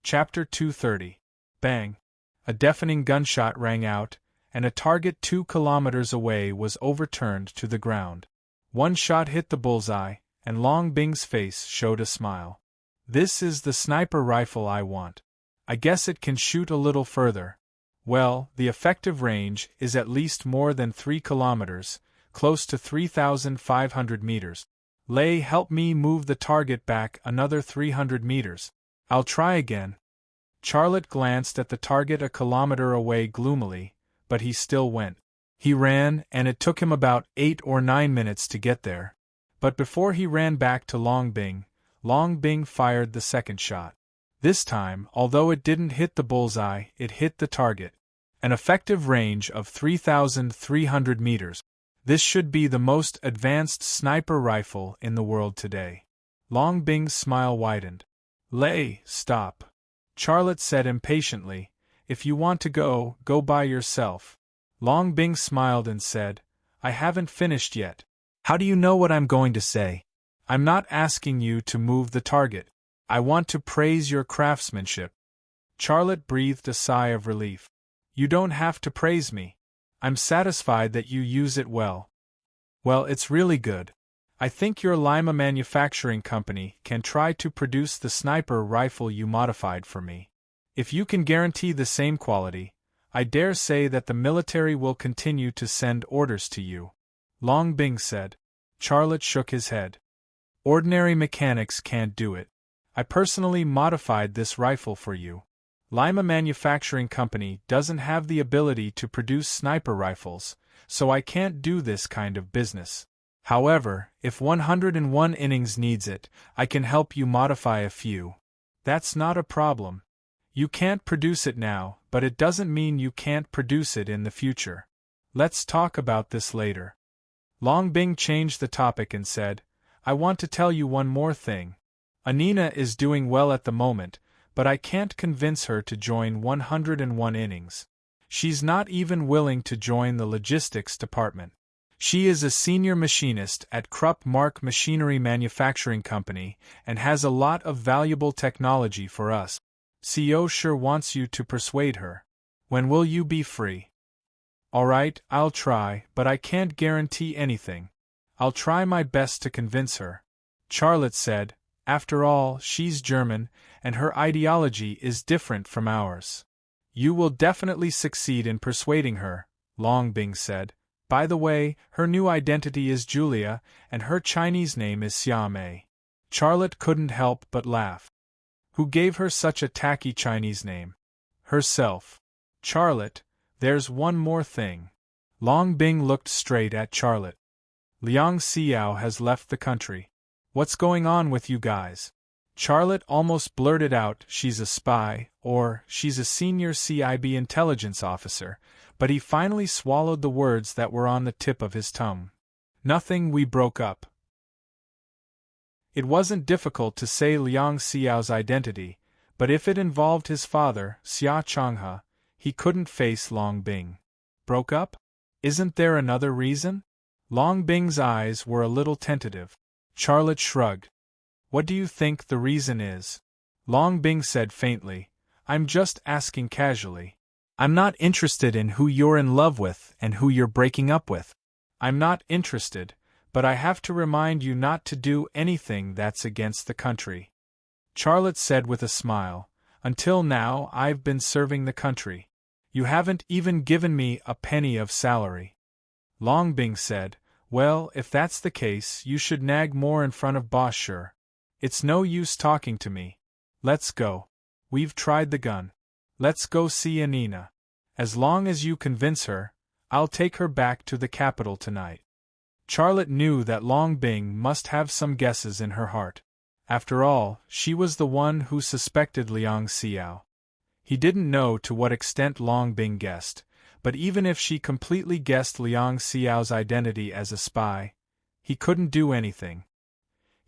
Chapter 230. Bang! A deafening gunshot rang out, and a target 2 kilometers away was overturned to the ground. One shot hit the bullseye, and Long Bing's face showed a smile. This is the sniper rifle I want. I guess it can shoot a little further. Well, the effective range is at least more than 3 kilometers, close to 3,500 meters. Lei, help me move the target back another 300 meters. I'll try again. Charlotte glanced at the target a kilometer away gloomily, but he still went. He ran, and it took him about 8 or 9 minutes to get there. But before he ran back to Long Bing fired the second shot. This time, although it didn't hit the bullseye, it hit the target. An effective range of 3,300 meters. This should be the most advanced sniper rifle in the world today. Long Bing's smile widened. Lei, stop. Charlotte said impatiently, if you want to go, go by yourself. Long Bing smiled and said, I haven't finished yet. How do you know what I'm going to say? I'm not asking you to move the target. I want to praise your craftsmanship. Charlotte breathed a sigh of relief. You don't have to praise me. I'm satisfied that you use it well. Well, it's really good. I think your Lima manufacturing company can try to produce the sniper rifle you modified for me. If you can guarantee the same quality, I dare say that the military will continue to send orders to you. Long Bing said. Charlotte shook his head. Ordinary mechanics can't do it. I personally modified this rifle for you. Lima Manufacturing Company doesn't have the ability to produce sniper rifles, so I can't do this kind of business. However, if 101 Innings needs it, I can help you modify a few. That's not a problem. You can't produce it now, but it doesn't mean you can't produce it in the future. Let's talk about this later. Long Bing changed the topic and said, I want to tell you one more thing. Anina is doing well at the moment, but I can't convince her to join 101 Innings. She's not even willing to join the logistics department. She is a senior machinist at Krupp Mark Machinery Manufacturing Company and has a lot of valuable technology for us. CEO sure wants you to persuade her. When will you be free? Alright, I'll try, but I can't guarantee anything. I'll try my best to convince her. Charlotte said, after all, she's German, and her ideology is different from ours. You will definitely succeed in persuading her, Long Bing said. By the way, her new identity is Julia, and her Chinese name is Xiaomei. Charlotte couldn't help but laugh. Who gave her such a tacky Chinese name? Herself. Charlotte, there's one more thing. Long Bing looked straight at Charlotte. Liang Xiao has left the country. What's going on with you guys? Charlotte almost blurted out she's a spy, or she's a senior CIB intelligence officer, but he finally swallowed the words that were on the tip of his tongue. Nothing, we broke up. It wasn't difficult to say Liang Xiao's identity, but if it involved his father, Xia Changhe, he couldn't face Long Bing. Broke up? Isn't there another reason? Long Bing's eyes were a little tentative. Charlotte shrugged. What do you think the reason is? Long Bing said faintly, I'm just asking casually. I'm not interested in who you're in love with and who you're breaking up with. I'm not interested, but I have to remind you not to do anything that's against the country. Charlotte said with a smile, until now I've been serving the country. You haven't even given me a penny of salary. Long Bing said, well, if that's the case, you should nag more in front of boss sure. It's no use talking to me. Let's go. We've tried the gun. Let's go see Anina. As long as you convince her, I'll take her back to the capital tonight. Charlotte knew that Long Bing must have some guesses in her heart. After all, she was the one who suspected Liang Xiao. He didn't know to what extent Long Bing guessed, but even if she completely guessed Liang Xiao's identity as a spy, he couldn't do anything.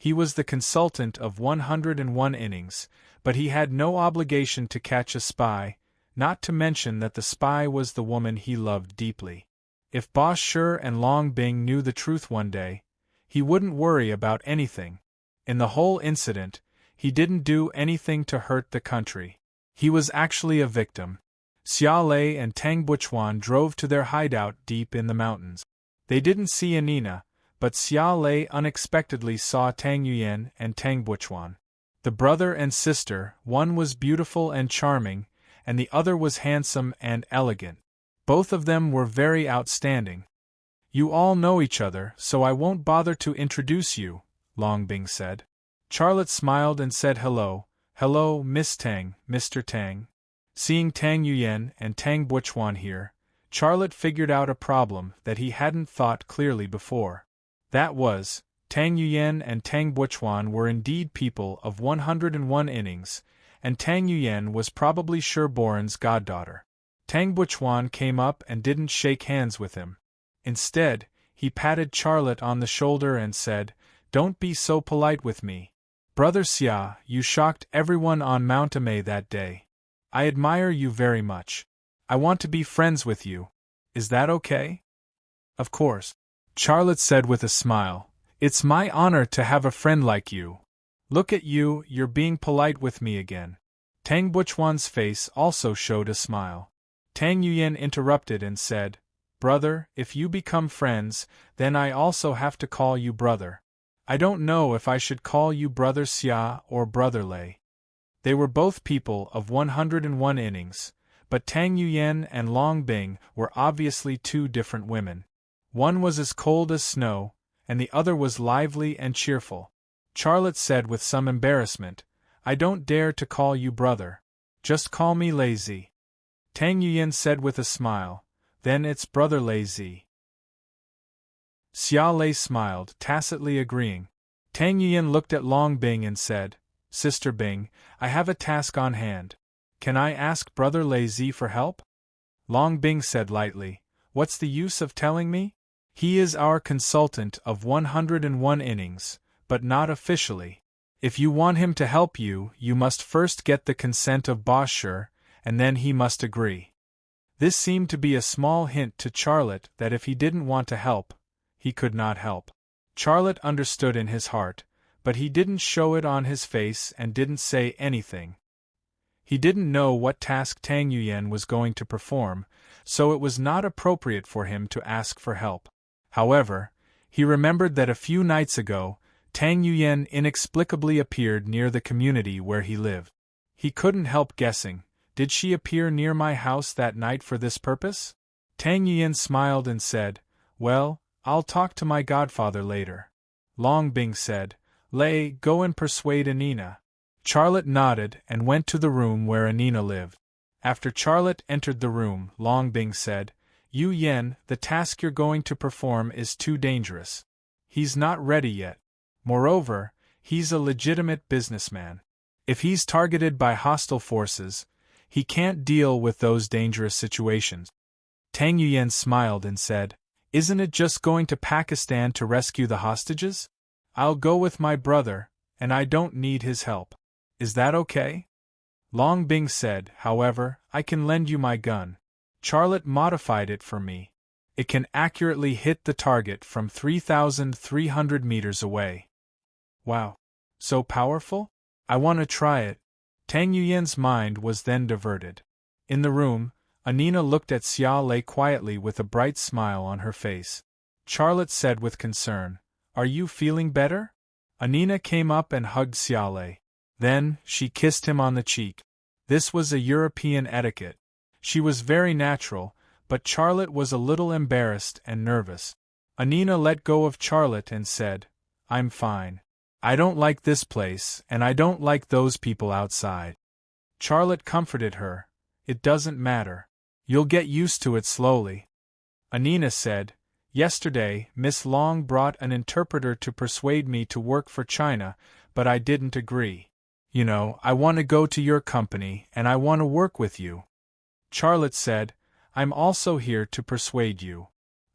He was the consultant of 101 Innings, but he had no obligation to catch a spy, not to mention that the spy was the woman he loved deeply. If Boss Sure and Long Bing knew the truth one day, he wouldn't worry about anything. In the whole incident, he didn't do anything to hurt the country. He was actually a victim. Xia Lei and Tang Buchuan drove to their hideout deep in the mountains. They didn't see Anina, but Xia Lei unexpectedly saw Tang Yuyan and Tang Buchuan. The brother and sister, one was beautiful and charming, and the other was handsome and elegant. Both of them were very outstanding. You all know each other, so I won't bother to introduce you, Long Bing said. Charlotte smiled and said hello. Hello, Miss Tang, Mr. Tang. Seeing Tang Yuyan and Tang Buchuan here, Charlotte figured out a problem that he hadn't thought clearly before. That was, Tang Yuyan and Tang Buchuan were indeed people of 101 innings, and Tang Yuyan was probably Sherboran's goddaughter. Tang Buchuan came up and didn't shake hands with him. Instead, he patted Charlotte on the shoulder and said, "Don't be so polite with me. Brother Xia, you shocked everyone on Mount Amei that day. I admire you very much. I want to be friends with you. Is that okay?" "Of course," Charlotte said with a smile. "It's my honor to have a friend like you. Look at you, you're being polite with me again." Tang Buchuan's face also showed a smile. Tang Yuyan interrupted and said, "Brother, if you become friends, then I also have to call you brother. I don't know if I should call you Brother Xia or Brother Lei." They were both people of 101 innings, but Tang Yuyan and Long Bing were obviously two different women. One was as cold as snow, and the other was lively and cheerful. Charlotte said with some embarrassment, "I don't dare to call you brother. Just call me Lazy." Tang Yuyan said with a smile, "Then it's Brother Lazy." Xia Lei smiled, tacitly agreeing. Tang Yuyan looked at Long Bing and said, "Sister Bing, I have a task on hand. Can I ask Brother Lazy for help?" Long Bing said lightly, "What's the use of telling me? He is our consultant of 101 innings, but not officially. If you want him to help you, you must first get the consent of Boss Sher, and then he must agree." This seemed to be a small hint to Charlotte that if he didn't want to help, he could not help. Charlotte understood in his heart, but he didn't show it on his face and didn't say anything. He didn't know what task Tang Yuyan was going to perform, so it was not appropriate for him to ask for help. However, he remembered that a few nights ago, Tang Yuyan inexplicably appeared near the community where he lived. He couldn't help guessing, did she appear near my house that night for this purpose? Tang Yuyan smiled and said, "Well, I'll talk to my godfather later." Long Bing said, "Lei, go and persuade Anina." Charlotte nodded and went to the room where Anina lived. After Charlotte entered the room, Long Bing said, "Yu Yen, the task you're going to perform is too dangerous. He's not ready yet. Moreover, he's a legitimate businessman. If he's targeted by hostile forces, he can't deal with those dangerous situations." Tang Yuyan smiled and said, "Isn't it just going to Pakistan to rescue the hostages? I'll go with my brother, and I don't need his help. Is that okay?" Long Bing said, "However, I can lend you my gun. Charlotte modified it for me. It can accurately hit the target from 3,300 meters away." "Wow. So powerful? I want to try it." Tang Yuyan's mind was then diverted. In the room, Anina looked at Xia Lei quietly with a bright smile on her face. Charlotte said with concern, "Are you feeling better?" Anina came up and hugged Xia Lei. Then, she kissed him on the cheek. This was a European etiquette. She was very natural, but Charlotte was a little embarrassed and nervous. Anina let go of Charlotte and said, "I'm fine. I don't like this place, and I don't like those people outside." Charlotte comforted her, "It doesn't matter. You'll get used to it slowly." Anina said, "Yesterday, Miss Long brought an interpreter to persuade me to work for China, but I didn't agree. You know, I want to go to your company and I want to work with you." Charlotte said, "I'm also here to persuade you."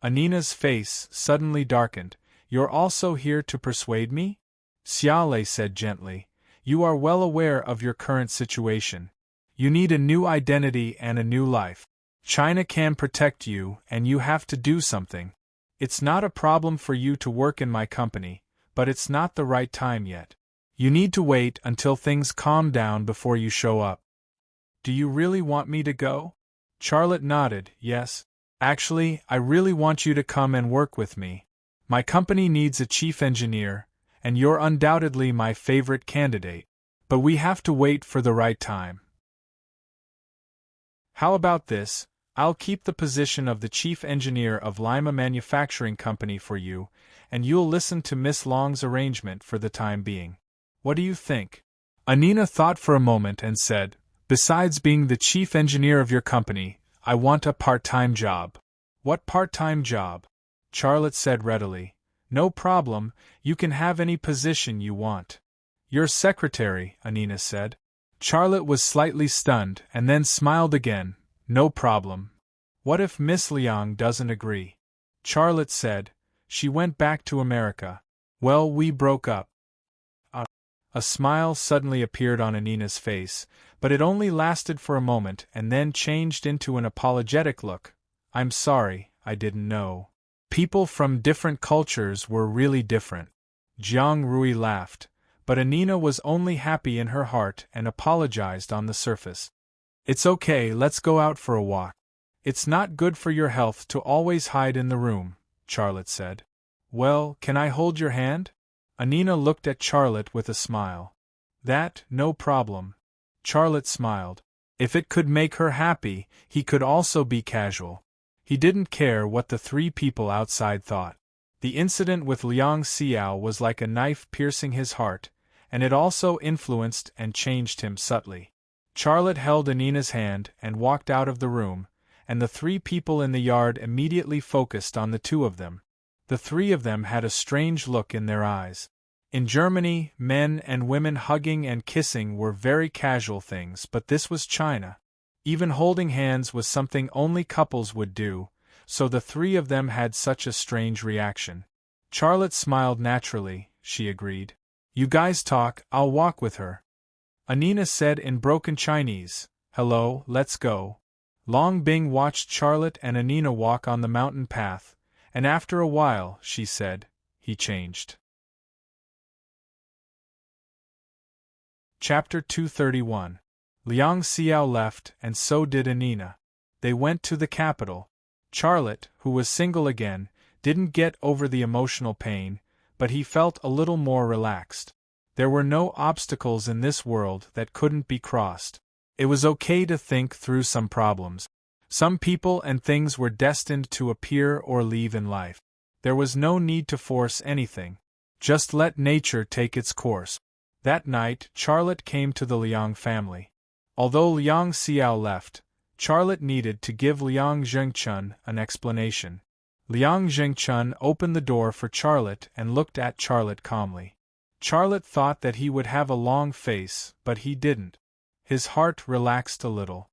Anina's face suddenly darkened. "You're also here to persuade me?" Xia Lei said gently, "You are well aware of your current situation. You need a new identity and a new life. China can protect you, and you have to do something. It's not a problem for you to work in my company, but it's not the right time yet. You need to wait until things calm down before you show up." Do you really want me to go? Charlotte nodded, yes. Actually, I really want you to come and work with me. My company needs a chief engineer, and you're undoubtedly my favorite candidate. But we have to wait for the right time. How about this? I'll keep the position of the chief engineer of Lima Manufacturing Company for you, and you'll listen to Miss Long's arrangement for the time being. What do you think? Anina thought for a moment and said, Besides being the chief engineer of your company, I want a part-time job. What part-time job? Charlotte said readily. No problem, you can have any position you want. Your secretary, Anina said. Charlotte was slightly stunned and then smiled again. No problem. What if Miss Liang doesn't agree? Charlotte said. She went back to America. Well, we broke up. A smile suddenly appeared on Anina's face, but it only lasted for a moment and then changed into an apologetic look. I'm sorry, I didn't know. People from different cultures were really different. Jiang Rui laughed, but Anina was only happy in her heart and apologized on the surface. It's okay, let's go out for a walk. It's not good for your health to always hide in the room, Charlotte said. Well, can I hold your hand? Anina looked at Charlotte with a smile. That, no problem. Charlotte smiled. If it could make her happy, he could also be casual. He didn't care what the three people outside thought. The incident with Liang Xiao was like a knife piercing his heart, and it also influenced and changed him subtly. Charlotte held Anina's hand and walked out of the room, and the three people in the yard immediately focused on the two of them. The three of them had a strange look in their eyes. In Germany, men and women hugging and kissing were very casual things, but this was China. Even holding hands was something only couples would do, so the three of them had such a strange reaction. Charlotte smiled naturally, she agreed. You guys talk, I'll walk with her. Anina said in broken Chinese, Hello, let's go. Long Bing watched Charlotte and Anina walk on the mountain path, and after a while, she said, he changed. Chapter 231. Liang Xiao left, and so did Anina. They went to the capital. Charlotte, who was single again, didn't get over the emotional pain, but he felt a little more relaxed. There were no obstacles in this world that couldn't be crossed. It was okay to think through some problems. Some people and things were destined to appear or leave in life. There was no need to force anything. Just let nature take its course. That night, Charlotte came to the Liang family. Although Liang Xiao left, Charlotte needed to give Liang Zhengchun an explanation. Liang Zhengchun opened the door for Charlotte and looked at Charlotte calmly. Charlotte thought that he would have a long face, but he didn't. His heart relaxed a little.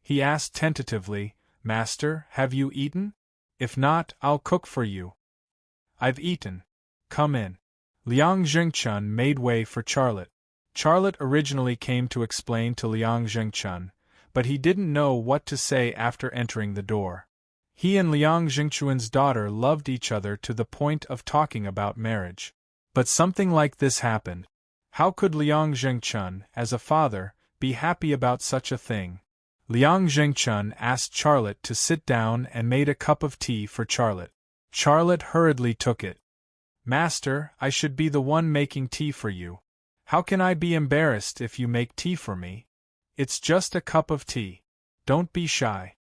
He asked tentatively, Master, have you eaten? If not, I'll cook for you. I've eaten. Come in. Liang Zhengchun made way for Charlotte. Charlotte originally came to explain to Liang Zhengchun, but he didn't know what to say after entering the door. He and Liang Zhengchun's daughter loved each other to the point of talking about marriage. But something like this happened. How could Liang Zhengchun, as a father, be happy about such a thing? Liang Zhengchun asked Charlotte to sit down and made a cup of tea for Charlotte. Charlotte hurriedly took it. Master, I should be the one making tea for you. How can I be embarrassed if you make tea for me? It's just a cup of tea. Don't be shy.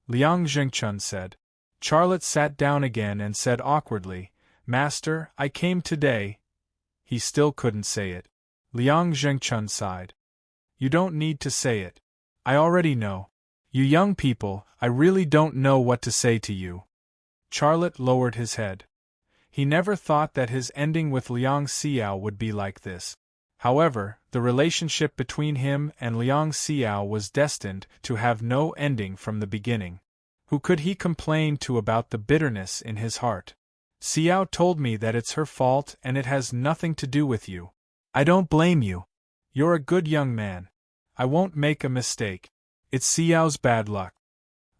Liang Zhengchun said. Charlotte sat down again and said awkwardly, Master, I came today. He still couldn't say it. Liang Zhengchun sighed. You don't need to say it. I already know. You young people, I really don't know what to say to you. Charlotte lowered his head. He never thought that his ending with Liang Xiao would be like this. However, the relationship between him and Liang Xiao was destined to have no ending from the beginning. Who could he complain to about the bitterness in his heart? Xiao told me that it's her fault and it has nothing to do with you. I don't blame you. You're a good young man. I won't make a mistake. It's Xiao's bad luck.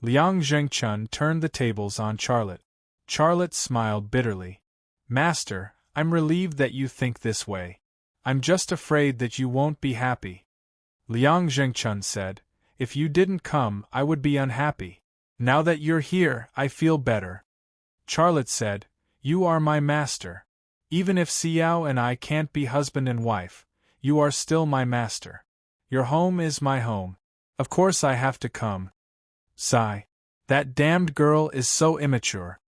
Liang Zhengchun turned the tables on Charlotte. Charlotte smiled bitterly. Master, I'm relieved that you think this way. I'm just afraid that you won't be happy. Liang Zhengchun said, If you didn't come, I would be unhappy. Now that you're here, I feel better. Charlotte said, You are my master. Even if Xiao and I can't be husband and wife, you are still my master. Your home is my home. Of course I have to come. Sigh. That damned girl is so immature.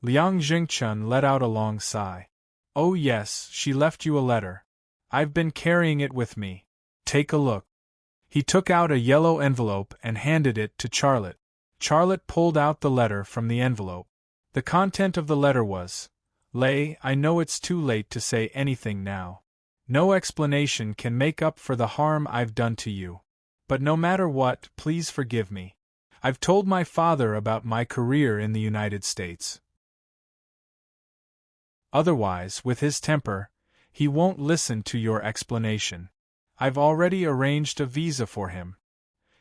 Liang Jingchun let out a long sigh. Oh yes, she left you a letter. I've been carrying it with me. Take a look. He took out a yellow envelope and handed it to Charlotte. Charlotte pulled out the letter from the envelope. The content of the letter was, Lei, I know it's too late to say anything now. No explanation can make up for the harm I've done to you. But no matter what, please forgive me. I've told my father about my career in the United States. Otherwise, with his temper, he won't listen to your explanation. I've already arranged a visa for him.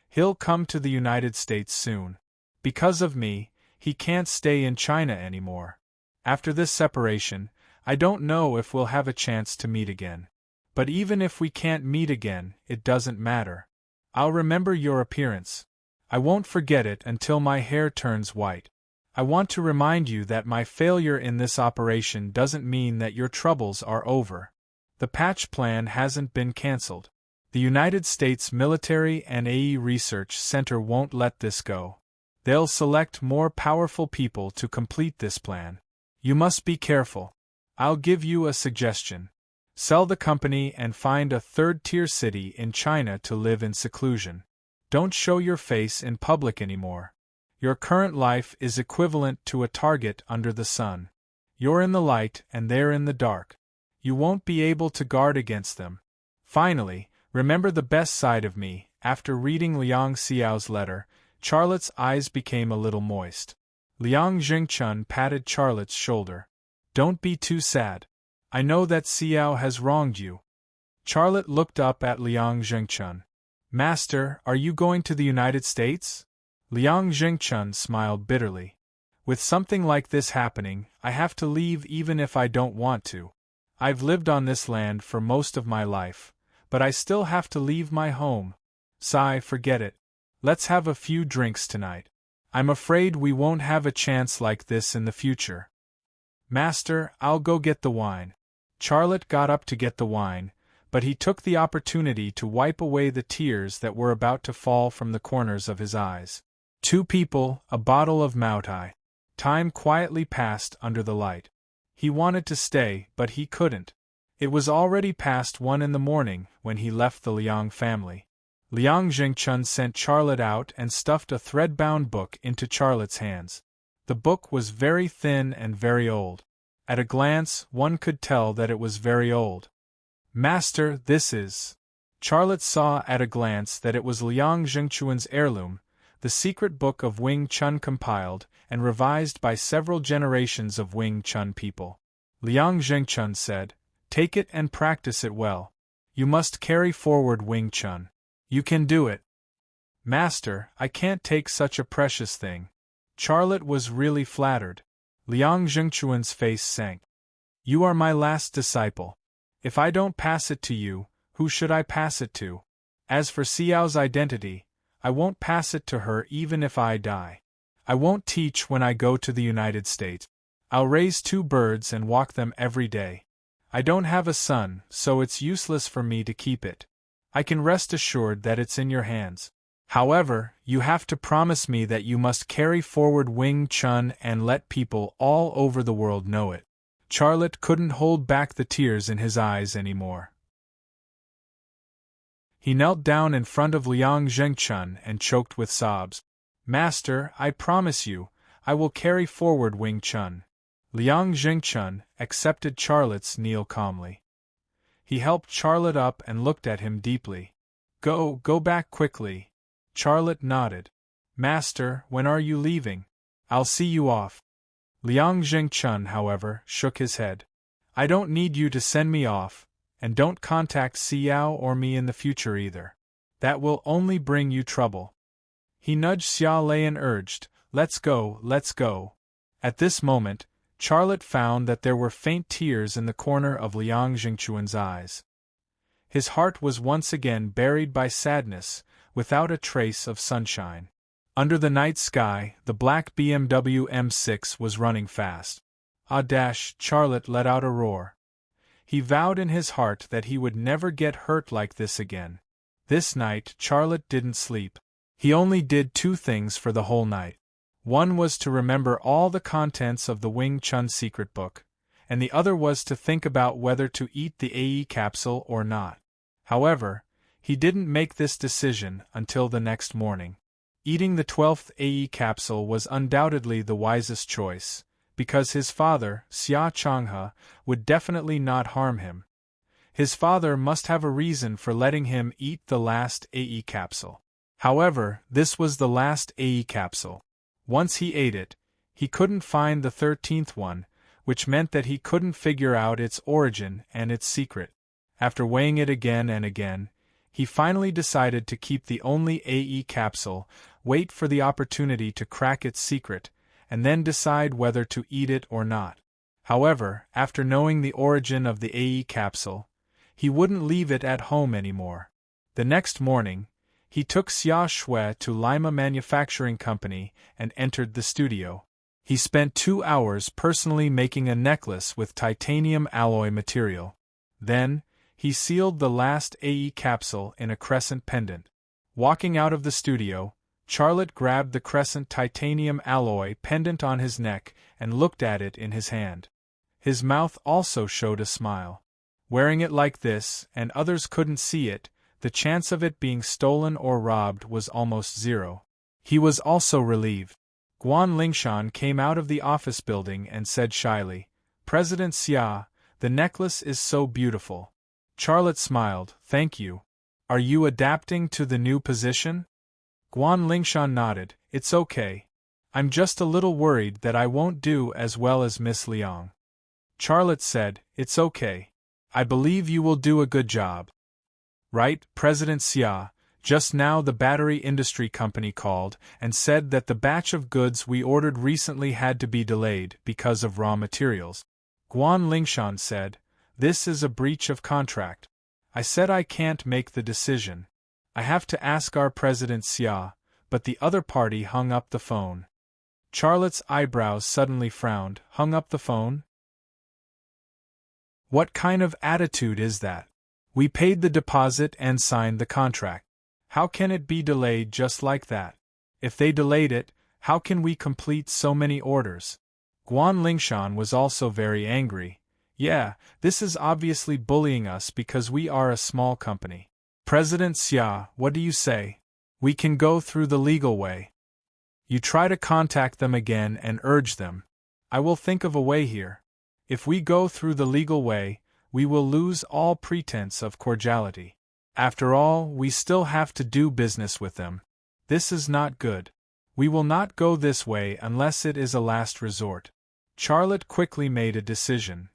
He'll come to the United States soon. Because of me, he can't stay in China anymore. After this separation, I don't know if we'll have a chance to meet again. But even if we can't meet again, it doesn't matter. I'll remember your appearance. I won't forget it until my hair turns white. I want to remind you that my failure in this operation doesn't mean that your troubles are over. The patch plan hasn't been cancelled. The United States Military and AE Research Center won't let this go. They'll select more powerful people to complete this plan. You must be careful. I'll give you a suggestion. Sell the company and find a third-tier city in China to live in seclusion. Don't show your face in public anymore. Your current life is equivalent to a target under the sun. You're in the light and they're in the dark. You won't be able to guard against them. Finally, remember the best side of me. After reading Liang Xiao's letter, Charlotte's eyes became a little moist. Liang Jingchun patted Charlotte's shoulder. Don't be too sad. I know that Xiao has wronged you. Charlotte looked up at Liang Jingchun. Master, are you going to the United States? Liang Jingchun smiled bitterly. With something like this happening, I have to leave even if I don't want to. I've lived on this land for most of my life, but I still have to leave my home. Sigh, forget it. Let's have a few drinks tonight. I'm afraid we won't have a chance like this in the future. Master, I'll go get the wine. Charlotte got up to get the wine, but he took the opportunity to wipe away the tears that were about to fall from the corners of his eyes. 2 people, a bottle of Maotai. Time quietly passed under the light. He wanted to stay, but he couldn't. It was already past 1 in the morning when he left the Liang family. Liang Jingchun sent Charlotte out and stuffed a thread-bound book into Charlotte's hands. The book was very thin and very old. At a glance, one could tell that it was very old. Master, this is... Charlotte saw at a glance that it was Liang Jingchun's heirloom, the secret book of Wing Chun compiled and revised by several generations of Wing Chun people. Liang Jingchun said, Take it and practice it well. You must carry forward Wing Chun. You can do it. Master, I can't take such a precious thing. Charlotte was really flattered. Liang Jingchun's face sank. You are my last disciple. If I don't pass it to you, who should I pass it to? As for Xiao's identity, I won't pass it to her even if I die. I won't teach when I go to the United States. I'll raise 2 birds and walk them every day. I don't have a son, so it's useless for me to keep it. I can rest assured that it's in your hands. However, you have to promise me that you must carry forward Wing Chun and let people all over the world know it. Charlotte couldn't hold back the tears in his eyes anymore. He knelt down in front of Liang Jingchun and choked with sobs. Master, I promise you, I will carry forward Wing Chun. Liang Jingchun accepted Charlotte's kneel calmly. He helped Charlotte up and looked at him deeply. Go back quickly. Charlotte nodded. Master, when are you leaving? I'll see you off. Liang Jingchun, however, shook his head. I don't need you to send me off, and don't contact Xiao or me in the future either. That will only bring you trouble. He nudged Xia Lei and urged, Let's go, let's go. At this moment, Charlotte found that there were faint tears in the corner of Liang Jingchun's eyes. His heart was once again buried by sadness, without a trace of sunshine. Under the night sky, the black BMW M6 was running fast. Charlotte let out a roar. He vowed in his heart that he would never get hurt like this again. This night, Charlotte didn't sleep. He only did two things for the whole night. One was to remember all the contents of the Wing Chun secret book, and the other was to think about whether to eat the AE capsule or not. However, he didn't make this decision until the next morning. Eating the 12th AE capsule was undoubtedly the wisest choice, because his father, Xia Changhe, would definitely not harm him. His father must have a reason for letting him eat the last AE capsule. However, this was the last AE capsule. Once he ate it, he couldn't find the 13th one, which meant that he couldn't figure out its origin and its secret. After weighing it again and again, he finally decided to keep the only AE capsule, wait for the opportunity to crack its secret, and then decide whether to eat it or not. However, after knowing the origin of the AE capsule, he wouldn't leave it at home anymore. The next morning, he took Xia Shui to Lima Manufacturing Company and entered the studio. He spent 2 hours personally making a necklace with titanium alloy material. Then, he sealed the last AE capsule in a crescent pendant. Walking out of the studio, Charlotte grabbed the crescent titanium alloy pendant on his neck and looked at it in his hand. His mouth also showed a smile. Wearing it like this, and others couldn't see it, the chance of it being stolen or robbed was almost zero. He was also relieved. Guan Lingshan came out of the office building and said shyly, "President Xia, the necklace is so beautiful." Charlotte smiled, "Thank you. Are you adapting to the new position?" Guan Lingshan nodded, "It's okay. I'm just a little worried that I won't do as well as Miss Liang." Charlotte said, "It's okay. I believe you will do a good job." "Right, President Xia, just now the battery industry company called and said that the batch of goods we ordered recently had to be delayed because of raw materials." Guan Lingshan said, "This is a breach of contract. I said I can't make the decision. I have to ask our President Xia," but the other party hung up the phone. Charlotte's eyebrows suddenly frowned. Hung up the phone? What kind of attitude is that? We paid the deposit and signed the contract. How can it be delayed just like that? If they delayed it, how can we complete so many orders? Guan Lingshan was also very angry. "Yeah, this is obviously bullying us because we are a small company. President Xia, what do you say? We can go through the legal way. You try to contact them again and urge them. I will think of a way here. If we go through the legal way, we will lose all pretense of cordiality. After all, we still have to do business with them. This is not good. We will not go this way unless it is a last resort." Charlotte quickly made a decision.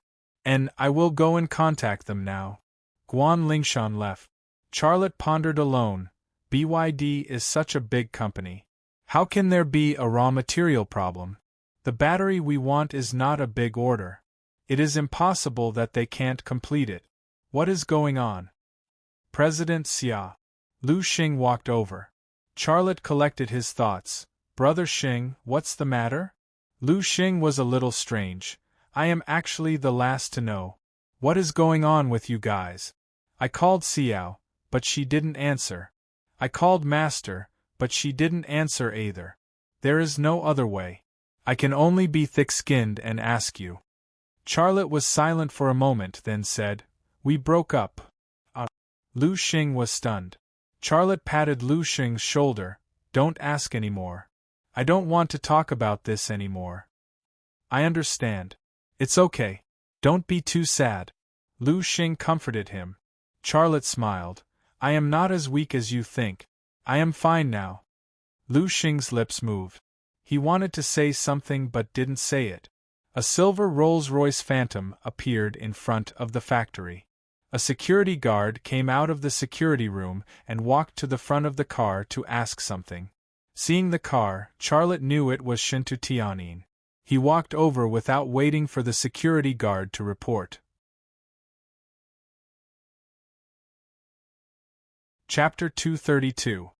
"And I will go and contact them now." Guan Lingshan left. Charlotte pondered alone. BYD is such a big company. How can there be a raw material problem? The battery we want is not a big order. It is impossible that they can't complete it. What is going on? President Xia. Lu Xing walked over. Charlotte collected his thoughts. "Brother Xing, what's the matter?" Lu Xing was a little strange. "I am actually the last to know. What is going on with you guys? I called Xiao, but she didn't answer. I called Master, but she didn't answer either. There is no other way. I can only be thick-skinned and ask you." Charlotte was silent for a moment, then said, "We broke up." Lu Xing was stunned. Charlotte patted Lu Xing's shoulder. "Don't ask anymore. I don't want to talk about this anymore." "I understand. It's okay. Don't be too sad." Lu Xing comforted him. Charlotte smiled. "I am not as weak as you think. I am fine now." Lu Xing's lips moved. He wanted to say something but didn't say it. A silver Rolls-Royce Phantom appeared in front of the factory. A security guard came out of the security room and walked to the front of the car to ask something. Seeing the car, Charlotte knew it was Shintu Tianyin. He walked over without waiting for the security guard to report. Chapter 232.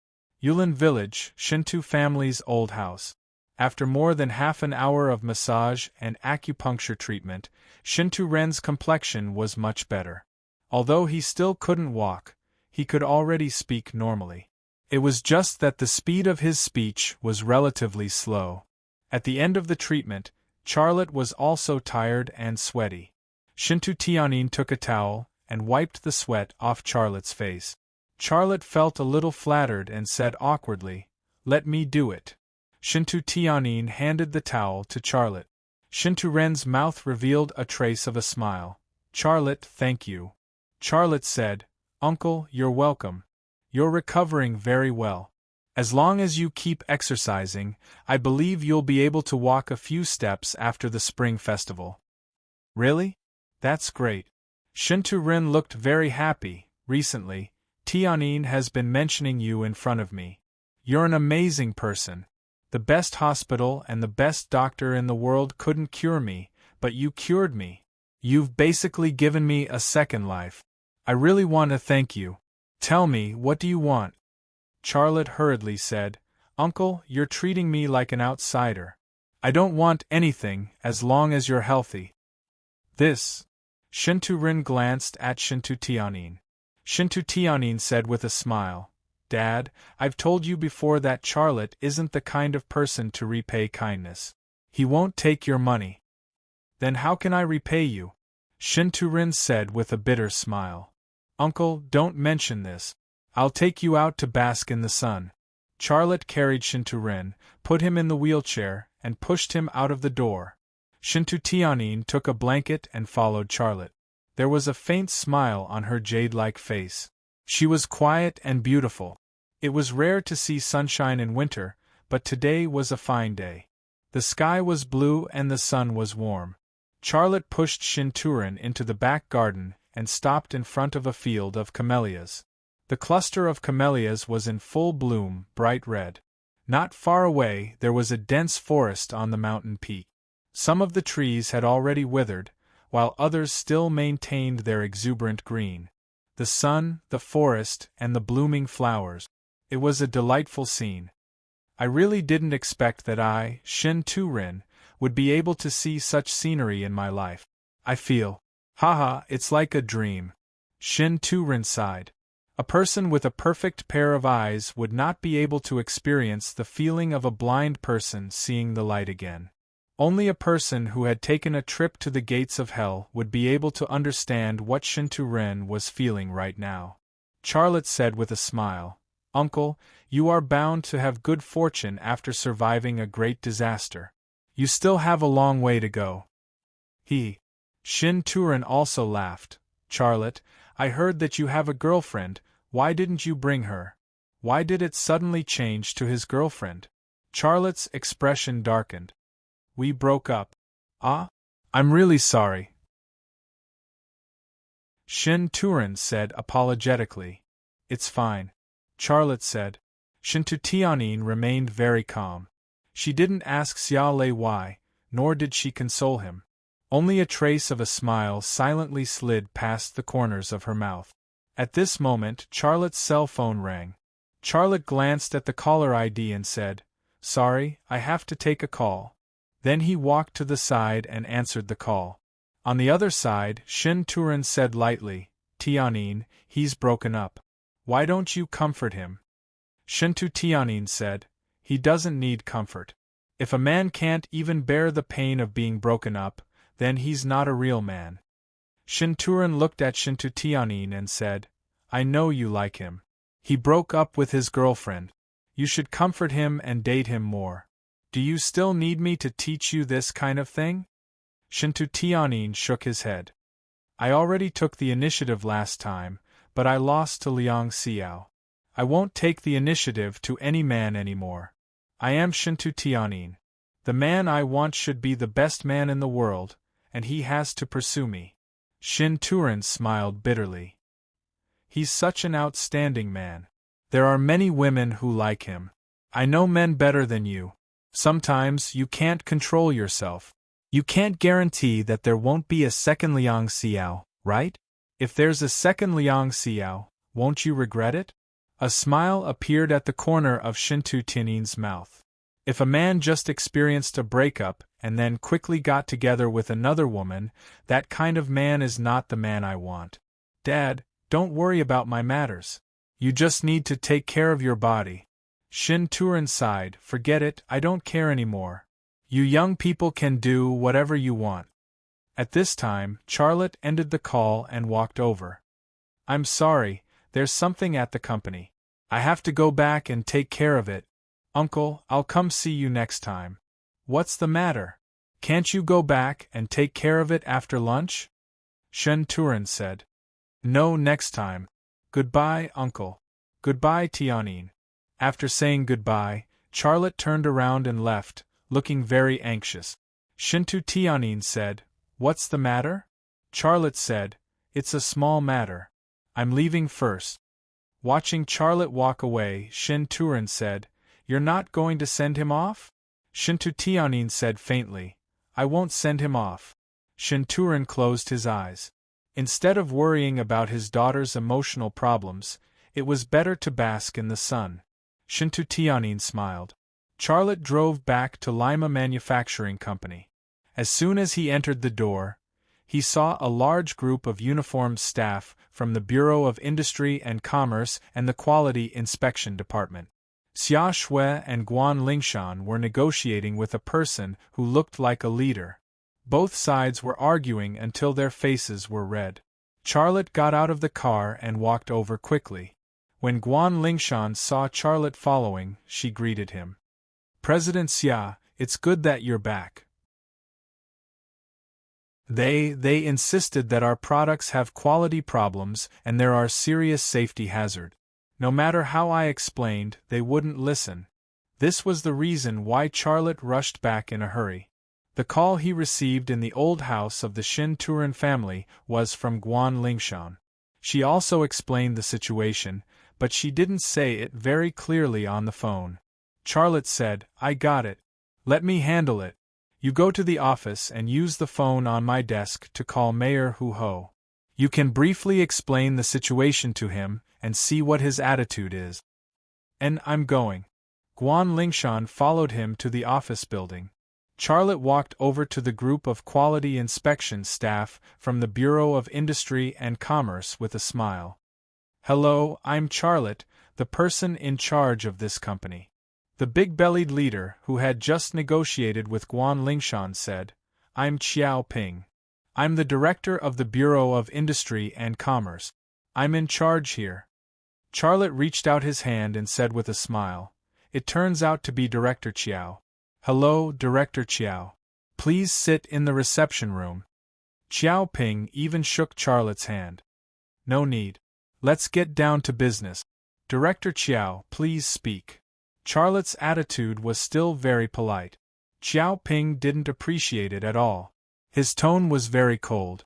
Yulin Village, Shinto family's old house. After more than half an hour of massage and acupuncture treatment, Shinto Ren's complexion was much better. Although he still couldn't walk, he could already speak normally. It was just that the speed of his speech was relatively slow. At the end of the treatment, Charlotte was also tired and sweaty. Shinto Tianyin took a towel and wiped the sweat off Charlotte's face. Charlotte felt a little flattered and said awkwardly, "Let me do it." Shinto Tianyin handed the towel to Charlotte. Shinto Ren's mouth revealed a trace of a smile. "Charlotte, thank you." Charlotte said, "Uncle, you're welcome. You're recovering very well. As long as you keep exercising, I believe you'll be able to walk a few steps after the spring festival." "Really? That's great." Shinto Ren looked very happy. "Recently, Tianyin has been mentioning you in front of me. You're an amazing person. The best hospital and the best doctor in the world couldn't cure me, but you cured me. You've basically given me a second life. I really want to thank you. Tell me, what do you want?" Charlotte hurriedly said, "Uncle, you're treating me like an outsider. I don't want anything as long as you're healthy." "This." Shinto Ren glanced at Shinto Tianyin. Shinto Tianyin said with a smile, "Dad, I've told you before that Charlotte isn't the kind of person to repay kindness. He won't take your money." "Then how can I repay you?" Shinto Ren said with a bitter smile. "Uncle, don't mention this. I'll take you out to bask in the sun." Charlotte carried Shinto Ren, put him in the wheelchair, and pushed him out of the door. Shinto Tianyin took a blanket and followed Charlotte. There was a faint smile on her jade-like face. She was quiet and beautiful. It was rare to see sunshine in winter, but today was a fine day. The sky was blue and the sun was warm. Charlotte pushed Shinto Ren into the back garden and stopped in front of a field of camellias. The cluster of camellias was in full bloom, bright red. Not far away there was a dense forest on the mountain peak. Some of the trees had already withered, while others still maintained their exuberant green. The sun, the forest, and the blooming flowers. It was a delightful scene. I really didn't expect that I, Shinto Ren, would be able to see such scenery in my life. I feel. Haha, it's like a dream. Shinto Ren sighed. A person with a perfect pair of eyes would not be able to experience the feeling of a blind person seeing the light again. Only a person who had taken a trip to the gates of hell would be able to understand what Shinto Ren was feeling right now. Charlotte said with a smile, "Uncle, you are bound to have good fortune after surviving a great disaster. You still have a long way to go." Shinto Ren also laughed. "Charlotte, I heard that you have a girlfriend. Why didn't you bring her?" Why did it suddenly change to his girlfriend? Charlotte's expression darkened. "We broke up." "Ah? I'm really sorry." Shinto Ren said apologetically. "It's fine," Charlotte said. Shinto Tianyin remained very calm. She didn't ask Xia Lei why, nor did she console him. Only a trace of a smile silently slid past the corners of her mouth. At this moment, Charlotte's cell phone rang. Charlotte glanced at the caller ID and said, "Sorry, I have to take a call." Then he walked to the side and answered the call. On the other side, Shinto Ren said lightly, "Tianyin, he's broken up. Why don't you comfort him?" Shinto Tianyin said, "He doesn't need comfort. If a man can't even bear the pain of being broken up, then he's not a real man." Shinto Ren looked at Shinto Tianyin and said, "I know you like him. He broke up with his girlfriend. You should comfort him and date him more. Do you still need me to teach you this kind of thing?" Shinto Tianyin shook his head. "I already took the initiative last time, but I lost to Liang Xiao. I won't take the initiative to any man anymore. I am Shinto Tianyin. The man I want should be the best man in the world, and he has to pursue me." Shinto Ren smiled bitterly. "He's such an outstanding man. There are many women who like him. I know men better than you. Sometimes you can't control yourself. You can't guarantee that there won't be a second Liang Xiao, right? If there's a second Liang Xiao, won't you regret it?" A smile appeared at the corner of Shintu Tianin's mouth. If a man just experienced a breakup and then quickly got together with another woman, that kind of man is not the man I want. Dad, don't worry about my matters. You just need to take care of your body. Shin Turin sighed, forget it, I don't care anymore. You young people can do whatever you want. At this time, Charlotte ended the call and walked over. I'm sorry, there's something at the company. I have to go back and take care of it. Uncle, I'll come see you next time. What's the matter? Can't you go back and take care of it after lunch? Shen Turin said. No, next time. Goodbye, Uncle. Goodbye, Tianin. After saying goodbye, Charlotte turned around and left, looking very anxious. Shintu Tianin said, What's the matter? Charlotte said, It's a small matter. I'm leaving first. Watching Charlotte walk away, Shin Turin said, You're not going to send him off? Shintu Tianin said faintly, I won't send him off. Shin Turin closed his eyes. Instead of worrying about his daughter's emotional problems, it was better to bask in the sun. Shintu Tianin smiled. Charlotte drove back to Lima Manufacturing Company. As soon as he entered the door, he saw a large group of uniformed staff from the Bureau of Industry and Commerce and the Quality Inspection Department. Xia Shui and Guan Lingshan were negotiating with a person who looked like a leader. Both sides were arguing until their faces were red. Charlotte got out of the car and walked over quickly. When Guan Lingshan saw Charlotte following, she greeted him. President Xia, it's good that you're back. They insisted that our products have quality problems and there are serious safety hazards. No matter how I explained, they wouldn't listen. This was the reason why Charlotte rushed back in a hurry. The call he received in the old house of the Shin Turin family was from Guan Lingshan. She also explained the situation, but she didn't say it very clearly on the phone. Charlotte said, I got it. Let me handle it. You go to the office and use the phone on my desk to call Mayor Hu Ho. You can briefly explain the situation to him and see what his attitude is. And I'm going. Guan Lingshan followed him to the office building. Charlotte walked over to the group of quality inspection staff from the Bureau of Industry and Commerce with a smile. Hello, I'm Charlotte, the person in charge of this company. The big-bellied leader, who had just negotiated with Guan Lingshan, said, I'm Xiao Ping. I'm the director of the Bureau of Industry and Commerce. I'm in charge here. Charlotte reached out his hand and said with a smile, It turns out to be Director Chiao. Hello, Director Chiao. Please sit in the reception room. Xiao Ping even shook Charlotte's hand. No need. Let's get down to business. Director Chiao, please speak. Charlotte's attitude was still very polite. Xiao Ping didn't appreciate it at all. His tone was very cold.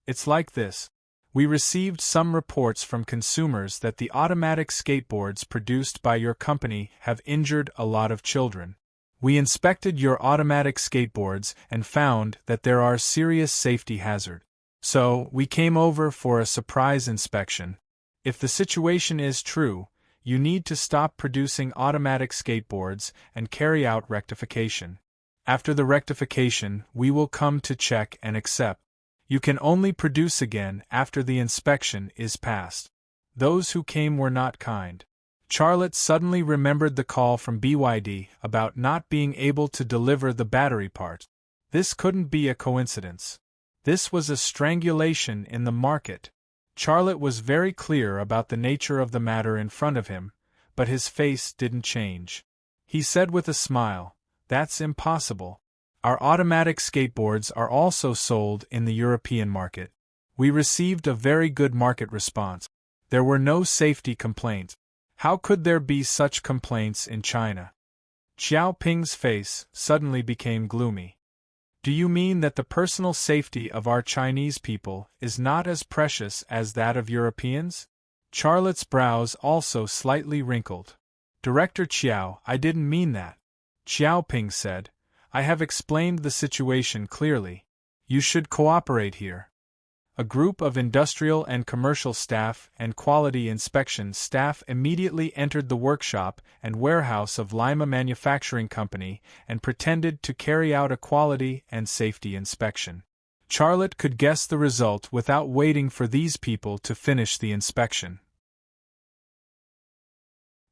It's like this. We received some reports from consumers that the automatic skateboards produced by your company have injured a lot of children. We inspected your automatic skateboards and found that there are serious safety hazards. So, we came over for a surprise inspection. If the situation is true, you need to stop producing automatic skateboards and carry out rectification. After the rectification, we will come to check and accept. You can only produce again after the inspection is passed. Those who came were not kind. Charlotte suddenly remembered the call from BYD about not being able to deliver the battery part. This couldn't be a coincidence. This was a strangulation in the market. Charlotte was very clear about the nature of the matter in front of him, but his face didn't change. He said with a smile, That's impossible. Our automatic skateboards are also sold in the European market. We received a very good market response. There were no safety complaints. How could there be such complaints in China? Xiao Ping's face suddenly became gloomy. Do you mean that the personal safety of our Chinese people is not as precious as that of Europeans? Charlotte's brows also slightly wrinkled. Director Chiao, I didn't mean that. Xiao Ping said, I have explained the situation clearly. You should cooperate here. A group of industrial and commercial staff and quality inspection staff immediately entered the workshop and warehouse of Lima Manufacturing Company and pretended to carry out a quality and safety inspection. Charlotte could guess the result without waiting for these people to finish the inspection.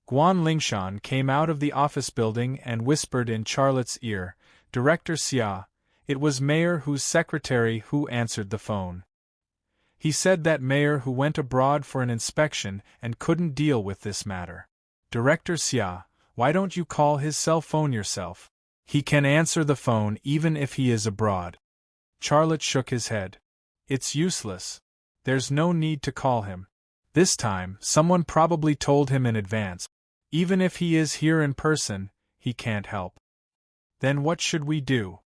Guan Lingshan came out of the office building and whispered in Charlotte's ear, "Director Xia." It was Mayor Hu's secretary who answered the phone. He said that Mayor Hu went abroad for an inspection and couldn't deal with this matter. "Director Xia, why don't you call his cell phone yourself? He can answer the phone even if he is abroad." Charlotte shook his head. "It's useless. There's no need to call him. This time, someone probably told him in advance. Even if he is here in person, he can't help." "Then what should we do?"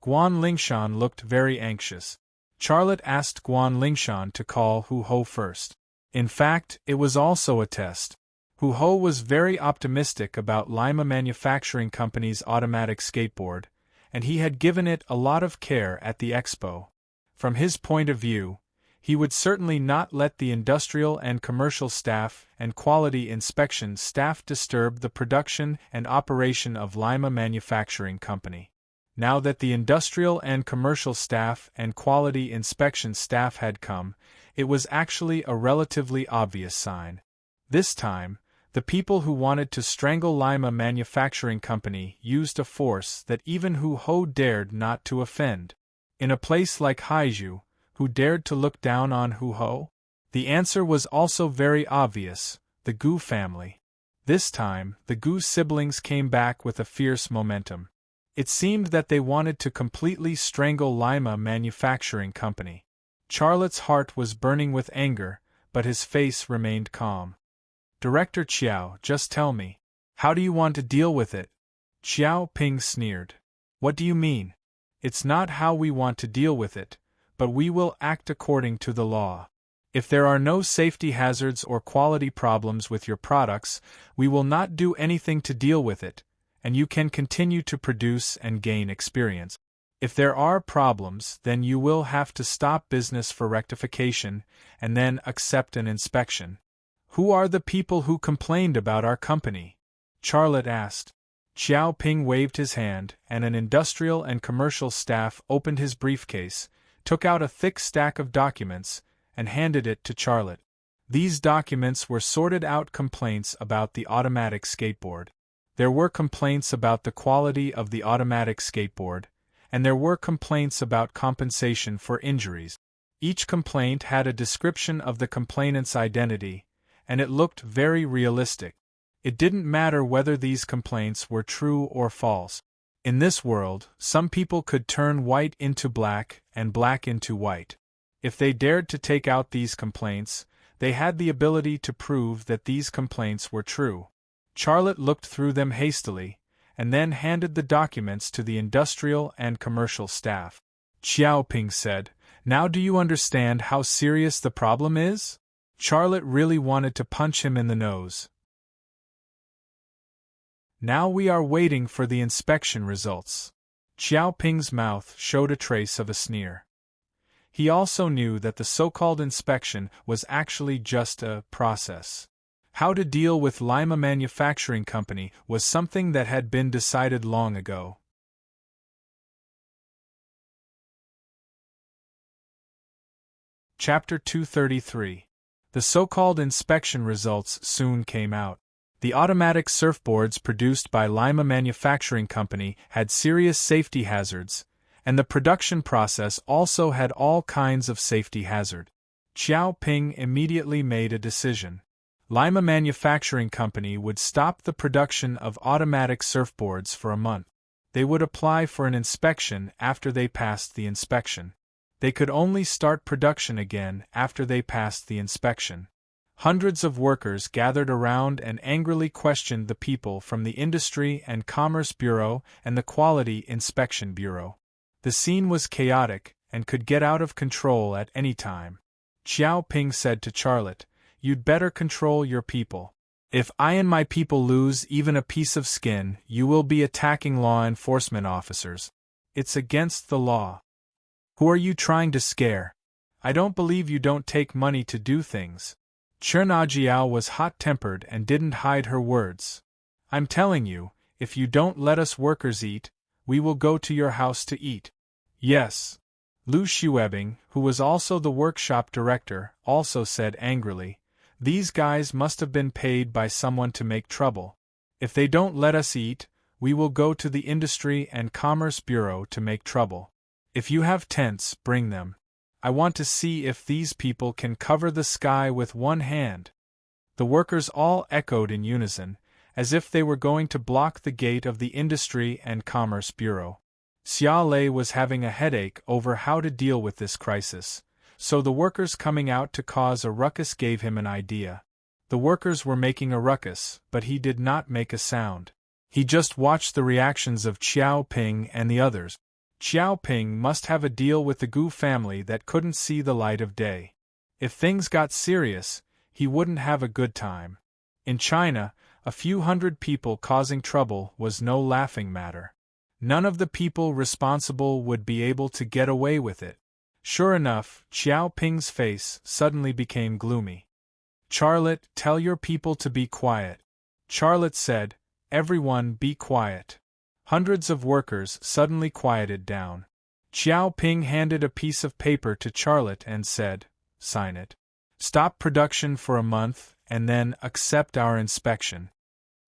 Guan Lingshan looked very anxious. Charlotte asked Guan Lingshan to call Hu Ho first. In fact, it was also a test. Hu Ho was very optimistic about Lima Manufacturing Company's automatic skateboard, and he had given it a lot of care at the expo. From his point of view, he would certainly not let the industrial and commercial staff and quality inspection staff disturb the production and operation of Lima Manufacturing Company. Now that the industrial and commercial staff and quality inspection staff had come, it was actually a relatively obvious sign. This time, the people who wanted to strangle Lima Manufacturing Company used a force that even Hu Ho dared not to offend. In a place like Haiju, who dared to look down on Hu Ho? The answer was also very obvious: the Gu family. This time, the Gu siblings came back with a fierce momentum. It seemed that they wanted to completely strangle Lima Manufacturing Company. Charlotte's heart was burning with anger, but his face remained calm. "Director Chiao, just tell me. How do you want to deal with it?" Xiao Ping sneered. "What do you mean? It's not how we want to deal with it, but we will act according to the law. If there are no safety hazards or quality problems with your products, we will not do anything to deal with it, and you can continue to produce and gain experience. If there are problems, then you will have to stop business for rectification, and then accept an inspection." "Who are the people who complained about our company?" Charlotte asked. Xiao Ping waved his hand, and an industrial and commercial staff opened his briefcase, took out a thick stack of documents, and handed it to Charlotte. These documents were sorted out complaints about the automatic skateboard. There were complaints about the quality of the automatic skateboard, and there were complaints about compensation for injuries. Each complaint had a description of the complainant's identity, and it looked very realistic. It didn't matter whether these complaints were true or false. In this world, some people could turn white into black and black into white. If they dared to take out these complaints, they had the ability to prove that these complaints were true. Charlotte looked through them hastily, and then handed the documents to the industrial and commercial staff. Xiao Ping said, "Now do you understand how serious the problem is?" Charlotte really wanted to punch him in the nose. "Now we are waiting for the inspection results." Xiao Ping's mouth showed a trace of a sneer. He also knew that the so-called inspection was actually just a process. How to deal with Lima Manufacturing Company was something that had been decided long ago. Chapter 233. The so-called inspection results soon came out. The automatic surfboards produced by Lima Manufacturing Company had serious safety hazards, and the production process also had all kinds of safety hazard. Xiao Ping immediately made a decision. Lima Manufacturing Company would stop the production of automatic surfboards for a month. They would apply for an inspection after they passed the inspection. They could only start production again after they passed the inspection. Hundreds of workers gathered around and angrily questioned the people from the Industry and Commerce Bureau and the Quality Inspection Bureau. The scene was chaotic and could get out of control at any time. Xiao Ping said to Charlotte, "You'd better control your people. If I and my people lose even a piece of skin, you will be attacking law enforcement officers. It's against the law." "Who are you trying to scare?" I don't believe you don't take money to do things. Chen Ajiao was hot-tempered and didn't hide her words. I'm telling you, if you don't let us workers eat, we will go to your house to eat. Yes. Lu Xuebing, who was also the workshop director, also said angrily, these guys must have been paid by someone to make trouble. If they don't let us eat, we will go to the Industry and Commerce Bureau to make trouble. If you have tents, bring them. I want to see if these people can cover the sky with one hand. The workers all echoed in unison, as if they were going to block the gate of the Industry and Commerce Bureau. Xia Lei was having a headache over how to deal with this crisis, so the workers coming out to cause a ruckus gave him an idea. The workers were making a ruckus, but he did not make a sound. He just watched the reactions of Qiao Ping and the others. Qiao Ping must have a deal with the Gu family that couldn't see the light of day. If things got serious, he wouldn't have a good time. In China, a few hundred people causing trouble was no laughing matter. None of the people responsible would be able to get away with it. Sure enough, Qiao Ping's face suddenly became gloomy. Charlotte, tell your people to be quiet. Charlotte said, everyone be quiet. Hundreds of workers suddenly quieted down. Qiao Ping handed a piece of paper to Charlotte and said, sign it. Stop production for a month, and then accept our inspection.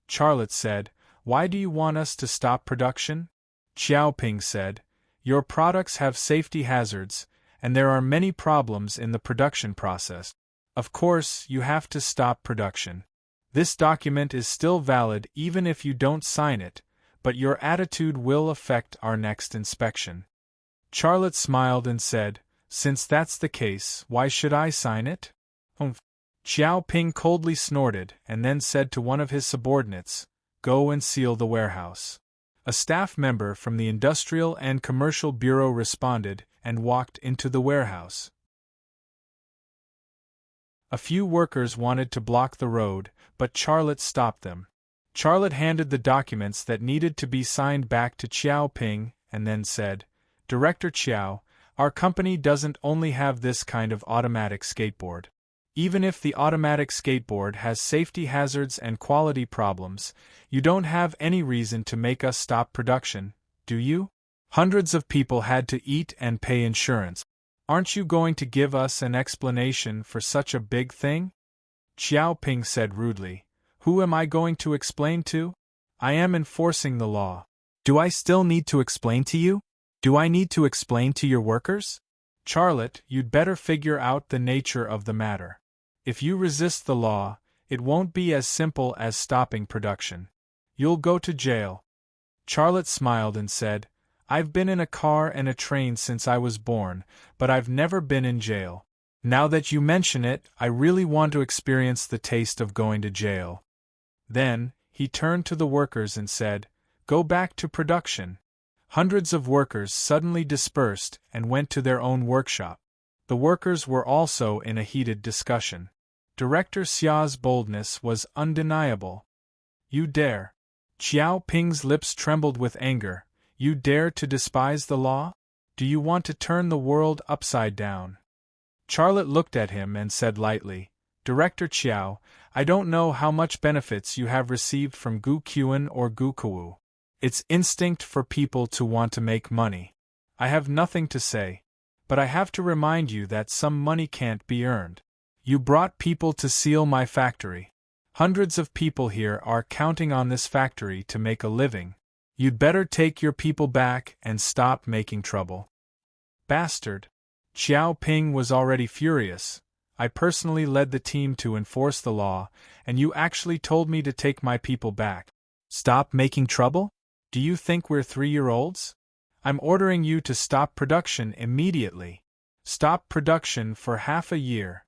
Charlotte said, why do you want us to stop production? Qiao Ping said, your products have safety hazards, and there are many problems in the production process. Of course, you have to stop production. This document is still valid even if you don't sign it, but your attitude will affect our next inspection. Charlotte smiled and said, since that's the case, why should I sign it? Qiao Ping coldly snorted and then said to one of his subordinates, go and seal the warehouse. A staff member from the Industrial and Commercial Bureau responded and walked into the warehouse. A few workers wanted to block the road, but Charlotte stopped them. Charlotte handed the documents that needed to be signed back to Qiao Ping and then said, Director Qiao, our company doesn't only have this kind of automatic skateboard. Even if the automatic skateboard has safety hazards and quality problems, you don't have any reason to make us stop production, do you? Hundreds of people had to eat and pay insurance. Aren't you going to give us an explanation for such a big thing? Qiao Ping said rudely. Who am I going to explain to? I am enforcing the law. Do I still need to explain to you? Do I need to explain to your workers? Charlotte, you'd better figure out the nature of the matter. If you resist the law, it won't be as simple as stopping production. You'll go to jail. Charlotte smiled and said, I've been in a car and a train since I was born, but I've never been in jail. Now that you mention it, I really want to experience the taste of going to jail. Then, he turned to the workers and said, Go back to production. Hundreds of workers suddenly dispersed and went to their own workshop. The workers were also in a heated discussion. Director Xia's boldness was undeniable. You dare. Qiao Ping's lips trembled with anger. You dare to despise the law? Do you want to turn the world upside down? Charlotte looked at him and said lightly, Director Qiao, I don't know how much benefits you have received from Gu Quan or Gu Kuwu. It's instinct for people to want to make money. I have nothing to say. But I have to remind you that some money can't be earned. You brought people to seal my factory. Hundreds of people here are counting on this factory to make a living. You'd better take your people back and stop making trouble. Bastard. Qiao Ping was already furious. I personally led the team to enforce the law, and you actually told me to take my people back. Stop making trouble? Do you think we're 3-year-olds? I'm ordering you to stop production immediately. Stop production for half a year.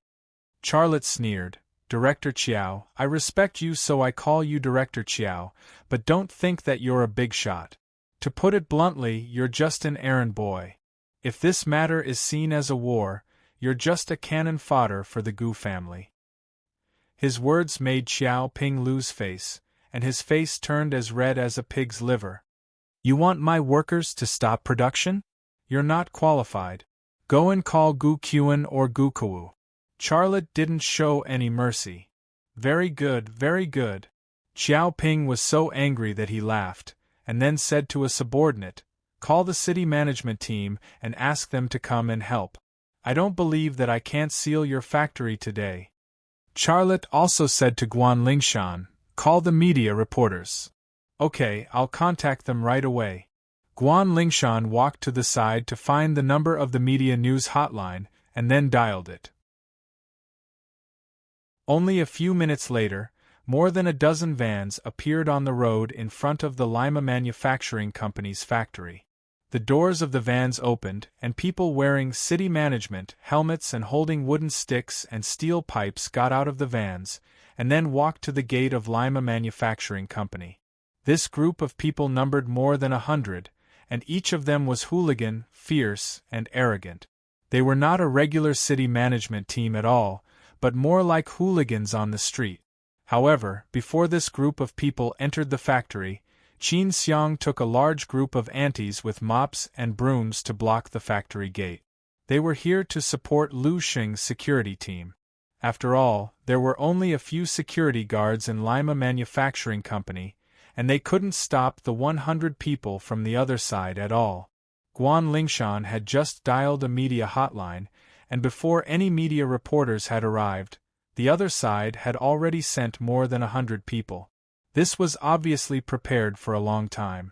Charlotte sneered. Director Qiao, I respect you so I call you Director Qiao, but don't think that you're a big shot. To put it bluntly, you're just an errand boy. If this matter is seen as a war, you're just a cannon fodder for the Gu family. His words made Qiao Ping lose face, and his face turned as red as a pig's liver. You want my workers to stop production? You're not qualified. Go and call Gu Qin or Gu Kawu. Charlotte didn't show any mercy. Very good, very good. Xiao Ping was so angry that he laughed, and then said to a subordinate, call the city management team and ask them to come and help. I don't believe that I can't seal your factory today. Charlotte also said to Guan Lingshan, call the media reporters. Okay, I'll contact them right away. Guan Lingshan walked to the side to find the number of the media news hotline, and then dialed it. Only a few minutes later, more than a dozen vans appeared on the road in front of the Lima Manufacturing Company's factory. The doors of the vans opened, and people wearing city management helmets and holding wooden sticks and steel pipes got out of the vans, and then walked to the gate of Lima Manufacturing Company. This group of people numbered more than 100, and each of them was hooligan, fierce, and arrogant. They were not a regular city management team at all, but more like hooligans on the street. However, before this group of people entered the factory, Qin Xiang took a large group of aunties with mops and brooms to block the factory gate. They were here to support Lu Xing's security team. After all, there were only a few security guards in Lima Manufacturing Company, and they couldn't stop the 100 people from the other side at all. Guan Lingshan had just dialed a media hotline, and before any media reporters had arrived, the other side had already sent more than 100 people. This was obviously prepared for a long time.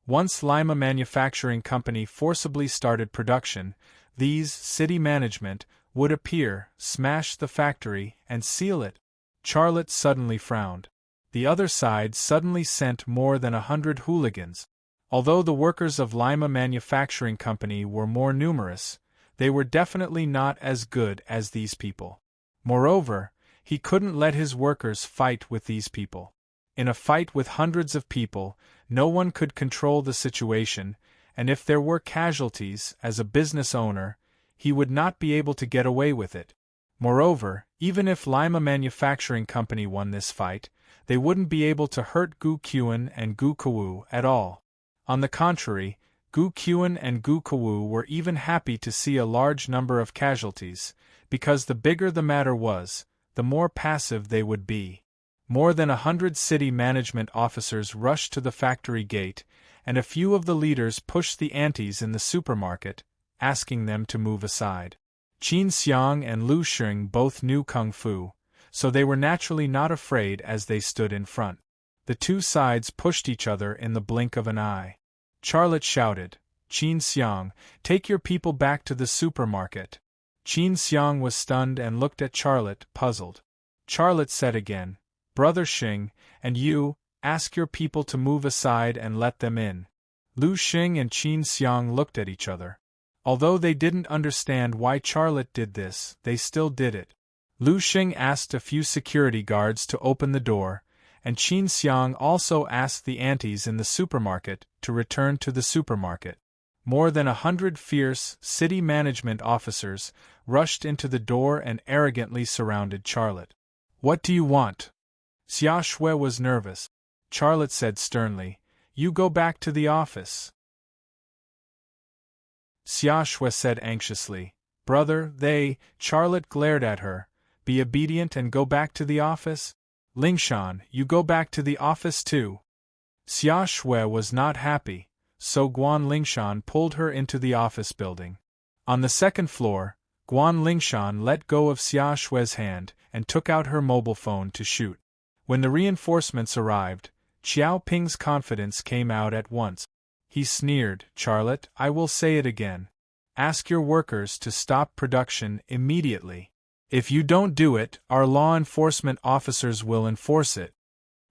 Once Lima Manufacturing Company forcibly started production, these city management would appear, smash the factory, and seal it. Charlotte suddenly frowned. The other side suddenly sent more than 100 hooligans. Although the workers of Lima Manufacturing Company were more numerous, they were definitely not as good as these people. Moreover, he couldn't let his workers fight with these people. In a fight with hundreds of people, no one could control the situation, and if there were casualties, as a business owner, he would not be able to get away with it. Moreover, even if Lima Manufacturing Company won this fight, they wouldn't be able to hurt Gu Qin and Gu Kawu at all. On the contrary, Gu Qin and Gu Kawu were even happy to see a large number of casualties, because the bigger the matter was, the more passive they would be. More than 100 city management officers rushed to the factory gate, and a few of the leaders pushed the aunties in the supermarket, asking them to move aside. Qin Xiang and Lu Xing both knew kung fu, so they were naturally not afraid as they stood in front. The two sides pushed each other in the blink of an eye. Charlotte shouted, Qin Xiang, take your people back to the supermarket. Qin Xiang was stunned and looked at Charlotte, puzzled. Charlotte said again, Brother Xing, and you, ask your people to move aside and let them in. Lu Xing and Qin Xiang looked at each other. Although they didn't understand why Charlotte did this, they still did it. Lu Xing asked a few security guards to open the door, and Qin Xiang also asked the aunties in the supermarket to return to the supermarket. More than 100 fierce city management officers rushed into the door and arrogantly surrounded Charlotte. What do you want? Xia Shui was nervous. Charlotte said sternly, You go back to the office. Xia Shui said anxiously, Brother, Charlotte glared at her, be obedient and go back to the office? Lingshan, you go back to the office too. Xia Shui was not happy, so Guan Lingshan pulled her into the office building. On the second floor, Guan Lingshan let go of Xia Shui's hand and took out her mobile phone to shoot. When the reinforcements arrived, Xiao Ping's confidence came out at once. He sneered, Charlotte, I will say it again. Ask your workers to stop production immediately. If you don't do it, our law enforcement officers will enforce it.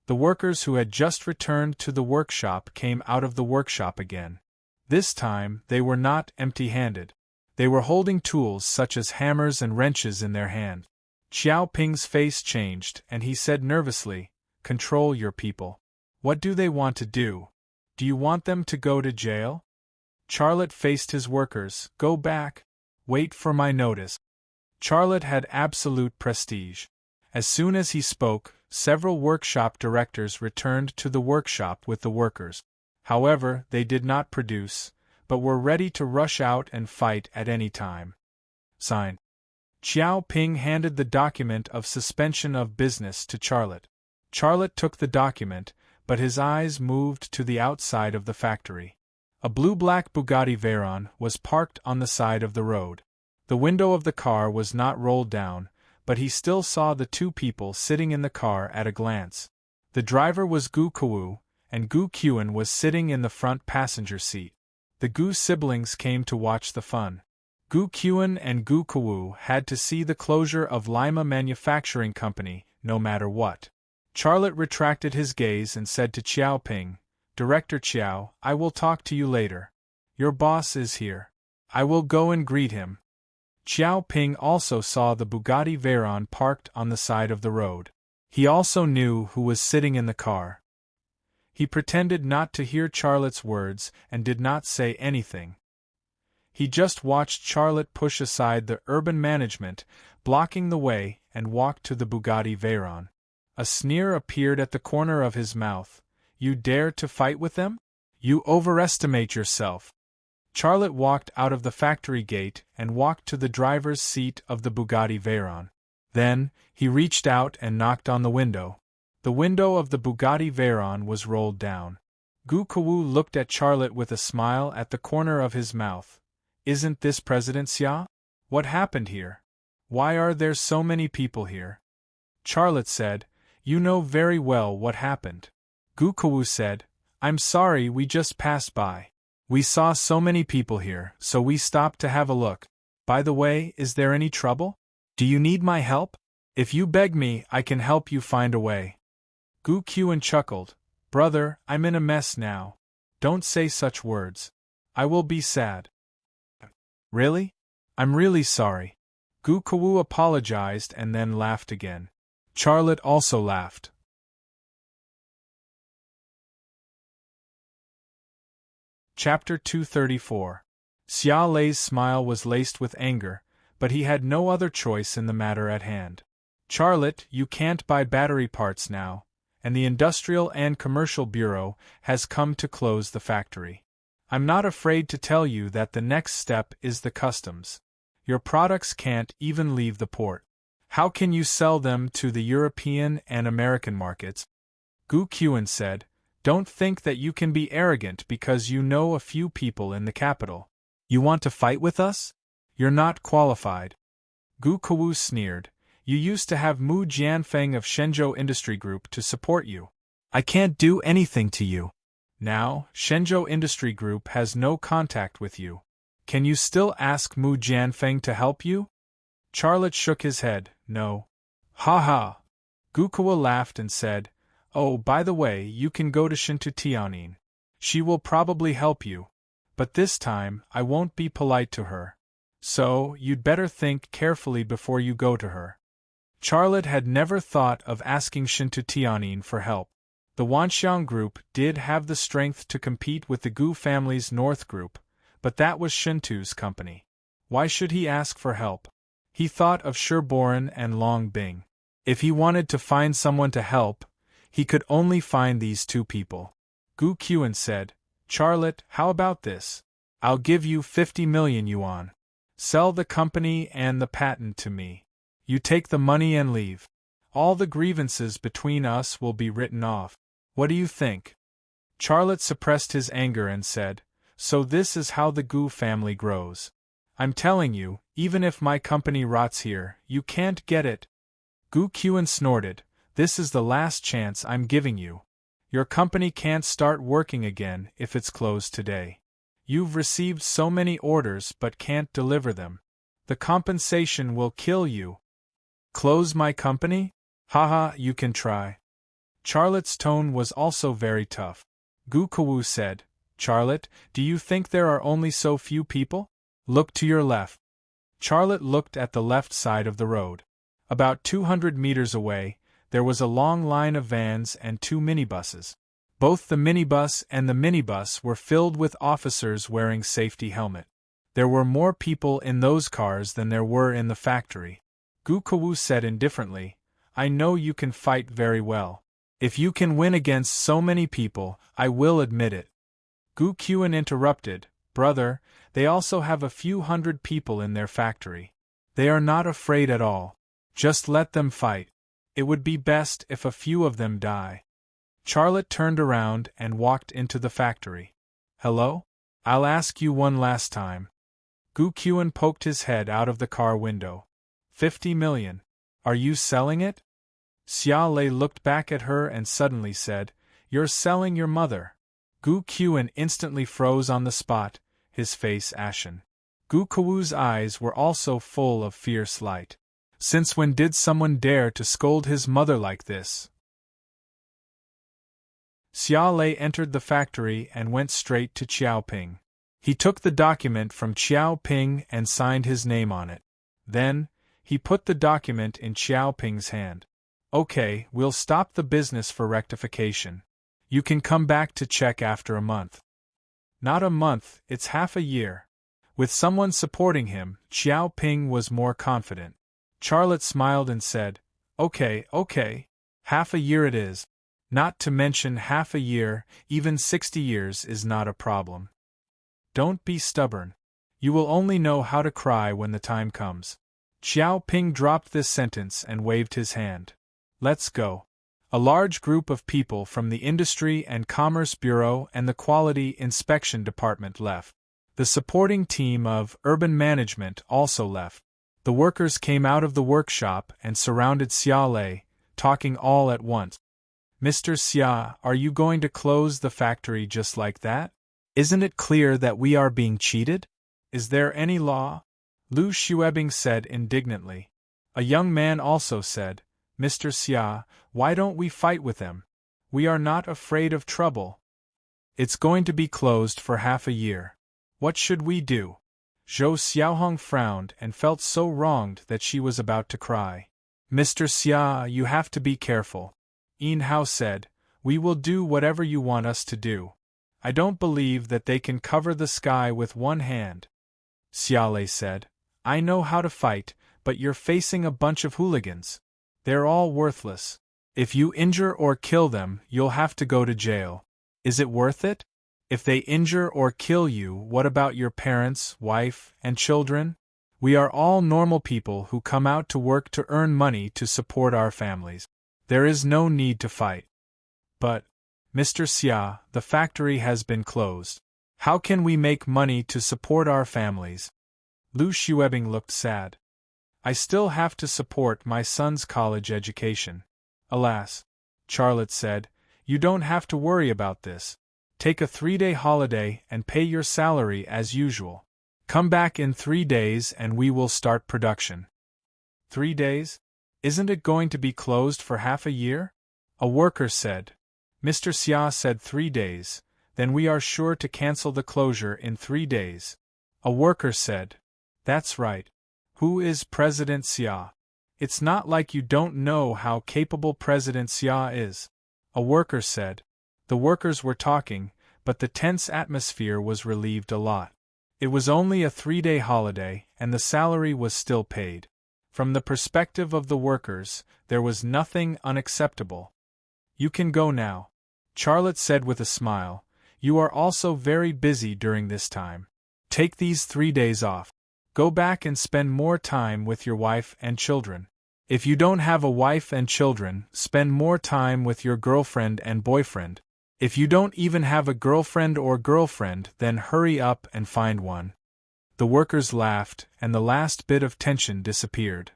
The workers who had just returned to the workshop came out of the workshop again. This time, they were not empty-handed. They were holding tools such as hammers and wrenches in their hand. Xiao Ping's face changed, and he said nervously, Control your people. What do they want to do? Do you want them to go to jail? Charlotte faced his workers, Go back. Wait for my notice. Charlotte had absolute prestige. As soon as he spoke, several workshop directors returned to the workshop with the workers. However, they did not produce, but were ready to rush out and fight at any time. Sign. Xiao Ping handed the document of suspension of business to Charlotte. Charlotte took the document, but his eyes moved to the outside of the factory. A blue-black Bugatti Veyron was parked on the side of the road. The window of the car was not rolled down, but he still saw the two people sitting in the car at a glance. The driver was Gu Kuwu, and Gu Qian was sitting in the front passenger seat. The Gu siblings came to watch the fun. Gu Qian and Gu Kuwu had to see the closure of Lima Manufacturing Company, no matter what. Charlotte retracted his gaze and said to Xiao Ping, "Director Xiao, I will talk to you later. Your boss is here. I will go and greet him." Xiao Ping also saw the Bugatti Veyron parked on the side of the road. He also knew who was sitting in the car. He pretended not to hear Charlotte's words and did not say anything. He just watched Charlotte push aside the urban management, blocking the way, and walk to the Bugatti Veyron. A sneer appeared at the corner of his mouth. "You dare to fight with them? You overestimate yourself." Charlotte walked out of the factory gate and walked to the driver's seat of the Bugatti Veyron. Then, he reached out and knocked on the window. The window of the Bugatti Veyron was rolled down. Gu Kuwu looked at Charlotte with a smile at the corner of his mouth. "Isn't this President Xia? What happened here? Why are there so many people here?" Charlotte said, "You know very well what happened." Gu Kuwu said, "I'm sorry, we just passed by. We saw so many people here, so we stopped to have a look. By the way, is there any trouble? Do you need my help? If you beg me, I can help you find a way." Gu Qian chuckled, "Brother, I'm in a mess now. Don't say such words. I will be sad." "Really? I'm really sorry." Gu Kuwu apologized and then laughed again. Charlotte also laughed. Chapter 234. Xia Lei's smile was laced with anger, but he had no other choice in the matter at hand. "Charlotte, you can't buy battery parts now, and the Industrial and Commercial Bureau has come to close the factory. I'm not afraid to tell you that the next step is the customs. Your products can't even leave the port. How can you sell them to the European and American markets?" Gu Qian said, "Don't think that you can be arrogant because you know a few people in the capital. You want to fight with us? You're not qualified." Gu Kuwu sneered, "You used to have Mu Jianfeng of Shenzhou Industry Group to support you. I can't do anything to you. Now, Shenzhou Industry Group has no contact with you. Can you still ask Mu Jianfeng to help you?" Charlotte shook his head, "No." "Ha ha!" Gu Kuwu laughed and said, "Oh, by the way, you can go to Shintu Tianin. She will probably help you. But this time, I won't be polite to her. So, you'd better think carefully before you go to her." Charlotte had never thought of asking Shintu Tianin for help. The Wanxiang Group did have the strength to compete with the Gu family's North Group, but that was Shintu's company. Why should he ask for help? He thought of Sherboran and Long Bing. If he wanted to find someone to help, he could only find these two people. Gu Qian said, "Charlotte, how about this? I'll give you 50 million yuan. Sell the company and the patent to me. You take the money and leave. All the grievances between us will be written off. What do you think?" Charlotte suppressed his anger and said, "So this is how the Gu family grows. I'm telling you, even if my company rots here, you can't get it." Gu Qian snorted, "This is the last chance I'm giving you. Your company can't start working again if it's closed today. You've received so many orders but can't deliver them. The compensation will kill you." "Close my company? Haha, you can try." Charlotte's tone was also very tough. Gu Kuwu said, "Charlotte, do you think there are only so few people? Look to your left." Charlotte looked at the left side of the road. About 200 meters away, there was a long line of vans and two minibuses. Both the minibus and the minibus were filled with officers wearing safety helmet. There were more people in those cars than there were in the factory. Gu Kuwu said indifferently, "I know you can fight very well. If you can win against so many people, I will admit it." Gu Qian interrupted, Brother, they also have a few hundred people in their factory. They are not afraid at all. Just let them fight. It would be best if a few of them die. Charlotte turned around and walked into the factory. Hello? I'll ask you one last time. Gu Qian poked his head out of the car window. 50 million. Are you selling it? Xia Lei looked back at her and suddenly said, You're selling your mother. Gu Qian instantly froze on the spot, his face ashen. Gu Kawu's eyes were also full of fierce light. Since when did someone dare to scold his mother like this? Xia Lei entered the factory and went straight to Qiao Ping. He took the document from Qiao Ping and signed his name on it. Then, he put the document in Qiao Ping's hand. Okay, we'll stop the business for rectification. You can come back to check after a month. Not a month, it's half a year. With someone supporting him, Qiao Ping was more confident. Charlotte smiled and said, Okay, half a year it is. Not to mention half a year, even 60 years is not a problem. Don't be stubborn. You will only know how to cry when the time comes. Qiao Ping dropped this sentence and waved his hand. Let's go. A large group of people from the Industry and Commerce Bureau and the Quality Inspection Department left. The supporting team of Urban Management also left. The workers came out of the workshop and surrounded Xia Lei, talking all at once. Mr. Xia, are you going to close the factory just like that? Isn't it clear that we are being cheated? Is there any law? Lu Xuebing said indignantly. A young man also said, Mr. Xia, why don't we fight with them? We are not afraid of trouble. It's going to be closed for half a year. What should we do? Zhou Xiaohong frowned and felt so wronged that she was about to cry. Mr. Xia, you have to be careful. Yin Hao said, We will do whatever you want us to do. I don't believe that they can cover the sky with one hand. Xia Lei said, I know how to fight, but you're facing a bunch of hooligans. They're all worthless. If you injure or kill them, you'll have to go to jail. Is it worth it? If they injure or kill you, what about your parents, wife, and children? We are all normal people who come out to work to earn money to support our families. There is no need to fight. But, Mr. Xia, the factory has been closed. How can we make money to support our families? Lu Xuebing looked sad. I still have to support my son's college education. Alas, Charlotte said, you don't have to worry about this. Take a 3-day holiday and pay your salary as usual. Come back in 3 days and we will start production. 3 days? Isn't it going to be closed for half a year? A worker said. Mr. Xia said 3 days, then we are sure to cancel the closure in 3 days. A worker said. That's right. Who is President Xia? It's not like you don't know how capable President Xia is. A worker said. The workers were talking, but the tense atmosphere was relieved a lot. It was only a 3-day holiday, and the salary was still paid. From the perspective of the workers, there was nothing unacceptable. You can go now, Charlotte said with a smile. You are also very busy during this time. Take these 3 days off. Go back and spend more time with your wife and children. If you don't have a wife and children, spend more time with your girlfriend and boyfriend. If you don't even have a girlfriend or girlfriend, then hurry up and find one. The workers laughed, and the last bit of tension disappeared.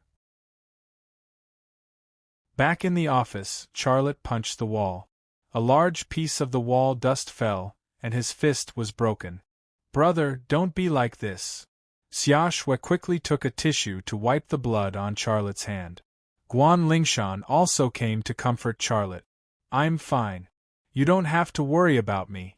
Back in the office, Charlotte punched the wall. A large piece of the wall dust fell, and his fist was broken. Brother, don't be like this. Xia Shui quickly took a tissue to wipe the blood on Charlotte's hand. Guan Lingshan also came to comfort Charlotte. I'm fine. You don't have to worry about me,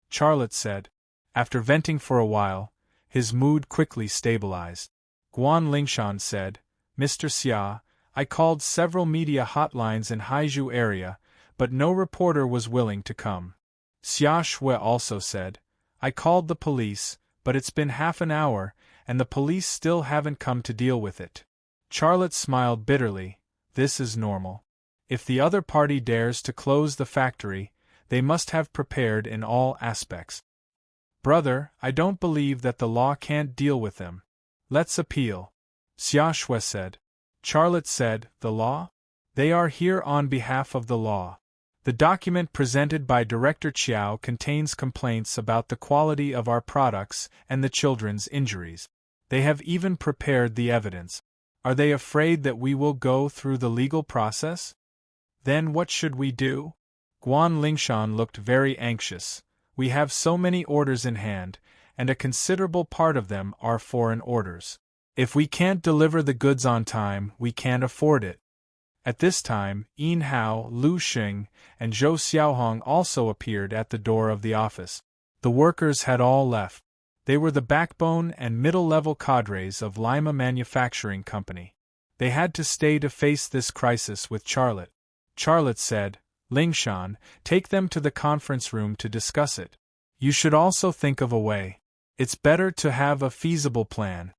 Charlotte said. After venting for a while, his mood quickly stabilized. Guan Lingshan said, Mr. Xia, I called several media hotlines in Haizhu area, but no reporter was willing to come. Xia Shui also said, I called the police, but it's been half an hour, and the police still haven't come to deal with it. Charlotte smiled bitterly. This is normal. If the other party dares to close the factory, they must have prepared in all aspects. Brother, I don't believe that the law can't deal with them. Let's appeal. Xia Shui said. Charlotte said, The law? They are here on behalf of the law. The document presented by Director Chiao contains complaints about the quality of our products and the children's injuries. They have even prepared the evidence. Are they afraid that we will go through the legal process? Then what should we do? Guan Lingshan looked very anxious. We have so many orders in hand, and a considerable part of them are foreign orders. If we can't deliver the goods on time, we can't afford it. At this time, Yin Hao, Lu Xing, and Zhou Xiaohong also appeared at the door of the office. The workers had all left. They were the backbone and middle-level cadres of Lima Manufacturing Company. They had to stay to face this crisis with Charlotte. Charlotte said, Lingshan, take them to the conference room to discuss it. You should also think of a way. It's better to have a feasible plan.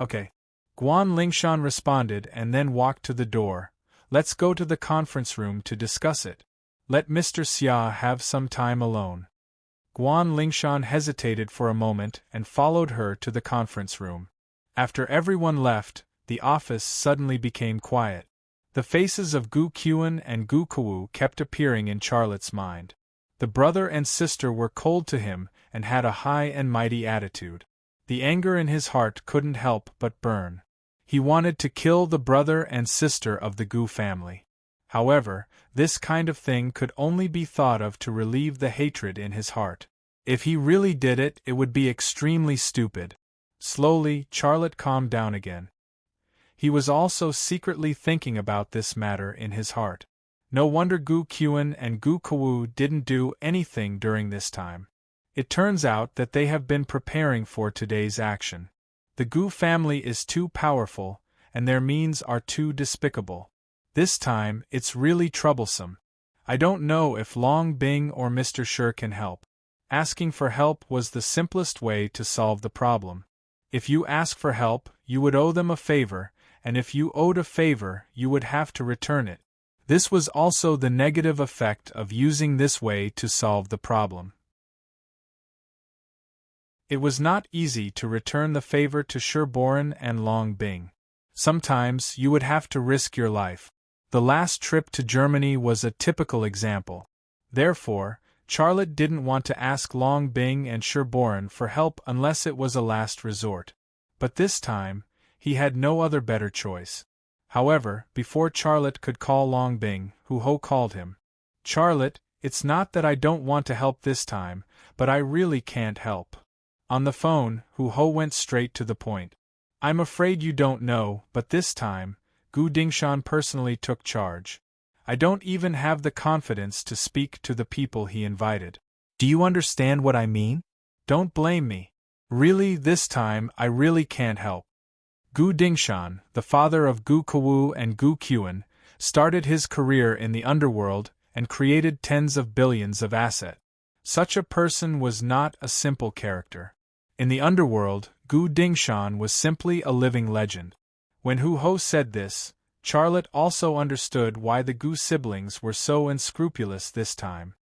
Okay. Guan Lingshan responded and then walked to the door. Let's go to the conference room to discuss it. Let Mr. Xia have some time alone. Guan Lingshan hesitated for a moment and followed her to the conference room. After everyone left, the office suddenly became quiet. The faces of Gu Qian and Gu Kuwu kept appearing in Charlotte's mind. The brother and sister were cold to him and had a high and mighty attitude. The anger in his heart couldn't help but burn. He wanted to kill the brother and sister of the Gu family. However, this kind of thing could only be thought of to relieve the hatred in his heart. If he really did it, it would be extremely stupid. Slowly, Charlotte calmed down again. He was also secretly thinking about this matter in his heart. No wonder Gu Qian and Gu Kuwu didn't do anything during this time. It turns out that they have been preparing for today's action. The Gu family is too powerful, and their means are too despicable. This time, it's really troublesome. I don't know if Long Bing or Mr. Shi can help. Asking for help was the simplest way to solve the problem. If you ask for help, you would owe them a favor, and if you owed a favor, you would have to return it. This was also the negative effect of using this way to solve the problem. It was not easy to return the favor to Sherboran and Long Bing. Sometimes you would have to risk your life. The last trip to Germany was a typical example. Therefore, Charlotte didn't want to ask Long Bing and Sherboran for help unless it was a last resort. But this time, he had no other better choice. However, before Charlotte could call Long Bing, Hu Ho called him. Charlotte, it's not that I don't want to help this time, but I really can't help. On the phone, Hu Ho went straight to the point. I'm afraid you don't know, but this time, Gu Dingshan personally took charge. I don't even have the confidence to speak to the people he invited. Do you understand what I mean? Don't blame me. Really, this time, I really can't help. Gu Dingshan, the father of Gu Kuwu and Gu Qian, started his career in the underworld and created tens of billions of assets. Such a person was not a simple character. In the underworld, Gu Dingshan was simply a living legend. When Hu Ho said this, Charlotte also understood why the Gu siblings were so unscrupulous this time.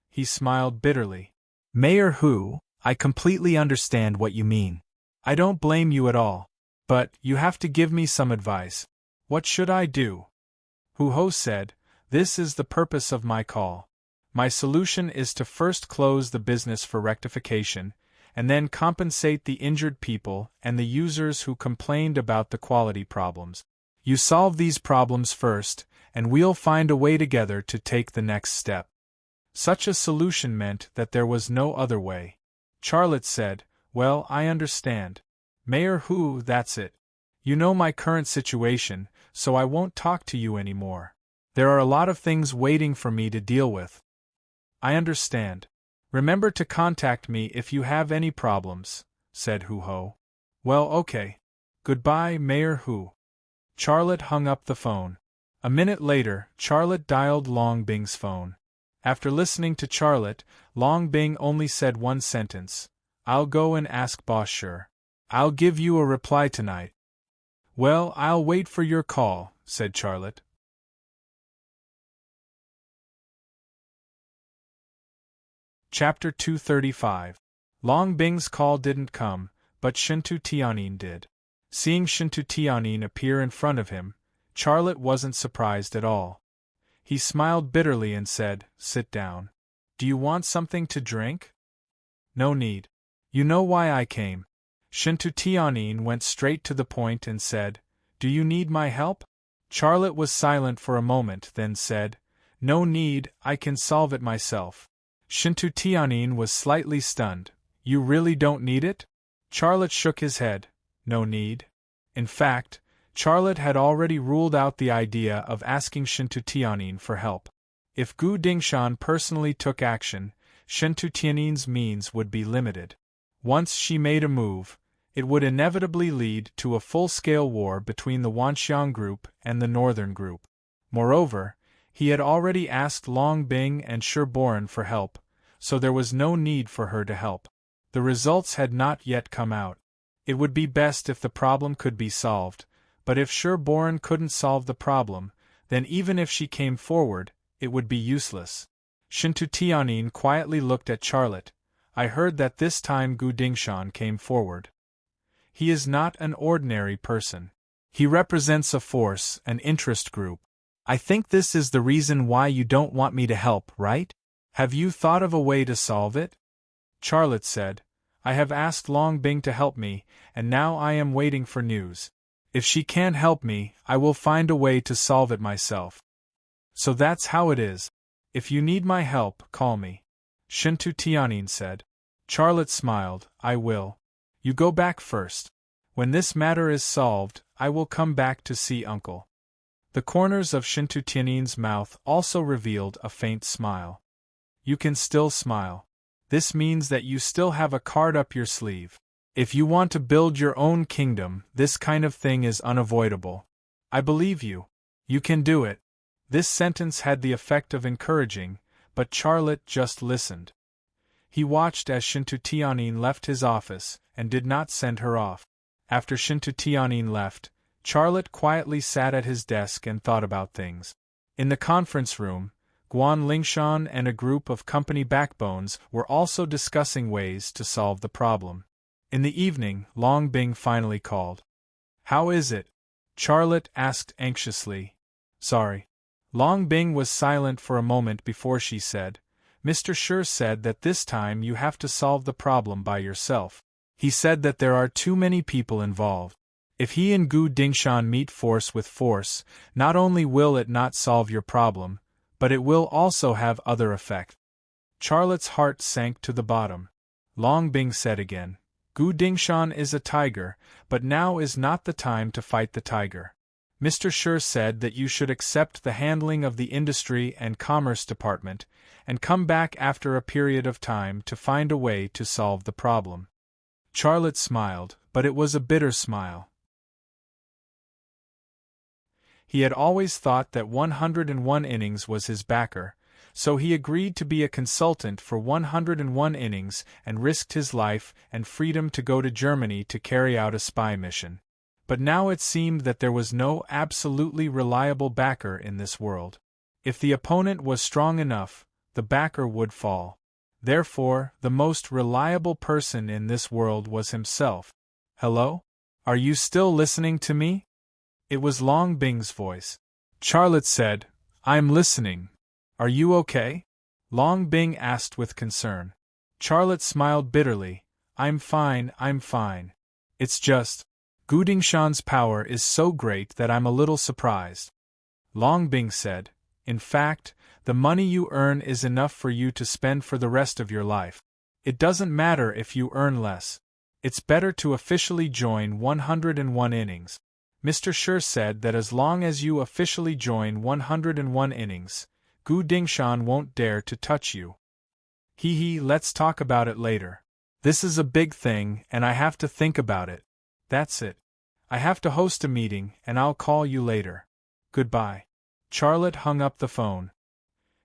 He smiled bitterly. Mayor Hu, I completely understand what you mean. I don't blame you at all. But, you have to give me some advice. What should I do? Hu Ho said, This is the purpose of my call. My solution is to first close the business for rectification, and then compensate the injured people and the users who complained about the quality problems. You solve these problems first, and we'll find a way together to take the next step. Such a solution meant that there was no other way. Charlotte said, Well, I understand. Mayor Hu, that's it. You know my current situation, so I won't talk to you anymore. There are a lot of things waiting for me to deal with. I understand. Remember to contact me if you have any problems, said Hu Ho. Well, okay. Goodbye, Mayor Hu. Charlotte hung up the phone. A minute later, Charlotte dialed Long Bing's phone. After listening to Charlotte, Long Bing only said one sentence. I'll go and ask Boss Shi. I'll give you a reply tonight. Well, I'll wait for your call, said Charlotte. Chapter 235. Long Bing's call didn't come, but Shintu Tianyin did. Seeing Shintu Tianyin appear in front of him, Charlotte wasn't surprised at all. He smiled bitterly and said, "Sit down. Do you want something to drink?" "No need. You know why I came." Shintu Tianyin went straight to the point and said, "Do you need my help?" Charlotte was silent for a moment, then said, "No need, I can solve it myself." Shintu Tianyin was slightly stunned. "You really don't need it?" Charlotte shook his head. "No need." In fact, Charlotte had already ruled out the idea of asking Shintu Tianyin for help. If Gu Dingshan personally took action, Shintu Tianyin's means would be limited. Once she made a move, it would inevitably lead to a full-scale war between the Wanxiang group and the Northern group. Moreover, he had already asked Long Bing and Shi Boren for help, so there was no need for her to help. The results had not yet come out. It would be best if the problem could be solved, but if Shi Boren couldn't solve the problem, then even if she came forward, it would be useless. Shintu Tianyin quietly looked at Charlotte. "I heard that this time Gu Dingshan came forward. He is not an ordinary person. He represents a force, an interest group. I think this is the reason why you don't want me to help, right? Have you thought of a way to solve it?" Charlotte said, "I have asked Long Bing to help me, and now I am waiting for news. If she can't help me, I will find a way to solve it myself." "So that's how it is. If you need my help, call me," Shintu Tianyin said. Charlotte smiled. "I will. You go back first. When this matter is solved, I will come back to see Uncle." The corners of Shintu Tianyin's mouth also revealed a faint smile. "You can still smile. This means that you still have a card up your sleeve. If you want to build your own kingdom, this kind of thing is unavoidable. I believe you. You can do it." This sentence had the effect of encouraging, but Charlotte just listened. He watched as Shintu Tianyin left his office, and did not send her off. After Shintu Tianyin left, Charlotte quietly sat at his desk and thought about things. In the conference room, Guan Lingshan and a group of company backbones were also discussing ways to solve the problem. In the evening, Long Bing finally called. "How is it?" Charlotte asked anxiously. "Sorry." Long Bing was silent for a moment before she said, "Mr. Shi said that this time you have to solve the problem by yourself. He said that there are too many people involved. If he and Gu Dingshan meet force with force, not only will it not solve your problem, but it will also have other effect." Charlotte's heart sank to the bottom. Long Bing said again, "Gu Dingshan is a tiger, but now is not the time to fight the tiger. Mr. Shi said that you should accept the handling of the Industry and Commerce Department, and come back after a period of time to find a way to solve the problem." Charlotte smiled, but it was a bitter smile. He had always thought that 101 innings was his backer, so he agreed to be a consultant for 101 innings and risked his life and freedom to go to Germany to carry out a spy mission. But now it seemed that there was no absolutely reliable backer in this world. If the opponent was strong enough, the backer would fall. Therefore, the most reliable person in this world was himself. "Hello? Are you still listening to me?" It was Long Bing's voice. Charlotte said, "I'm listening. Are you okay?" Long Bing asked with concern. Charlotte smiled bitterly. I'm fine. It's just, Gu Dingshan's power is so great that I'm a little surprised." Long Bing said, "In fact, the money you earn is enough for you to spend for the rest of your life. It doesn't matter if you earn less. It's better to officially join 101 innings. Mr. Shi said that as long as you officially join 101 innings, Gu Dingshan won't dare to touch you. Let's talk about it later. This is a big thing, and I have to think about it. That's it. I have to host a meeting, and I'll call you later. Goodbye." Charlotte hung up the phone.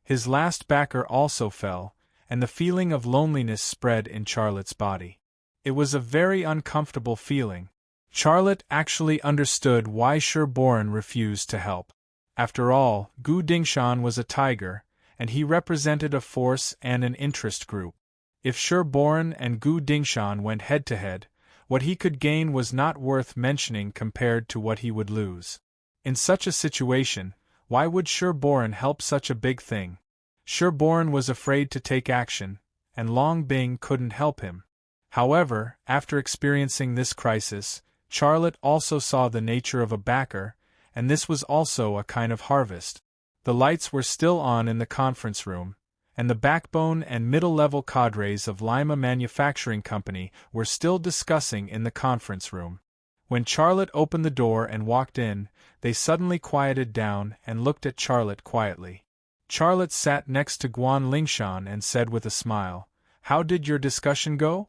His last backer also fell, and the feeling of loneliness spread in Charlotte's body. It was a very uncomfortable feeling. Charlotte actually understood why Shi Boren refused to help. After all, Gu Dingshan was a tiger, and he represented a force and an interest group. If Sherborne and Gu Dingshan went head-to-head, what he could gain was not worth mentioning compared to what he would lose. In such a situation, why would Sherborne help such a big thing? Sherborne was afraid to take action, and Long Bing couldn't help him. However, after experiencing this crisis, Charlotte also saw the nature of a backer, and this was also a kind of harvest. The lights were still on in the conference room, and the backbone and middle-level cadres of Lima Manufacturing Company were still discussing in the conference room. When Charlotte opened the door and walked in, they suddenly quieted down and looked at Charlotte quietly. Charlotte sat next to Guan Lingshan and said with a smile, "How did your discussion go?"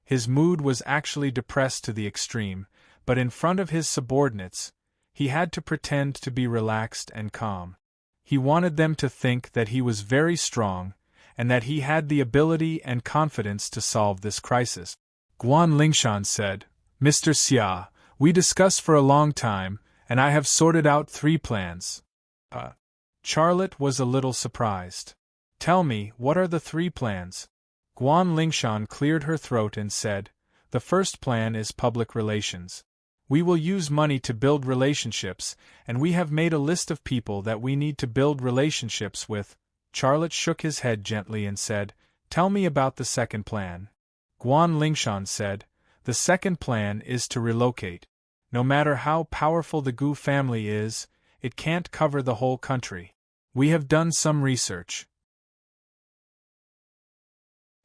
His mood was actually depressed to the extreme, but in front of his subordinates, he had to pretend to be relaxed and calm. He wanted them to think that he was very strong, and that he had the ability and confidence to solve this crisis. Guan Lingshan said, "Mr. Xia, we discussed for a long time, and I have sorted out 3 plans. Charlotte was a little surprised. "Tell me, what are the 3 plans?" Guan Lingshan cleared her throat and said, "The first plan is public relations. We will use money to build relationships, and we have made a list of people that we need to build relationships with." Charlotte shook his head gently and said, "Tell me about the second plan." Guan Lingshan said, "The second plan is to relocate. No matter how powerful the Gu family is, it can't cover the whole country. We have done some research.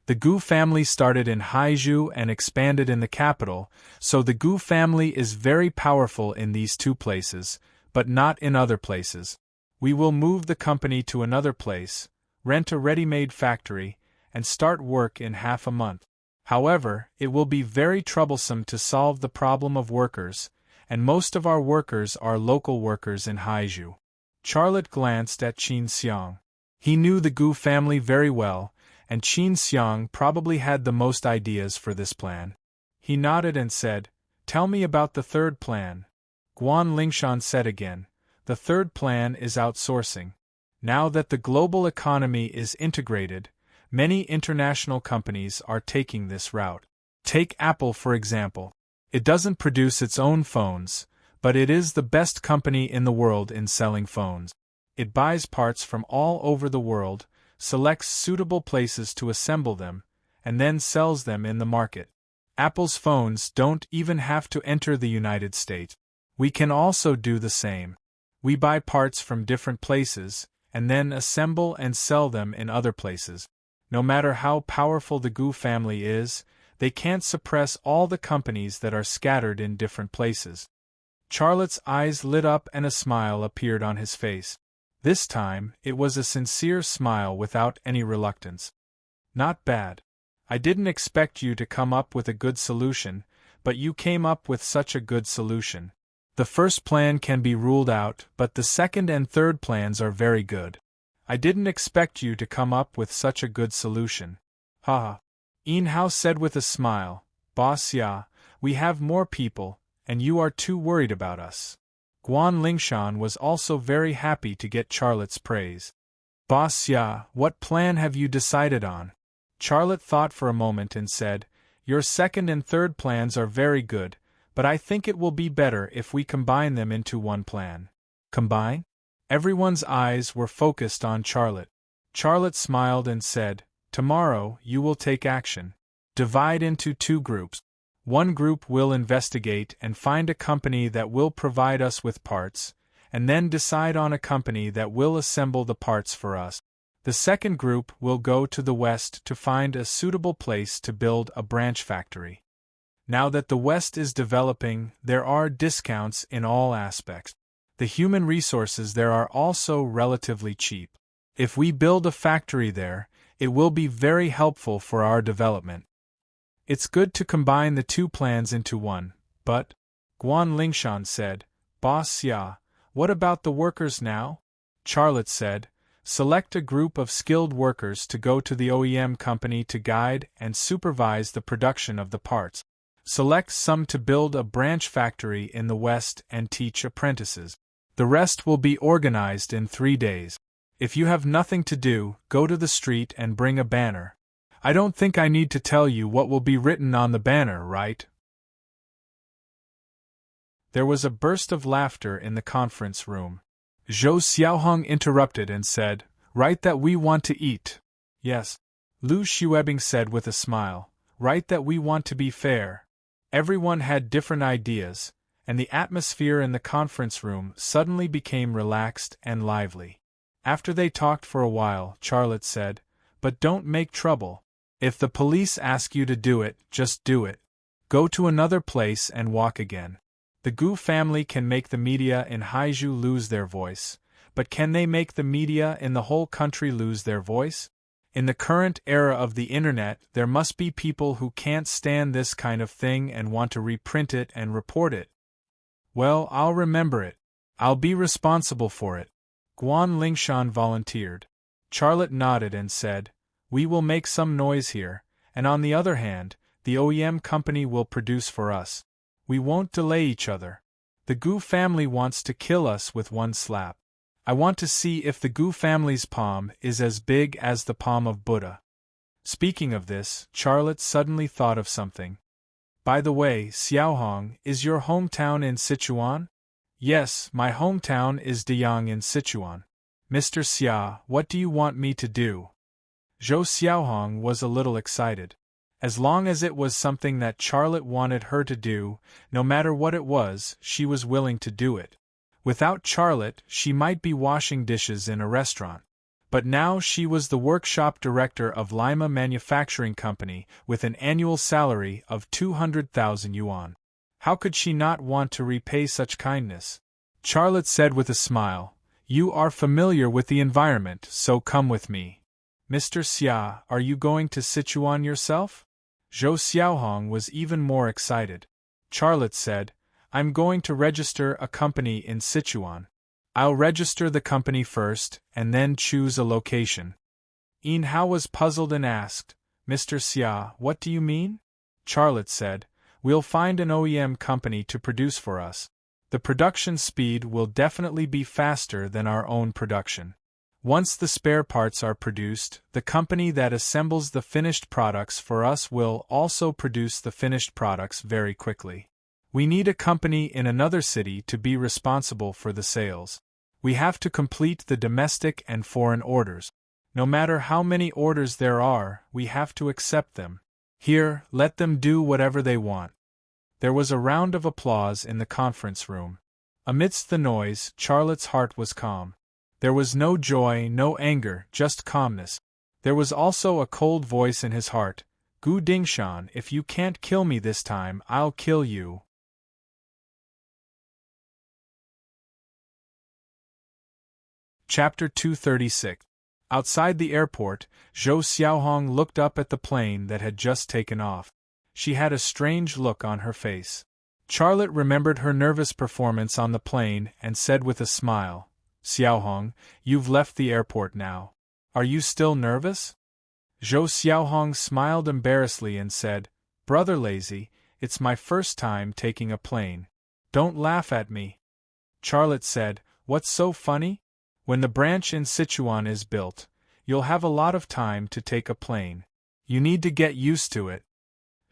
The Gu family started in Haizhou and expanded in the capital, so the Gu family is very powerful in these 2 places, but not in other places. We will move the company to another place, rent a ready-made factory, and start work in half a month. However, it will be very troublesome to solve the problem of workers, and most of our workers are local workers in Haizhou." Charlotte glanced at Qin Xiang. He knew the Gu family very well, and Qin Xiang probably had the most ideas for this plan. He nodded and said, "Tell me about the third plan." Guan Lingshan said again, "The third plan is outsourcing. Now that the global economy is integrated, many international companies are taking this route. Take Apple for example. It doesn't produce its own phones, but it is the best company in the world in selling phones. It buys parts from all over the world, selects suitable places to assemble them, and then sells them in the market. Apple's phones don't even have to enter the United States. We can also do the same. We buy parts from different places, and then assemble and sell them in other places. No matter how powerful the Gu family is, they can't suppress all the companies that are scattered in different places." Charlotte's eyes lit up and a smile appeared on his face. This time, it was a sincere smile without any reluctance. "Not bad. I didn't expect you to come up with a good solution, but you came up with such a good solution. The first plan can be ruled out, but the second and third plans are very good. I didn't expect you to come up with such a good solution." "Ha!" Yin Hao said with a smile, "Boss Ya, we have more people, and you are too worried about us." Guan Lingshan was also very happy to get Charlotte's praise. "Boss Ya, what plan have you decided on?" Charlotte thought for a moment and said, "Your second and third plans are very good, but I think it will be better if we combine them into one plan." "Combine?" Everyone's eyes were focused on Charlotte. Charlotte smiled and said, "Tomorrow you will take action. Divide into 2 groups. One group will investigate and find a company that will provide us with parts, and then decide on a company that will assemble the parts for us. The second group will go to the West to find a suitable place to build a branch factory. Now that the West is developing, there are discounts in all aspects. The human resources there are also relatively cheap. If we build a factory there, it will be very helpful for our development. It's good to combine the 2 plans into one, but," Guan Lingshan said, "Boss Ya, what about the workers now?" Charlotte said, "Select a group of skilled workers to go to the OEM company to guide and supervise the production of the parts. Select some to build a branch factory in the West and teach apprentices. The rest will be organized in 3 days. If you have nothing to do, go to the street and bring a banner. I don't think I need to tell you what will be written on the banner, right? There was a burst of laughter in the conference room. Zhou Xiaohong interrupted and said, "Write that we want to eat." "Yes," Lu Xuebing said with a smile, "write that we want to be fair." Everyone had different ideas, and the atmosphere in the conference room suddenly became relaxed and lively. After they talked for a while, Charlotte said, "But don't make trouble. If the police ask you to do it, just do it. Go to another place and walk again. The Gu family can make the media in Haizhu lose their voice, but can they make the media in the whole country lose their voice? In the current era of the internet, there must be people who can't stand this kind of thing and want to reprint it and report it." "Well, I'll remember it. I'll be responsible for it," Guan Lingshan volunteered. Charlotte nodded and said, "We will make some noise here, and on the other hand, the OEM company will produce for us. We won't delay each other. The Gu family wants to kill us with one slap. I want to see if the Gu family's palm is as big as the palm of Buddha." Speaking of this, Charlotte suddenly thought of something. "By the way, Xiaohong, is your hometown in Sichuan?" "Yes, my hometown is Deyang in Sichuan." "Mr. Xia, what do you want me to do?" Zhou Xiaohong was a little excited. As long as it was something that Charlotte wanted her to do, no matter what it was, she was willing to do it. Without Charlotte, she might be washing dishes in a restaurant. But now she was the workshop director of Lima Manufacturing Company with an annual salary of 200,000 yuan. How could she not want to repay such kindness? Charlotte said with a smile, "You are familiar with the environment, so come with me." "Mr. Xia, are you going to Sichuan yourself?" Zhou Xiaohong was even more excited. Charlotte said, "I'm going to register a company in Sichuan. I'll register the company first, and then choose a location." Yin Hao was puzzled and asked, "Mr. Xia, what do you mean?" Charlotte said, "We'll find an OEM company to produce for us. The production speed will definitely be faster than our own production. Once the spare parts are produced, the company that assembles the finished products for us will also produce the finished products very quickly. We need a company in another city to be responsible for the sales. We have to complete the domestic and foreign orders. No matter how many orders there are, we have to accept them. Here, let them do whatever they want." There was a round of applause in the conference room. Amidst the noise, Charlotte's heart was calm. There was no joy, no anger, just calmness. There was also a cold voice in his heart, "Gu Dingshan, if you can't kill me this time, I'll kill you." Chapter 236. Outside the airport, Zhou Xiaohong looked up at the plane that had just taken off. She had a strange look on her face. Charlotte remembered her nervous performance on the plane and said with a smile, "Xiaohong, you've left the airport now. Are you still nervous?" Zhou Xiaohong smiled embarrassedly and said, "Brother Lazy, it's my first time taking a plane. Don't laugh at me." Charlotte said, "What's so funny? When the branch in Sichuan is built, you'll have a lot of time to take a plane. You need to get used to it."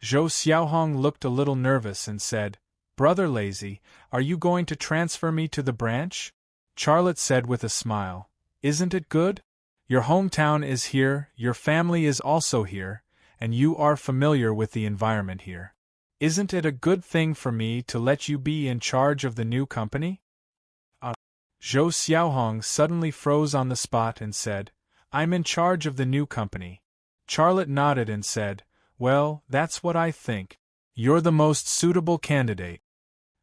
Zhou Xiaohong looked a little nervous and said, "Brother Lazy, are you going to transfer me to the branch?" Charlotte said with a smile, "Isn't it good? Your hometown is here, your family is also here, and you are familiar with the environment here. Isn't it a good thing for me to let you be in charge of the new company?" Zhou Xiaohong suddenly froze on the spot and said, "I'm in charge of the new company." Charlotte nodded and said, "Well, that's what I think. You're the most suitable candidate."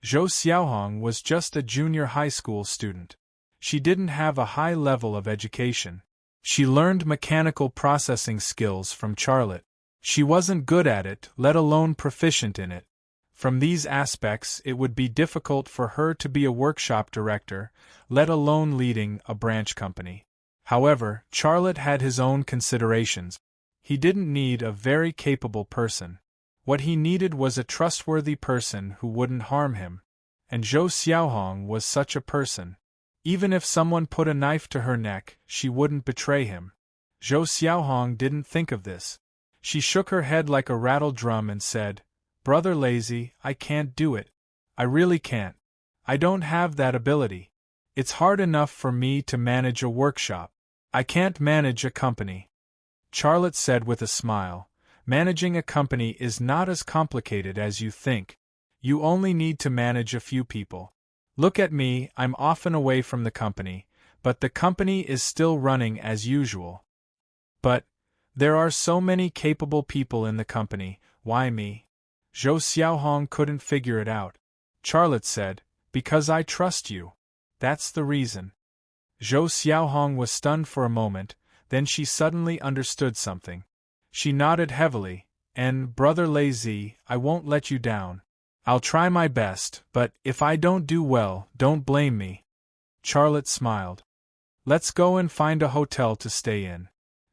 Zhou Xiaohong was just a junior high school student. She didn't have a high level of education. She learned mechanical processing skills from Charlotte. She wasn't good at it, let alone proficient in it. From these aspects, it would be difficult for her to be a workshop director, let alone leading a branch company. However, Charlotte had his own considerations. He didn't need a very capable person. What he needed was a trustworthy person who wouldn't harm him. And Zhou Xiaohong was such a person. Even if someone put a knife to her neck, she wouldn't betray him. Zhou Xiaohong didn't think of this. She shook her head like a rattled drum and said, "Brother Lazy, I can't do it. I really can't. I don't have that ability. It's hard enough for me to manage a workshop. I can't manage a company." Charlotte said with a smile, "Managing a company is not as complicated as you think. You only need to manage a few people. Look at me, I'm often away from the company, but the company is still running as usual. But there are so many capable people in the company, why me?" Zhou Xiaohong couldn't figure it out. Charlotte said, "Because I trust you. That's the reason." Zhou Xiaohong was stunned for a moment, then she suddenly understood something. She nodded heavily, "And, Brother Lazy, I won't let you down. I'll try my best, but if I don't do well, don't blame me." Charlotte smiled. "Let's go and find a hotel to stay in."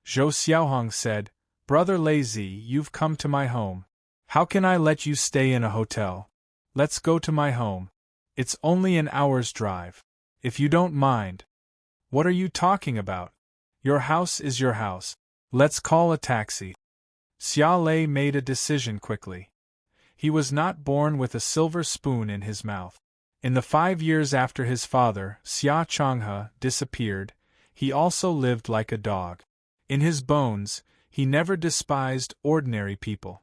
Zhou Xiaohong said, "Brother Lazy, you've come to my home. How can I let you stay in a hotel? Let's go to my home. It's only an hour's drive. If you don't mind." "What are you talking about? Your house is your house. Let's call a taxi." Xia Lei made a decision quickly. He was not born with a silver spoon in his mouth. In the 5 years after his father, Xia Changhe, disappeared, he also lived like a dog. In his bones, he never despised ordinary people.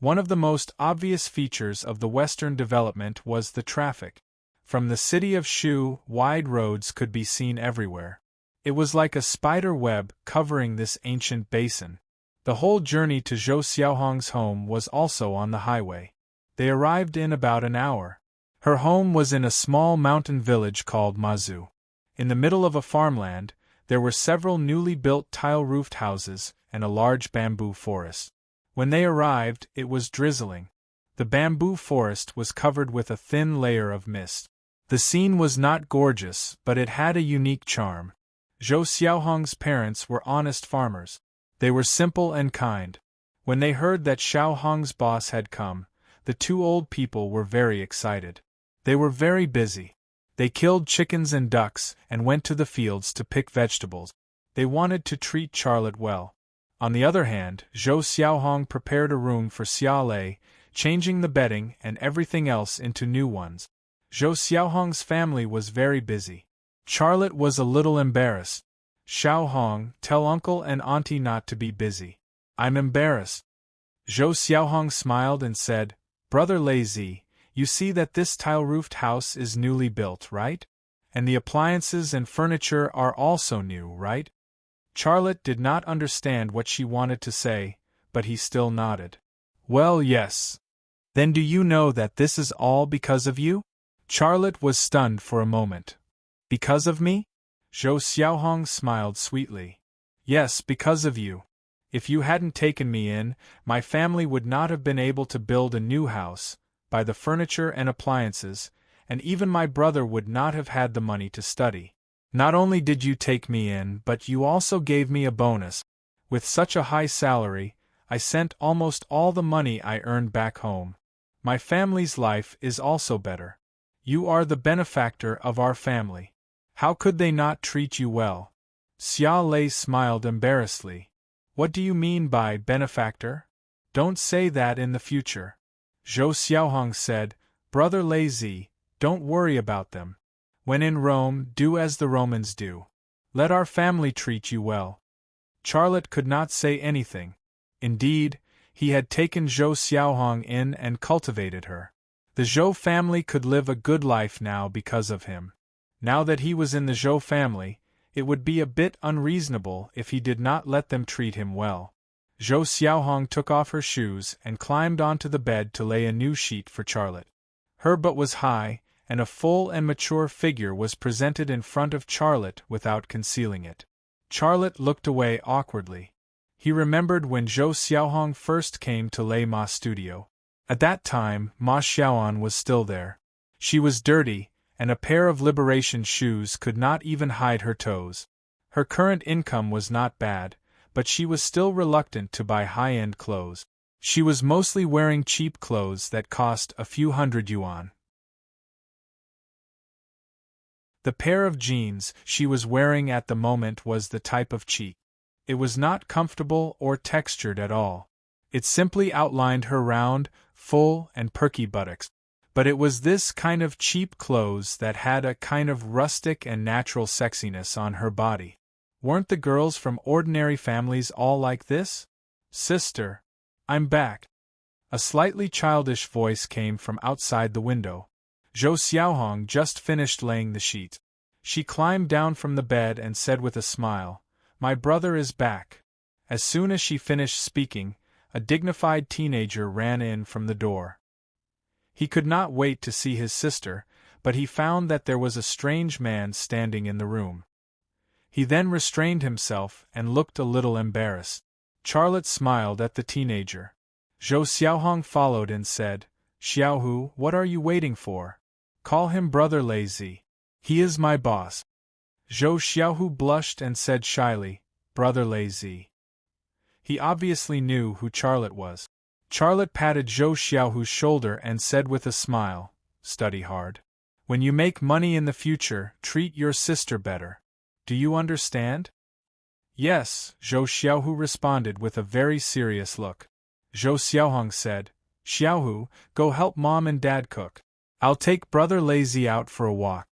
One of the most obvious features of the Western development was the traffic. From the city of Shu, wide roads could be seen everywhere. It was like a spider web covering this ancient basin. The whole journey to Zhou Xiaohong's home was also on the highway. They arrived in about an hour. Her home was in a small mountain village called Mazu. In the middle of a farmland, there were several newly built tile-roofed houses and a large bamboo forest. When they arrived, it was drizzling. The bamboo forest was covered with a thin layer of mist. The scene was not gorgeous, but it had a unique charm. Zhou Xiaohong's parents were honest farmers. They were simple and kind. When they heard that Xiaohong's boss had come, the two old people were very excited. They were very busy. They killed chickens and ducks and went to the fields to pick vegetables. They wanted to treat Charlotte well. On the other hand, Zhou Xiaohong prepared a room for Xia Lei, changing the bedding and everything else into new ones. Zhou Xiaohong's family was very busy. Charlotte was a little embarrassed. "Xiaohong, tell uncle and auntie not to be busy. I'm embarrassed." Zhou Xiaohong smiled and said, "Brother Lazy, you see that this tile-roofed house is newly built, right? And the appliances and furniture are also new, right?" Charlotte did not understand what she wanted to say, but he still nodded. "Well, yes. Then do you know that this is all because of you?" Charlotte was stunned for a moment. "Because of me?" Zhou Xiaohong smiled sweetly. "Yes, because of you. If you hadn't taken me in, my family would not have been able to build a new house, buy the furniture and appliances, and even my brother would not have had the money to study. Not only did you take me in, but you also gave me a bonus. With such a high salary, I sent almost all the money I earned back home. My family's life is also better. You are the benefactor of our family. How could they not treat you well?" Xia Lei smiled embarrassedly. "What do you mean by benefactor? Don't say that in the future." Zhou Xiaohong said, "Brother Lazy, don't worry about them. When in Rome, do as the Romans do. Let our family treat you well." Charlotte could not say anything. Indeed, he had taken Zhou Xiaohong in and cultivated her. The Zhou family could live a good life now because of him. Now that he was in the Zhou family, it would be a bit unreasonable if he did not let them treat him well. Zhou Xiaohong took off her shoes and climbed onto the bed to lay a new sheet for Charlotte. Her butt was high, and a full and mature figure was presented in front of Charlotte without concealing it. Charlotte looked away awkwardly. He remembered when Zhou Xiaohong first came to Lei Ma's studio. At that time, Ma Xiaoan was still there. She was dirty, and a pair of liberation shoes could not even hide her toes. Her current income was not bad, but she was still reluctant to buy high-end clothes. She was mostly wearing cheap clothes that cost a few hundred yuan. The pair of jeans she was wearing at the moment was the type of cheap. It was not comfortable or textured at all. It simply outlined her round, full, and perky buttocks. But it was this kind of cheap clothes that had a kind of rustic and natural sexiness on her body. Weren't the girls from ordinary families all like this? Sister, I'm back. A slightly childish voice came from outside the window. Zhou Xiaohong just finished laying the sheet. She climbed down from the bed and said with a smile, "My brother is back." As soon as she finished speaking, a dignified teenager ran in from the door. He could not wait to see his sister, but he found that there was a strange man standing in the room. He then restrained himself and looked a little embarrassed. Charlotte smiled at the teenager. Zhou Xiaohong followed and said, "Xiaohu, what are you waiting for? Call him Brother Lazy. He is my boss." Zhou Xiaohu blushed and said shyly, "Brother Lazy." He obviously knew who Charlotte was. Charlotte patted Zhou Xiaohu's shoulder and said with a smile, "Study hard. When you make money in the future, treat your sister better. Do you understand?" "Yes," Zhou Xiaohu responded with a very serious look. Zhou Xiaohong said, "Xiaohu, go help Mom and Dad cook. I'll take Brother Lazy out for a walk."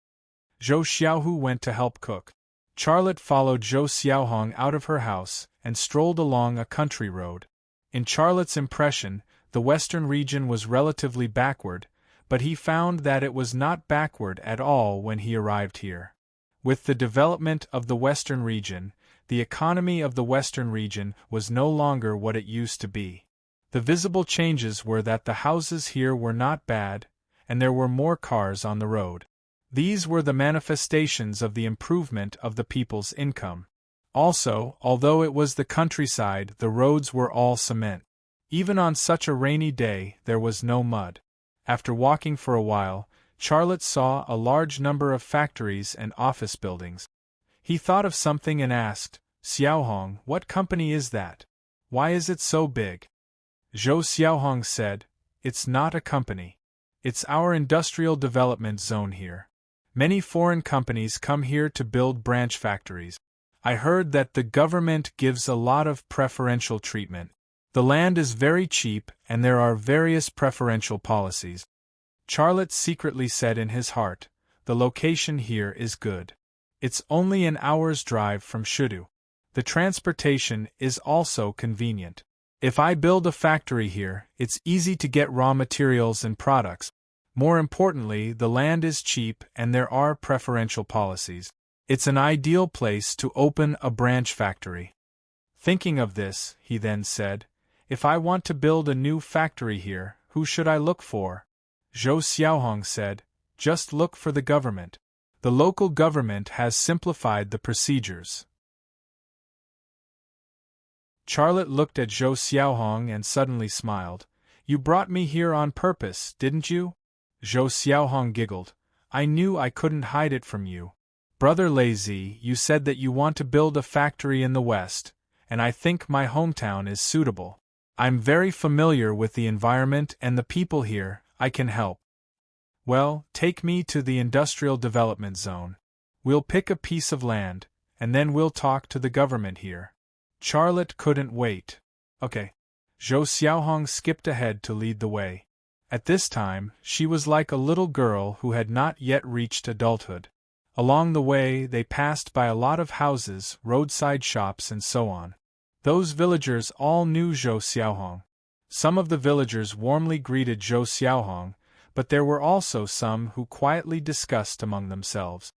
Zhou Xiaohu went to help cook. Charlotte followed Zhou Xiaohong out of her house and strolled along a country road. In Charlotte's impression, the western region was relatively backward, but he found that it was not backward at all when he arrived here. With the development of the western region, the economy of the western region was no longer what it used to be. The visible changes were that the houses here were not bad, and there were more cars on the road. These were the manifestations of the improvement of the people's income. Also, although it was the countryside, the roads were all cement. Even on such a rainy day, there was no mud. After walking for a while, Charlotte saw a large number of factories and office buildings. He thought of something and asked, "Xiaohong, what company is that? Why is it so big?" Zhou Xiaohong said, "It's not a company. It's our industrial development zone here. Many foreign companies come here to build branch factories. I heard that the government gives a lot of preferential treatment. The land is very cheap and there are various preferential policies." Charlotte secretly said in his heart, "The location here is good. It's only an hour's drive from Shudu. The transportation is also convenient. If I build a factory here, it's easy to get raw materials and products. More importantly, the land is cheap and there are preferential policies. It's an ideal place to open a branch factory." Thinking of this, he then said, "If I want to build a new factory here, who should I look for?" Zhou Xiaohong said, "Just look for the government. The local government has simplified the procedures." Charlotte looked at Zhou Xiaohong and suddenly smiled. "You brought me here on purpose, didn't you?" Zhou Xiaohong giggled. "I knew I couldn't hide it from you. Brother Lazy, you said that you want to build a factory in the West, and I think my hometown is suitable. I'm very familiar with the environment and the people here, I can help. Well, take me to the industrial development zone. We'll pick a piece of land, and then we'll talk to the government here." Charlotte couldn't wait. "Okay." Zhou Xiaohong skipped ahead to lead the way. At this time, she was like a little girl who had not yet reached adulthood. Along the way, they passed by a lot of houses, roadside shops, and so on. Those villagers all knew Zhou Xiaohong. Some of the villagers warmly greeted Zhou Xiaohong, but there were also some who quietly discussed among themselves,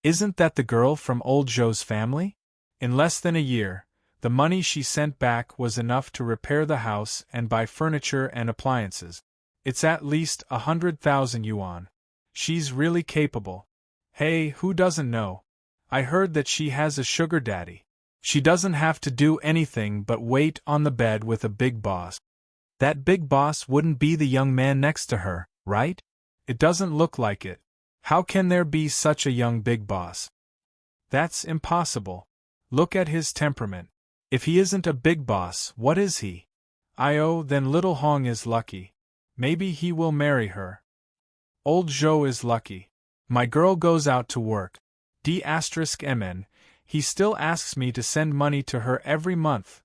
"Isn't that the girl from old Zhou's family?" In less than a year, the money she sent back was enough to repair the house and buy furniture and appliances. It's at least 100,000 yuan. She's really capable. Hey, who doesn't know? I heard that she has a sugar daddy. She doesn't have to do anything but wait on the bed with a big boss. That big boss wouldn't be the young man next to her, right? It doesn't look like it. How can there be such a young big boss? That's impossible. Look at his temperament. If he isn't a big boss, what is he? Then little Hong is lucky. Maybe he will marry her. Old Zhou is lucky. My girl goes out to work. D'Mn, He still asks me to send money to her every month."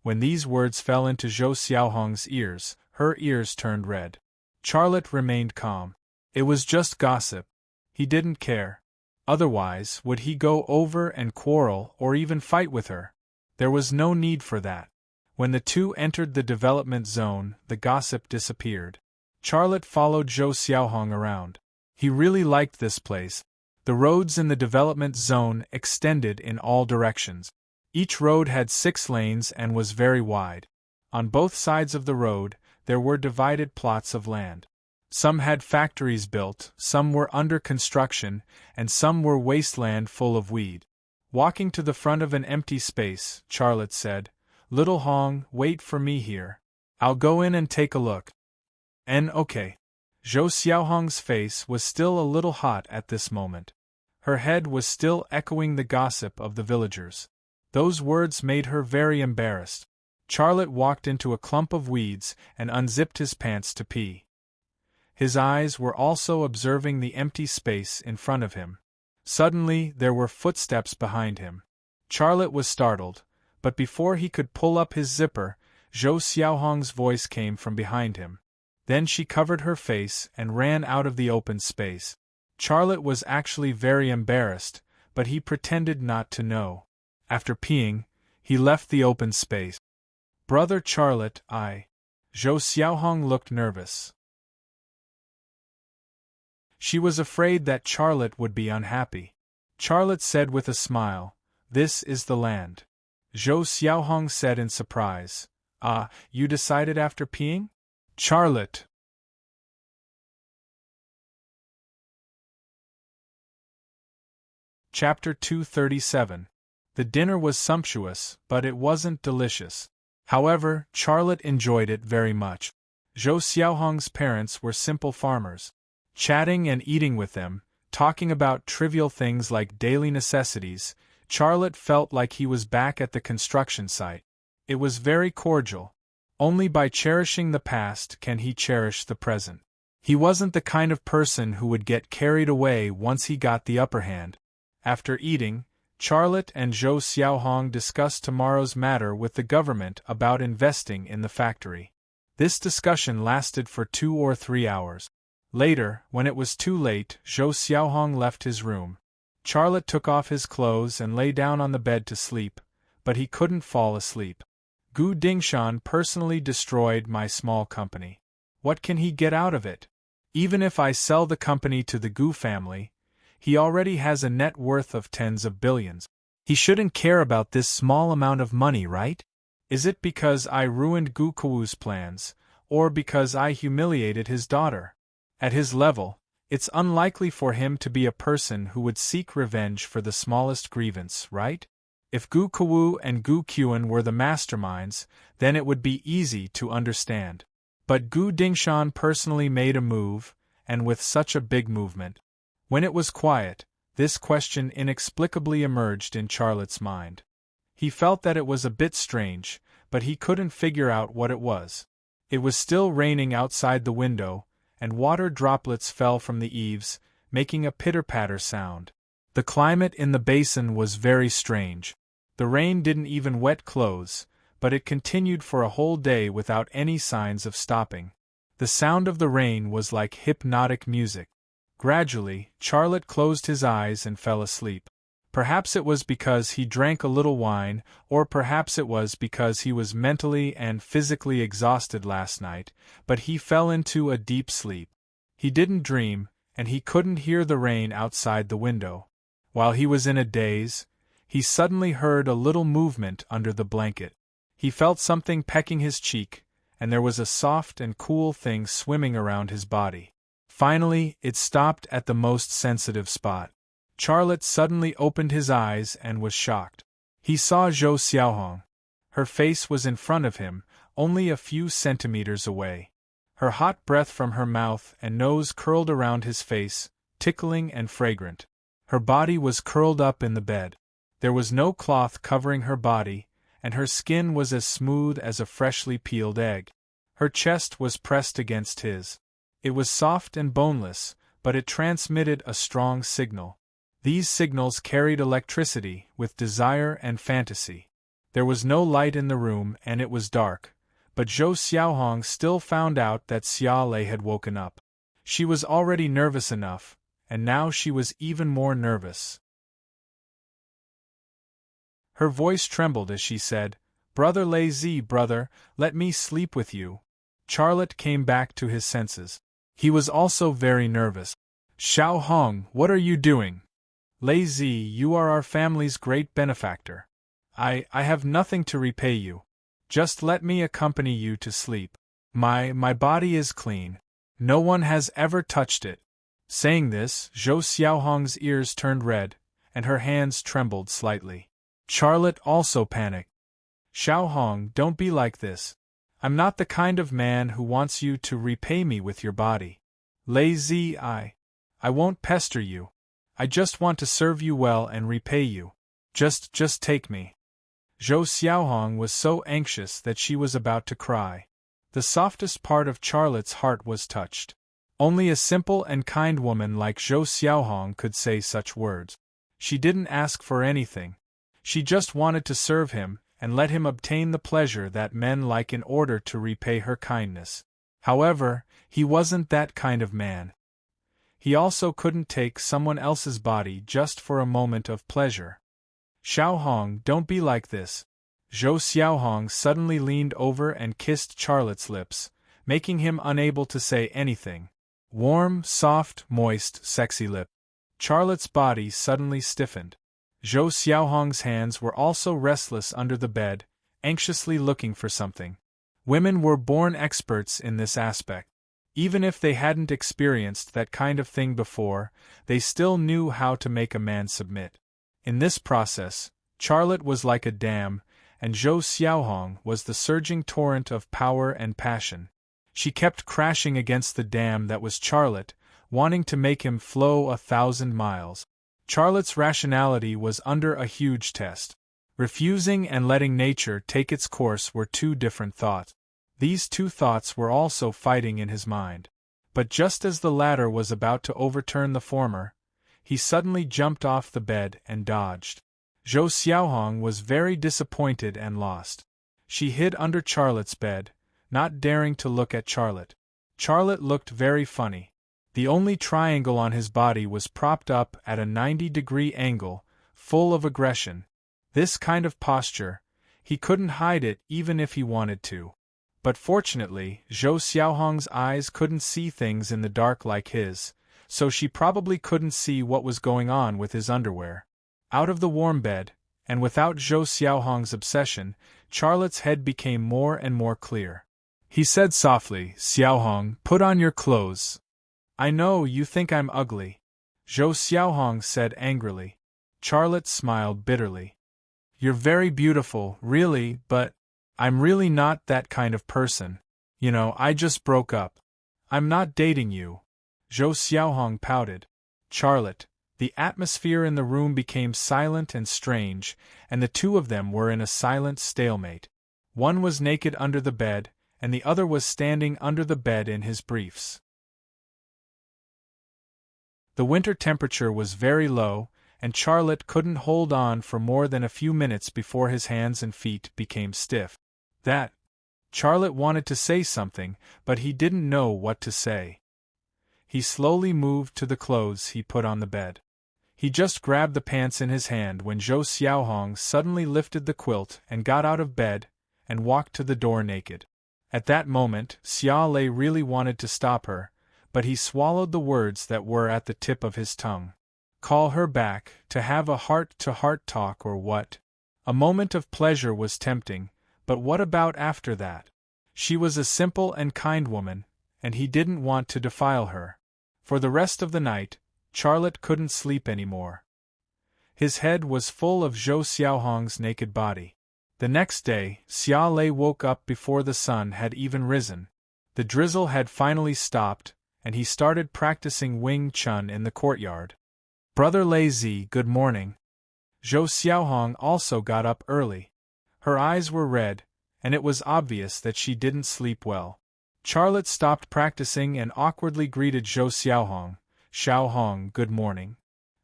When these words fell into Zhou Xiaohong's ears, her ears turned red. Charlotte remained calm. It was just gossip. He didn't care. Otherwise, would he go over and quarrel or even fight with her? There was no need for that. When the two entered the development zone, the gossip disappeared. Charlotte followed Zhou Xiaohong around. He really liked this place. The roads in the development zone extended in all directions. Each road had 6 lanes and was very wide. On both sides of the road, there were divided plots of land. Some had factories built, some were under construction, and some were wasteland full of weed. Walking to the front of an empty space, Charlotte said, "Little Hong, wait for me here. I'll go in and take a look." Okay. Zhou Xiaohong's face was still a little hot at this moment. Her head was still echoing the gossip of the villagers. Those words made her very embarrassed. Charlotte walked into a clump of weeds and unzipped his pants to pee. His eyes were also observing the empty space in front of him. Suddenly, there were footsteps behind him. Charlotte was startled, but before he could pull up his zipper, Zhou Xiaohong's voice came from behind him. Then she covered her face and ran out of the open space. Charlotte was actually very embarrassed, but he pretended not to know. After peeing, he left the open space. "Brother Charlotte, Zhou Xiaohong looked nervous. She was afraid that Charlotte would be unhappy. Charlotte said with a smile, "This is the land." Zhou Xiaohong said in surprise, "You decided after peeing?" Charlotte. Chapter 237. The dinner was sumptuous, but it wasn't delicious. However, Charlotte enjoyed it very much. Zhou Xiaohong's parents were simple farmers. Chatting and eating with them, talking about trivial things like daily necessities, Charlotte felt like he was back at the construction site. It was very cordial. Only by cherishing the past can he cherish the present. He wasn't the kind of person who would get carried away once he got the upper hand. After eating, Charlotte and Zhou Xiaohong discussed tomorrow's matter with the government about investing in the factory. This discussion lasted for 2 or 3 hours. Later, when it was too late, Zhou Xiaohong left his room. Charlotte took off his clothes and lay down on the bed to sleep, but he couldn't fall asleep. "Gu Dingshan personally destroyed my small company. What can he get out of it? Even if I sell the company to the Gu family, he already has a net worth of tens of billions. He shouldn't care about this small amount of money, right? Is it because I ruined Gu Kawu's plans, or because I humiliated his daughter? At his level, it's unlikely for him to be a person who would seek revenge for the smallest grievance, right? If Gu Kawu and Gu Qian were the masterminds, then it would be easy to understand. But Gu Dingshan personally made a move, and with such a big movement. When it was quiet, this question inexplicably emerged in Charlotte's mind. He felt that it was a bit strange, but he couldn't figure out what it was. It was still raining outside the window, and water droplets fell from the eaves, making a pitter-patter sound. The climate in the basin was very strange. The rain didn't even wet clothes, but it continued for a whole day without any signs of stopping. The sound of the rain was like hypnotic music. Gradually, Charlotte closed his eyes and fell asleep. Perhaps it was because he drank a little wine, or perhaps it was because he was mentally and physically exhausted last night, but he fell into a deep sleep. He didn't dream, and he couldn't hear the rain outside the window. While he was in a daze, he suddenly heard a little movement under the blanket. He felt something pecking his cheek, and there was a soft and cool thing swimming around his body. Finally, it stopped at the most sensitive spot. Charlotte suddenly opened his eyes and was shocked. He saw Zhou Xiaohong. Her face was in front of him, only a few centimeters away. Her hot breath from her mouth and nose curled around his face, tickling and fragrant. Her body was curled up in the bed. There was no cloth covering her body, and her skin was as smooth as a freshly peeled egg. Her chest was pressed against his. It was soft and boneless, but it transmitted a strong signal. These signals carried electricity, with desire and fantasy. There was no light in the room and it was dark, but Zhou Xiaohong still found out that Xia Lei had woken up. She was already nervous enough, and now she was even more nervous. Her voice trembled as she said, "Brother Lei Zi, brother, let me sleep with you." Charlotte came back to his senses. He was also very nervous. "Xiao Hong, what are you doing? Lei Zi, you are our family's great benefactor. I have nothing to repay you. Just let me accompany you to sleep. My body is clean. No one has ever touched it." Saying this, Zhou Xiaohong's ears turned red, and her hands trembled slightly. Charlotte also panicked. "Xiao Hong, don't be like this. I'm not the kind of man who wants you to repay me with your body. Lei Zi, I won't pester you. I just want to serve you well and repay you. Just take me." Zhou Xiaohong was so anxious that she was about to cry. The softest part of Charlotte's heart was touched. Only a simple and kind woman like Zhou Xiaohong could say such words. She didn't ask for anything. She just wanted to serve him, and let him obtain the pleasure that men like in order to repay her kindness. However, he wasn't that kind of man. He also couldn't take someone else's body just for a moment of pleasure. "Xiao Hong, don't be like this." Zhou Xiaohong suddenly leaned over and kissed Charlotte's lips, making him unable to say anything. Warm, soft, moist, sexy lip. Charlotte's body suddenly stiffened. Zhou Xiaohong's hands were also restless under the bed, anxiously looking for something. Women were born experts in this aspect. Even if they hadn't experienced that kind of thing before, they still knew how to make a man submit. In this process, Charlotte was like a dam, and Zhou Xiaohong was the surging torrent of power and passion. She kept crashing against the dam that was Charlotte, wanting to make him flow 1,000 miles. Charlotte's rationality was under a huge test. Refusing and letting nature take its course were two different thoughts. These two thoughts were also fighting in his mind. But just as the latter was about to overturn the former, he suddenly jumped off the bed and dodged. Zhou Xiaohong was very disappointed and lost. She hid under Charlotte's bed, not daring to look at Charlotte. Charlotte looked very funny. The only triangle on his body was propped up at a 90-degree angle, full of aggression. This kind of posture, he couldn't hide it even if he wanted to. But fortunately, Zhou Xiaohong's eyes couldn't see things in the dark like his, so she probably couldn't see what was going on with his underwear. Out of the warm bed, and without Zhou Xiaohong's obsession, Charlotte's head became more and more clear. He said softly, "Xiaohong, put on your clothes." "I know you think I'm ugly," Zhou Xiaohong said angrily. Charlotte smiled bitterly. "You're very beautiful, really, but I'm really not that kind of person. You know, I just broke up. I'm not dating you." Zhou Xiaohong pouted. "Charlotte." The atmosphere in the room became silent and strange, and the two of them were in a silent stalemate. One was naked under the bed, and the other was standing under the bed in his briefs. The winter temperature was very low, and Charlotte couldn't hold on for more than a few minutes before his hands and feet became stiff. Charlotte wanted to say something, but he didn't know what to say. He slowly moved to the clothes he put on the bed. He just grabbed the pants in his hand when Zhou Xiaohong suddenly lifted the quilt and got out of bed and walked to the door naked. At that moment, Xia Lei really wanted to stop her, but he swallowed the words that were at the tip of his tongue. Call her back, to have a heart-to-heart talk or what? A moment of pleasure was tempting, but what about after that? She was a simple and kind woman, and he didn't want to defile her. For the rest of the night, Charlotte couldn't sleep anymore. His head was full of Zhou Xiaohong's naked body. The next day, Xia Lei woke up before the sun had even risen. The drizzle had finally stopped, and he started practicing Wing Chun in the courtyard. "Brother Lei Zi, good morning." Zhou Xiaohong also got up early. Her eyes were red, and it was obvious that she didn't sleep well. Charlotte stopped practicing and awkwardly greeted Zhou Xiaohong. "Xiaohong, good morning."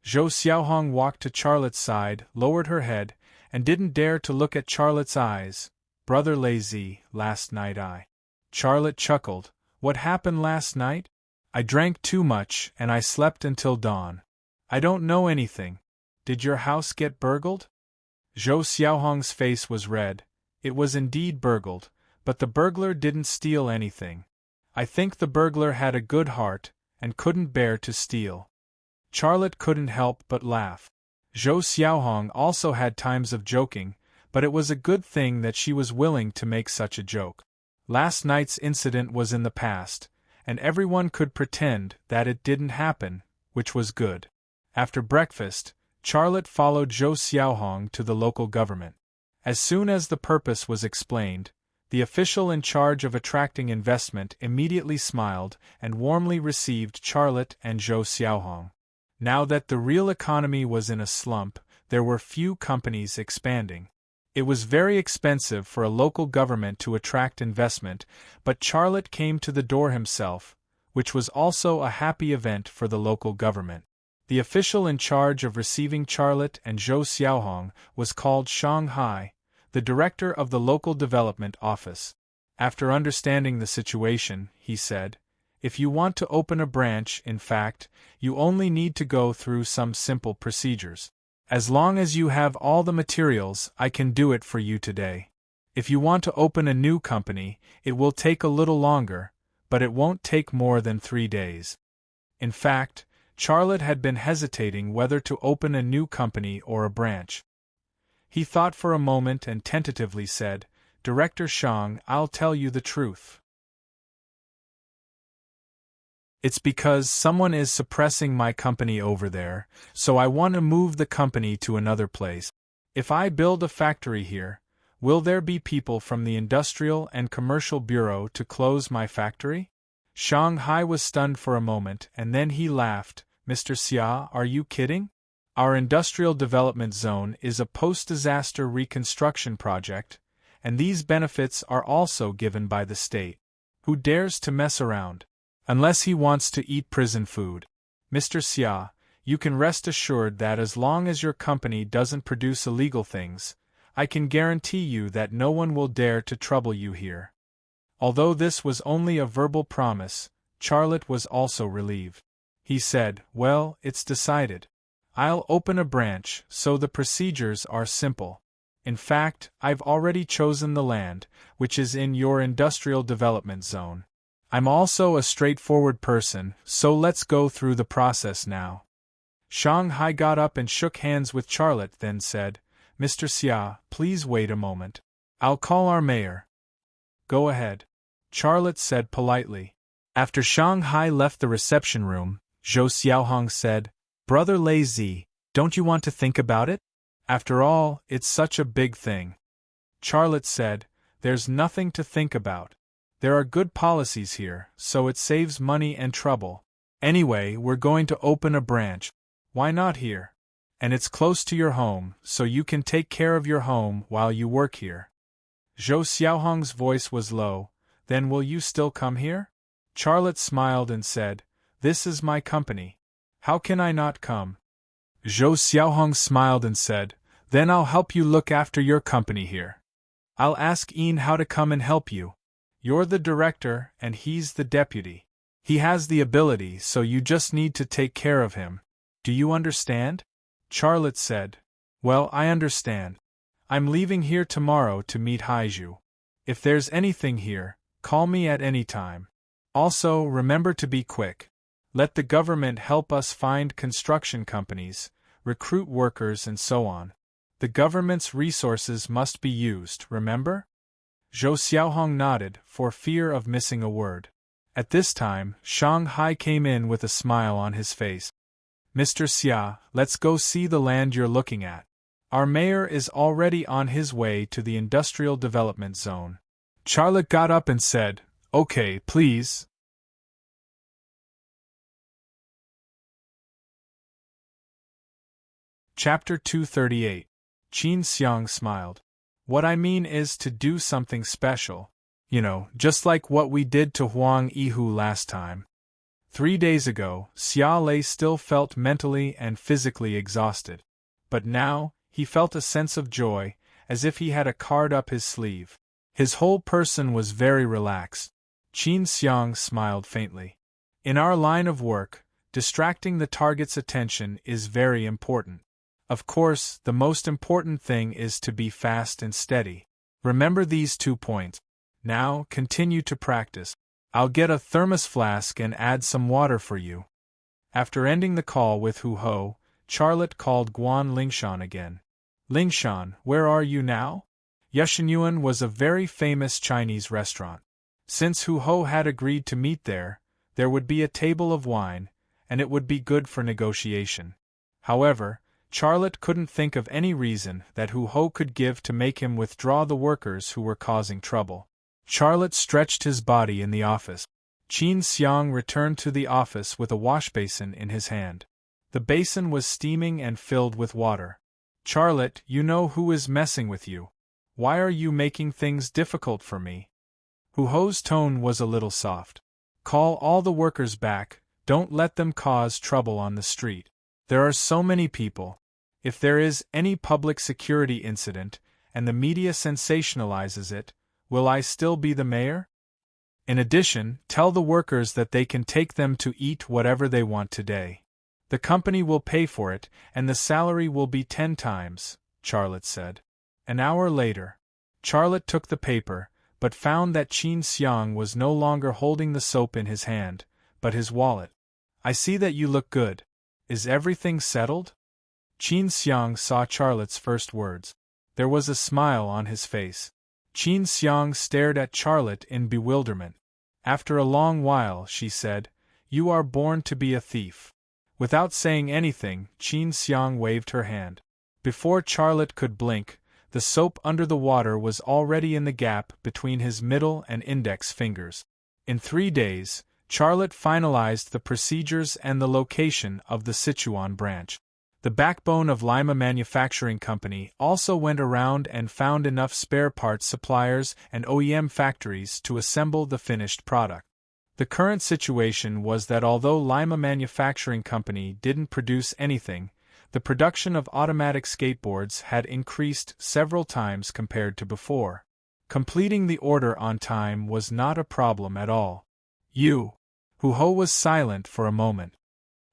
Zhou Xiaohong walked to Charlotte's side, lowered her head, and didn't dare to look at Charlotte's eyes. Brother Lazy, last night Charlotte chuckled. What happened last night? I drank too much and I slept until dawn. I don't know anything. Did your house get burgled? Zhou Xiaohong's face was red. It was indeed burgled, but the burglar didn't steal anything. I think the burglar had a good heart and couldn't bear to steal. Charlotte couldn't help but laugh. Zhou Xiaohong also had times of joking, but it was a good thing that she was willing to make such a joke. Last night's incident was in the past, and everyone could pretend that it didn't happen, which was good. After breakfast, Charlotte followed Zhou Xiaohong to the local government. As soon as the purpose was explained, the official in charge of attracting investment immediately smiled and warmly received Charlotte and Zhou Xiaohong. Now that the real economy was in a slump, there were few companies expanding. It was very expensive for a local government to attract investment, but Charlotte came to the door himself, which was also a happy event for the local government. The official in charge of receiving Charlotte and Zhou Xiaohong was called Shanghai, the director of the local development office. After understanding the situation, he said, "If you want to open a branch, in fact, you only need to go through some simple procedures. As long as you have all the materials, I can do it for you today. If you want to open a new company, it will take a little longer, but it won't take more than 3 days." In fact, Charlotte had been hesitating whether to open a new company or a branch. He thought for a moment and tentatively said, "Director Shang, I'll tell you the truth. It's because someone is suppressing my company over there, so I want to move the company to another place. If I build a factory here, will there be people from the Industrial and Commercial Bureau to close my factory?" Shanghai was stunned for a moment and then he laughed. "Mr. Xia, are you kidding? Our industrial development zone is a post-disaster reconstruction project, and these benefits are also given by the state. Who dares to mess around? Unless he wants to eat prison food. Mr. Xia, you can rest assured that as long as your company doesn't produce illegal things, I can guarantee you that no one will dare to trouble you here." Although this was only a verbal promise, Charlotte was also relieved. He said, "Well, it's decided. I'll open a branch, so the procedures are simple. In fact, I've already chosen the land, which is in your industrial development zone. I'm also a straightforward person, so let's go through the process now." Shanghai got up and shook hands with Charlotte, then said, "Mr. Xia, please wait a moment. I'll call our mayor." "Go ahead," Charlotte said politely. After Shanghai left the reception room, Zhou Xiaohong said, "Brother Lazy, don't you want to think about it? After all, it's such a big thing." Charlotte said, "There's nothing to think about. There are good policies here, so it saves money and trouble. Anyway, we're going to open a branch. Why not here? And it's close to your home, so you can take care of your home while you work here." Zhou Xiaohong's voice was low. "Then will you still come here?" Charlotte smiled and said, "This is my company. How can I not come?" Zhou Xiaohong smiled and said, "Then I'll help you look after your company here. I'll ask Ian how to come and help you. You're the director and he's the deputy. He has the ability, so you just need to take care of him. Do you understand?" Charlotte said, "Well, I understand. I'm leaving here tomorrow to meet Haiju. If there's anything here, call me at any time. Also, remember to be quick. Let the government help us find construction companies, recruit workers and so on. The government's resources must be used, remember?" Zhou Xiaohong nodded, for fear of missing a word. At this time, Shanghai came in with a smile on his face. "Mr. Xia, let's go see the land you're looking at. Our mayor is already on his way to the industrial development zone." Charlotte got up and said, "Okay, please." Chapter 238. Qin Xiang smiled. "What I mean is to do something special. You know, just like what we did to Huang Yihu last time." 3 days ago, Xia Lei still felt mentally and physically exhausted. But now, he felt a sense of joy, as if he had a card up his sleeve. His whole person was very relaxed. Qin Xiang smiled faintly. In our line of work, distracting the target's attention is very important. Of course, the most important thing is to be fast and steady. Remember these 2 points. Now, continue to practice. I'll get a thermos flask and add some water for you. After ending the call with Hu Ho, Charlotte called Guan Lingshan again. Lingshan, where are you now? Yushinyuan was a very famous Chinese restaurant. Since Hu Ho had agreed to meet there would be a table of wine, and it would be good for negotiation. However, Charlotte couldn't think of any reason that Hu Ho could give to make him withdraw the workers who were causing trouble. Charlotte stretched his body in the office. Qin Xiang returned to the office with a washbasin in his hand. The basin was steaming and filled with water. Charlotte, you know who is messing with you. Why are you making things difficult for me? Hu Ho's tone was a little soft. Call all the workers back, don't let them cause trouble on the street. There are so many people. If there is any public security incident, and the media sensationalizes it, will I still be the mayor? In addition, tell the workers that they can take them to eat whatever they want today. The company will pay for it, and the salary will be 10 times, Charlotte said. An hour later, Charlotte took the paper, but found that Qin Xiang was no longer holding the soap in his hand, but his wallet. I see that you look good. Is everything settled? Qin Xiang saw Charlotte's first words. There was a smile on his face. Qin Xiang stared at Charlotte in bewilderment. After a long while, she said, "You are born to be a thief." Without saying anything, Qin Xiang waved her hand. Before Charlotte could blink, the soap under the water was already in the gap between his middle and index fingers. In 3 days, Charlotte finalized the procedures and the location of the Sichuan branch. The backbone of Lima Manufacturing Company also went around and found enough spare parts suppliers and OEM factories to assemble the finished product. The current situation was that although Lima Manufacturing Company didn't produce anything, the production of automatic skateboards had increased several times compared to before. Completing the order on time was not a problem at all. Hu Ho was silent for a moment.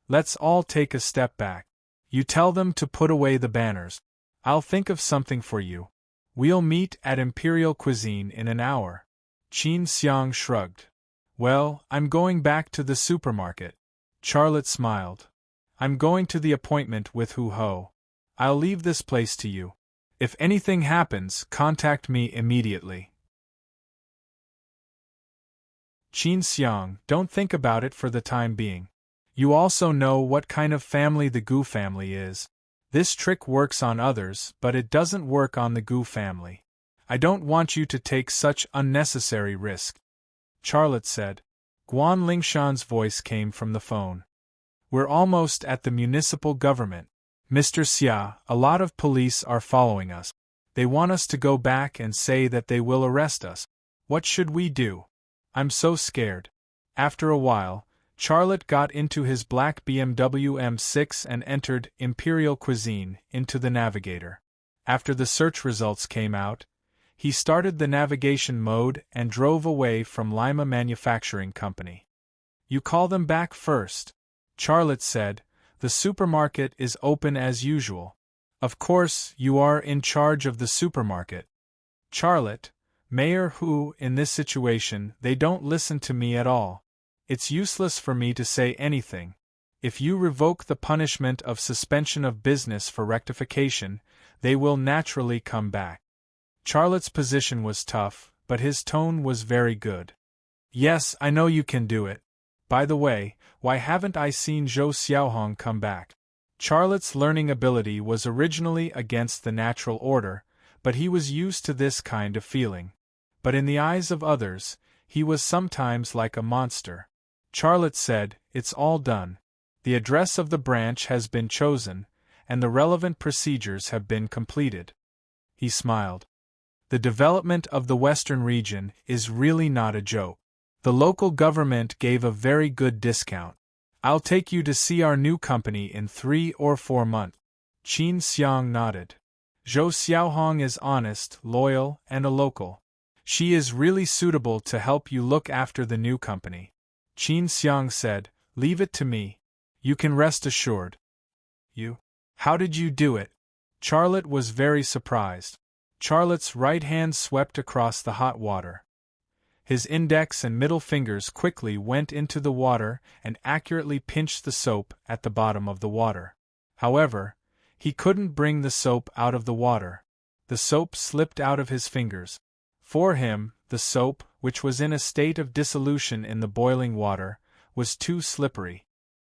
Let's all take a step back. You tell them to put away the banners. I'll think of something for you. We'll meet at Imperial Cuisine in an hour. Qin Xiang shrugged. Well, I'm going back to the supermarket. Charlotte smiled. I'm going to the appointment with Hu Ho. I'll leave this place to you. If anything happens, contact me immediately. Qin Xiang, don't think about it for the time being. You also know what kind of family the Gu family is. This trick works on others, but it doesn't work on the Gu family. I don't want you to take such unnecessary risk. Charlotte said. Guan Lingshan's voice came from the phone. We're almost at the municipal government. Mr. Xia, a lot of police are following us. They want us to go back and say that they will arrest us. What should we do? I'm so scared. After a while, Charlotte got into his black BMW M6 and entered Imperial Cuisine into the navigator. After the search results came out, he started the navigation mode and drove away from Lima Manufacturing Company. You call them back first, Charlotte said. The supermarket is open as usual. Of course, you are in charge of the supermarket. Charlotte, Mayor Hu, in this situation, they don't listen to me at all. It's useless for me to say anything. If you revoke the punishment of suspension of business for rectification, they will naturally come back. Charlotte's position was tough, but his tone was very good. Yes, I know you can do it. By the way, why haven't I seen Zhou Xiaohong come back? Charlotte's learning ability was originally against the natural order, but he was used to this kind of feeling. But in the eyes of others, he was sometimes like a monster. Charlotte said, It's all done. The address of the branch has been chosen, and the relevant procedures have been completed. He smiled. The development of the Western region is really not a joke. The local government gave a very good discount. I'll take you to see our new company in 3 or 4 months. Qin Xiang nodded. Zhou Xiaohong is honest, loyal, and a local. She is really suitable to help you look after the new company. Qin Xiang said, leave it to me. You can rest assured. You? How did you do it? Charlotte was very surprised. Charlotte's right hand swept across the hot water. His index and middle fingers quickly went into the water and accurately pinched the soap at the bottom of the water. However, he couldn't bring the soap out of the water. The soap slipped out of his fingers. For him, the soap, which was in a state of dissolution in the boiling water, was too slippery.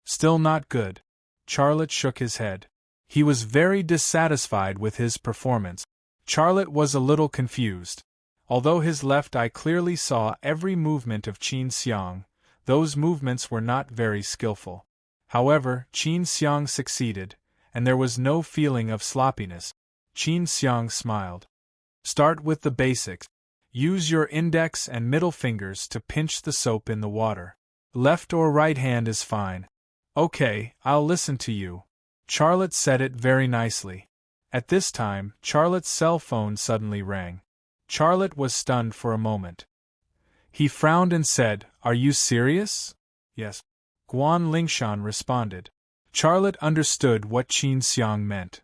Still not good. Charlotte shook his head. He was very dissatisfied with his performance. Charlotte was a little confused. Although his left eye clearly saw every movement of Qin Xiang, those movements were not very skillful. However, Qin Xiang succeeded, and there was no feeling of sloppiness. Qin Xiang smiled. Start with the basics. Use your index and middle fingers to pinch the soap in the water. Left or right hand is fine. Okay, I'll listen to you. Charlotte said it very nicely. At this time, Charlotte's cell phone suddenly rang. Charlotte was stunned for a moment. He frowned and said, Are you serious? Yes. Guan Lingshan responded. Charlotte understood what Qin Xiang meant.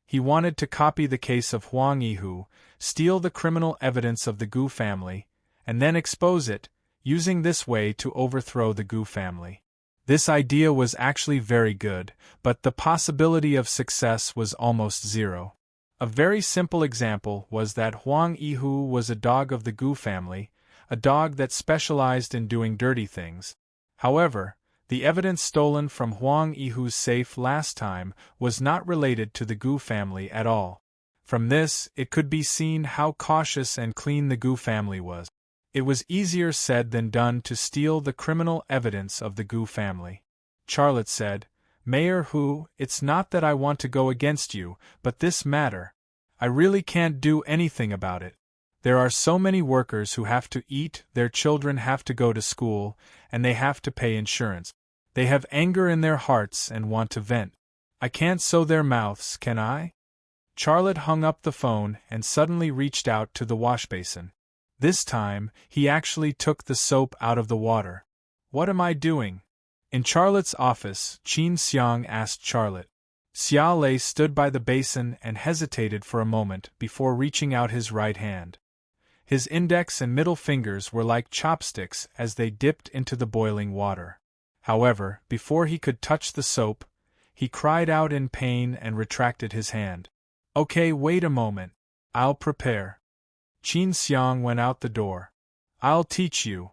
He wanted to copy the case of Huang Yihu, steal the criminal evidence of the Gu family, and then expose it, using this way to overthrow the Gu family. This idea was actually very good, but the possibility of success was almost zero. A very simple example was that Huang Yihu was a dog of the Gu family, a dog that specialized in doing dirty things. However, the evidence stolen from Huang Yihu's safe last time was not related to the Gu family at all. From this, it could be seen how cautious and clean the Gu family was. It was easier said than done to steal the criminal evidence of the Gu family. Charlotte said, Mayor Hu, it's not that I want to go against you, but this matter. I really can't do anything about it. There are so many workers who have to eat, their children have to go to school, and they have to pay insurance. They have anger in their hearts and want to vent. I can't sew their mouths, can I? Charlotte hung up the phone and suddenly reached out to the washbasin. This time, he actually took the soap out of the water. What am I doing? In Charlotte's office, Qin Xiang asked Charlotte. Xia Lei stood by the basin and hesitated for a moment before reaching out his right hand. His index and middle fingers were like chopsticks as they dipped into the boiling water. However, before he could touch the soap, he cried out in pain and retracted his hand. Okay, wait a moment. I'll prepare. Qin Xiang went out the door. I'll teach you.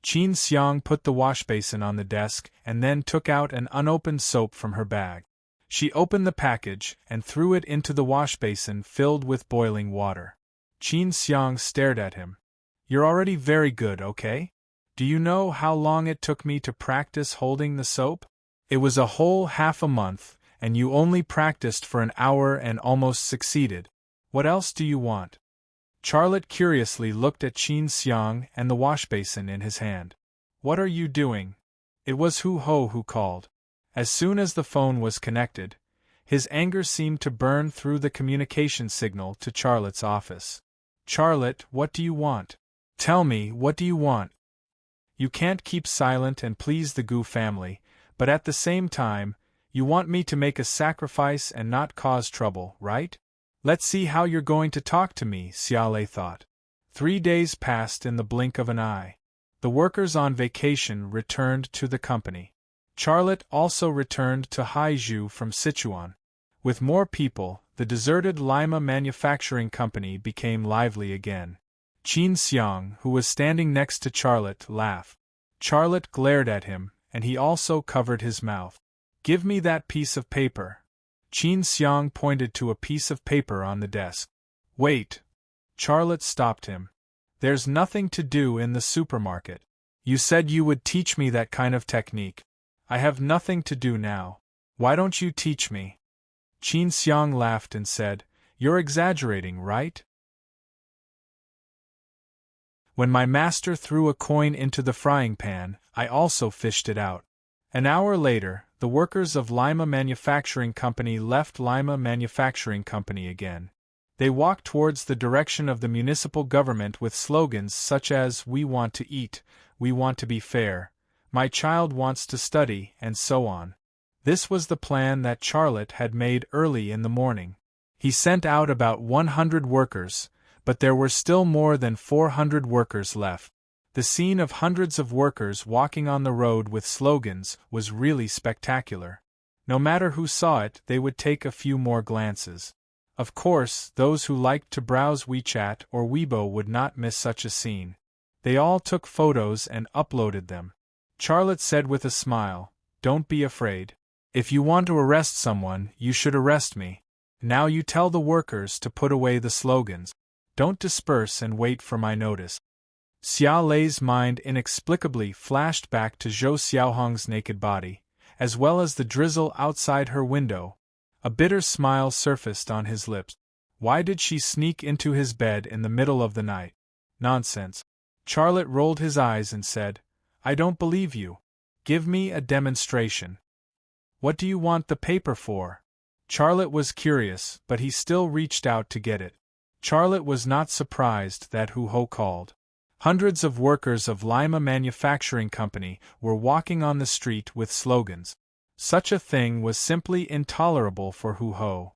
Qin Xiang put the washbasin on the desk and then took out an unopened soap from her bag. She opened the package and threw it into the washbasin filled with boiling water. Qin Xiang stared at him. You're already very good, okay? Do you know how long it took me to practice holding the soap? It was a whole half a month, and you only practiced for an hour and almost succeeded. What else do you want? Charlotte curiously looked at Qin Xiang and the washbasin in his hand. What are you doing? It was Hu Ho who called. As soon as the phone was connected, his anger seemed to burn through the communication signal to Charlotte's office. Charlotte, what do you want? Tell me, what do you want? You can't keep silent and please the Gu family, but at the same time, you want me to make a sacrifice and not cause trouble, right? Let's see how you're going to talk to me, Xia Lei thought. 3 days passed in the blink of an eye. The workers on vacation returned to the company. Charlotte also returned to Haizhu from Sichuan. With more people, the deserted Lima manufacturing company became lively again. Qin Xiang, who was standing next to Charlotte, laughed. Charlotte glared at him, and he also covered his mouth. Give me that piece of paper. Qin Xiang pointed to a piece of paper on the desk. Wait. Charlotte stopped him. There's nothing to do in the supermarket. You said you would teach me that kind of technique. I have nothing to do now. Why don't you teach me? Qin Xiang laughed and said, You're exaggerating, right? When my master threw a coin into the frying pan, I also fished it out. An hour later, the workers of Lima Manufacturing Company left Lima Manufacturing Company again. They walked towards the direction of the municipal government with slogans such as "We want to eat," "We want to be fair," "My child wants to study," and so on. This was the plan that Charlotte had made early in the morning. He sent out about 100 workers, but there were still more than 400 workers left. The scene of hundreds of workers walking on the road with slogans was really spectacular. No matter who saw it, they would take a few more glances. Of course, those who liked to browse WeChat or Weibo would not miss such a scene. They all took photos and uploaded them. Charlotte said with a smile, "Don't be afraid. If you want to arrest someone, you should arrest me. Now you tell the workers to put away the slogans. Don't disperse and wait for my notice." Xia Lei's mind inexplicably flashed back to Zhou Xiaohong's naked body, as well as the drizzle outside her window. A bitter smile surfaced on his lips. Why did she sneak into his bed in the middle of the night? Nonsense. Charlotte rolled his eyes and said, "I don't believe you. Give me a demonstration." "What do you want the paper for?" Charlotte was curious, but he still reached out to get it. Charlotte was not surprised that Hu Ho called. Hundreds of workers of Lima Manufacturing Company were walking on the street with slogans. Such a thing was simply intolerable for Hu Ho.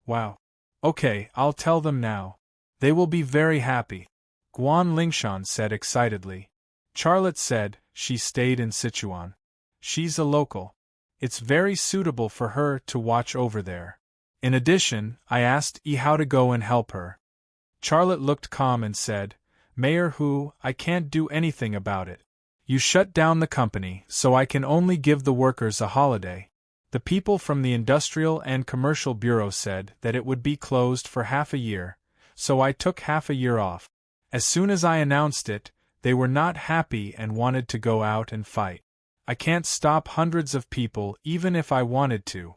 Wow. Okay, I'll tell them now. They will be very happy, Guan Lingshan said excitedly. Charlotte said she stayed in Sichuan. She's a local. It's very suitable for her to watch over there. In addition, I asked Yi how to go and help her. Charlotte looked calm and said, "Mayor Hu, I can't do anything about it. You shut down the company, so I can only give the workers a holiday." The people from the Industrial and Commercial Bureau said that it would be closed for half a year, so I took half a year off. As soon as I announced it, they were not happy and wanted to go out and fight. I can't stop hundreds of people even if I wanted to.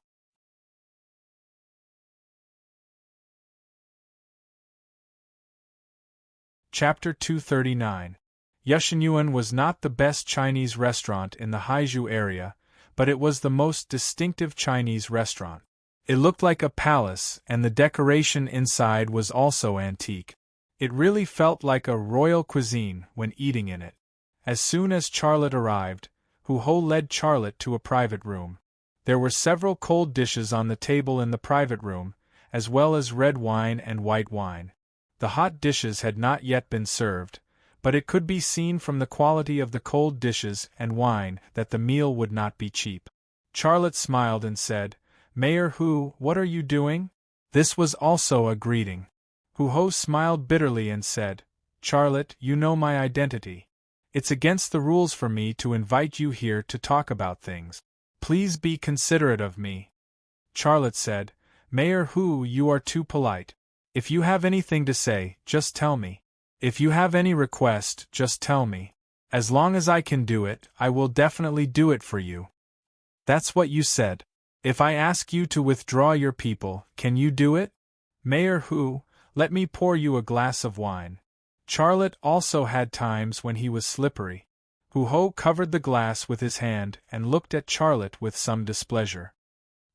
Chapter 239. Yushinyuan was not the best Chinese restaurant in the Haizhu area, but it was the most distinctive Chinese restaurant. It looked like a palace, and the decoration inside was also antique. It really felt like a royal cuisine when eating in it. As soon as Charlotte arrived, Hu Ho led Charlotte to a private room. There were several cold dishes on the table in the private room, as well as red wine and white wine. The hot dishes had not yet been served, but it could be seen from the quality of the cold dishes and wine that the meal would not be cheap. Charlotte smiled and said, "Mayor Hu, what are you doing?" This was also a greeting. Hu Ho smiled bitterly and said, "Charlotte, you know my identity. It's against the rules for me to invite you here to talk about things. Please be considerate of me." Charlotte said, "Mayor Hu, you are too polite. If you have anything to say, just tell me. If you have any request, just tell me. As long as I can do it, I will definitely do it for you." "That's what you said. If I ask you to withdraw your people, can you do it?" "Mayor Hu, let me pour you a glass of wine." Charlotte also had times when he was slippery. Hu Ho covered the glass with his hand and looked at Charlotte with some displeasure.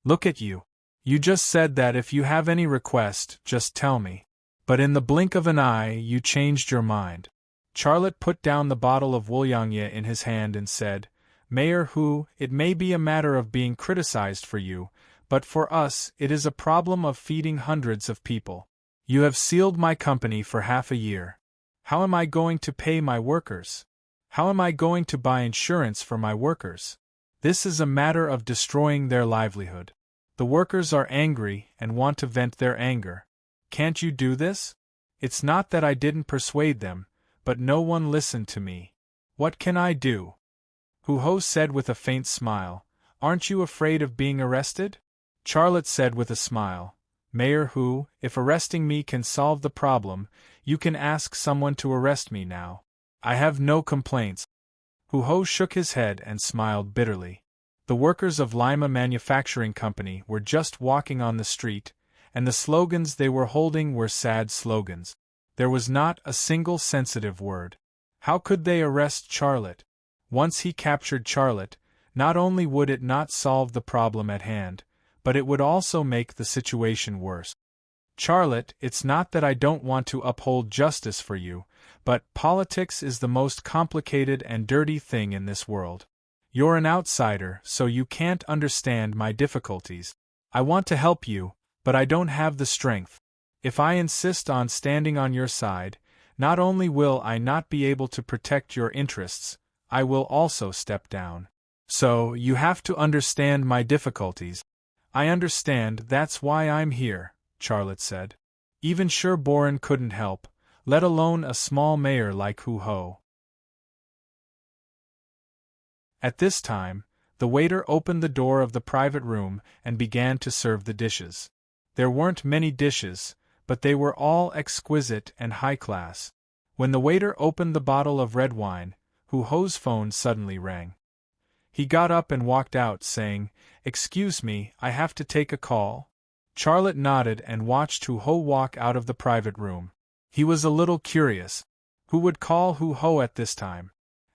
"Look at you. You just said that if you have any request, just tell me. But in the blink of an eye, you changed your mind." Charlotte put down the bottle of Wuliangye in his hand and said, "Mayor Hu, it may be a matter of being criticized for you, but for us, it is a problem of feeding hundreds of people. You have sealed my company for half a year. How am I going to pay my workers? How am I going to buy insurance for my workers? This is a matter of destroying their livelihood. The workers are angry and want to vent their anger. Can't you do this? It's not that I didn't persuade them, but no one listened to me. What can I do?" Hu Ho said with a faint smile, "Aren't you afraid of being arrested?" Charlotte said with a smile, "Mayor Hu, if arresting me can solve the problem, you can ask someone to arrest me now. I have no complaints." Hu Ho shook his head and smiled bitterly. The workers of Lima Manufacturing Company were just walking on the street, and the slogans they were holding were sad slogans. There was not a single sensitive word. How could they arrest Charlotte? Once he captured Charlotte, not only would it not solve the problem at hand, but it would also make the situation worse. Charlotte, it's not that I don't want to uphold justice for you, but politics is the most complicated and dirty thing in this world. You're an outsider, so you can't understand my difficulties. I want to help you, but I don't have the strength. If I insist on standing on your side, not only will I not be able to protect your interests, I will also step down. So, you have to understand my difficulties. I understand, that's why I'm here, Charlotte said. Even Sherborne couldn't help, let alone a small mayor like Hu-Ho. At this time, the waiter opened the door of the private room and began to serve the dishes. There weren't many dishes, but they were all exquisite and high-class. When the waiter opened the bottle of red wine, Hu-Ho's phone suddenly rang. He got up and walked out, saying, "Excuse me, I have to take a call." Charlotte nodded and watched Hu-Ho walk out of the private room. He was a little curious. Who would call Hu-Ho at this time?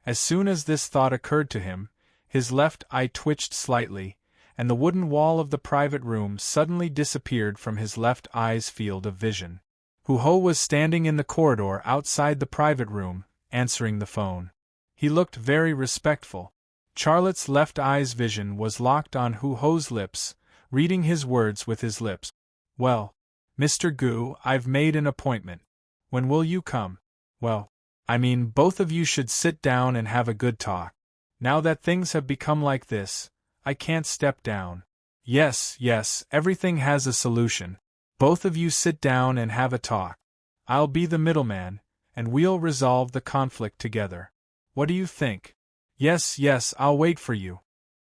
As soon as this thought occurred to him, his left eye twitched slightly, and the wooden wall of the private room suddenly disappeared from his left eye's field of vision. Hu-Ho was standing in the corridor outside the private room, answering the phone. He looked very respectful. Charlotte's left eye's vision was locked on Hu-Ho's lips, reading his words with his lips. "Well, Mr. Gu, I've made an appointment. When will you come?" "Well, I mean, both of you should sit down and have a good talk. Now that things have become like this, I can't step down." Yes, everything has a solution. Both of you sit down and have a talk. I'll be the middleman, and we'll resolve the conflict together. What do you think?" Yes, I'll wait for you."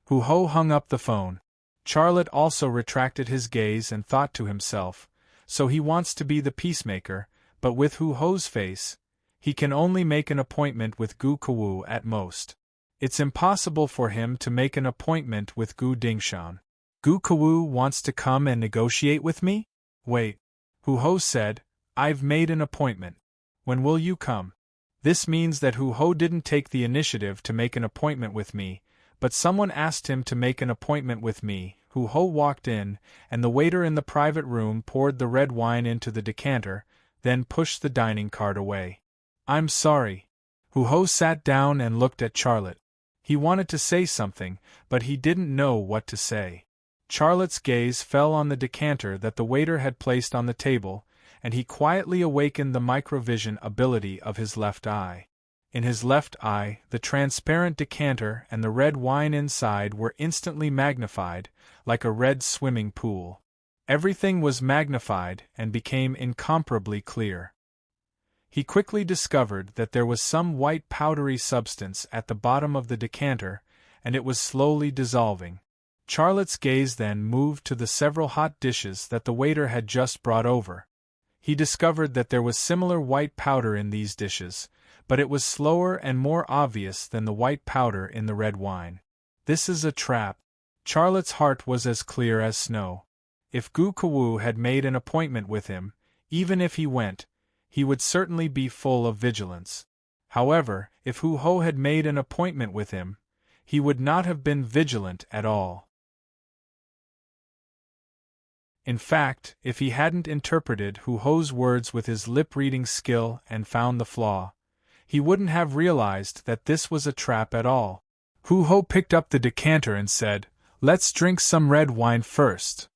Hu-Ho hung up the phone. Charlotte also retracted his gaze and thought to himself, so he wants to be the peacemaker, but with Hu-Ho's face, he can only make an appointment with Gu Kawu at most. It's impossible for him to make an appointment with Gu Dingshan. "Gu Kawu wants to come and negotiate with me?" "Wait," Hu-Ho said, "I've made an appointment. When will you come?" This means that Hu-Ho didn't take the initiative to make an appointment with me, but someone asked him to make an appointment with me. Hu-Ho walked in, and the waiter in the private room poured the red wine into the decanter, then pushed the dining cart away. "I'm sorry." Hu-Ho sat down and looked at Charlotte. He wanted to say something, but he didn't know what to say. Charlotte's gaze fell on the decanter that the waiter had placed on the table, and he quietly awakened the microvision ability of his left eye. In his left eye, the transparent decanter and the red wine inside were instantly magnified, like a red swimming pool. Everything was magnified and became incomparably clear. He quickly discovered that there was some white powdery substance at the bottom of the decanter, and it was slowly dissolving. Charlotte's gaze then moved to the several hot dishes that the waiter had just brought over. He discovered that there was similar white powder in these dishes, but it was slower and more obvious than the white powder in the red wine. "This is a trap." Charlotte's heart was as clear as snow. If Gu Kawu had made an appointment with him, even if he went, he would certainly be full of vigilance. However, if Hu-Ho had made an appointment with him, he would not have been vigilant at all. In fact, if he hadn't interpreted Hu-Ho's words with his lip-reading skill and found the flaw, he wouldn't have realized that this was a trap at all. Hu-Ho picked up the decanter and said, "Let's drink some red wine first."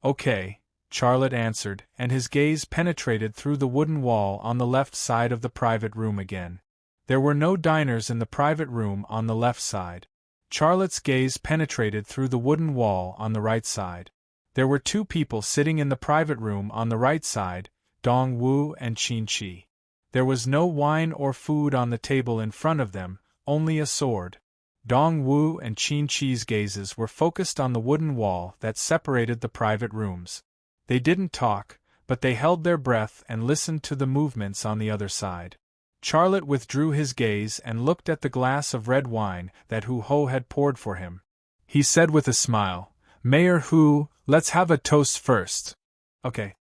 "Okay," Charlotte answered, and his gaze penetrated through the wooden wall on the left side of the private room again. There were no diners in the private room on the left side. Charlotte's gaze penetrated through the wooden wall on the right side. There were two people sitting in the private room on the right side, Dong Wu and Qin Chi. There was no wine or food on the table in front of them, only a sword. Dong Wu and Qin Chi's gazes were focused on the wooden wall that separated the private rooms. They didn't talk, but they held their breath and listened to the movements on the other side. Charlotte withdrew his gaze and looked at the glass of red wine that Hu-Ho had poured for him. He said with a smile, "Mayor Hu, let's have a toast first." "Okay."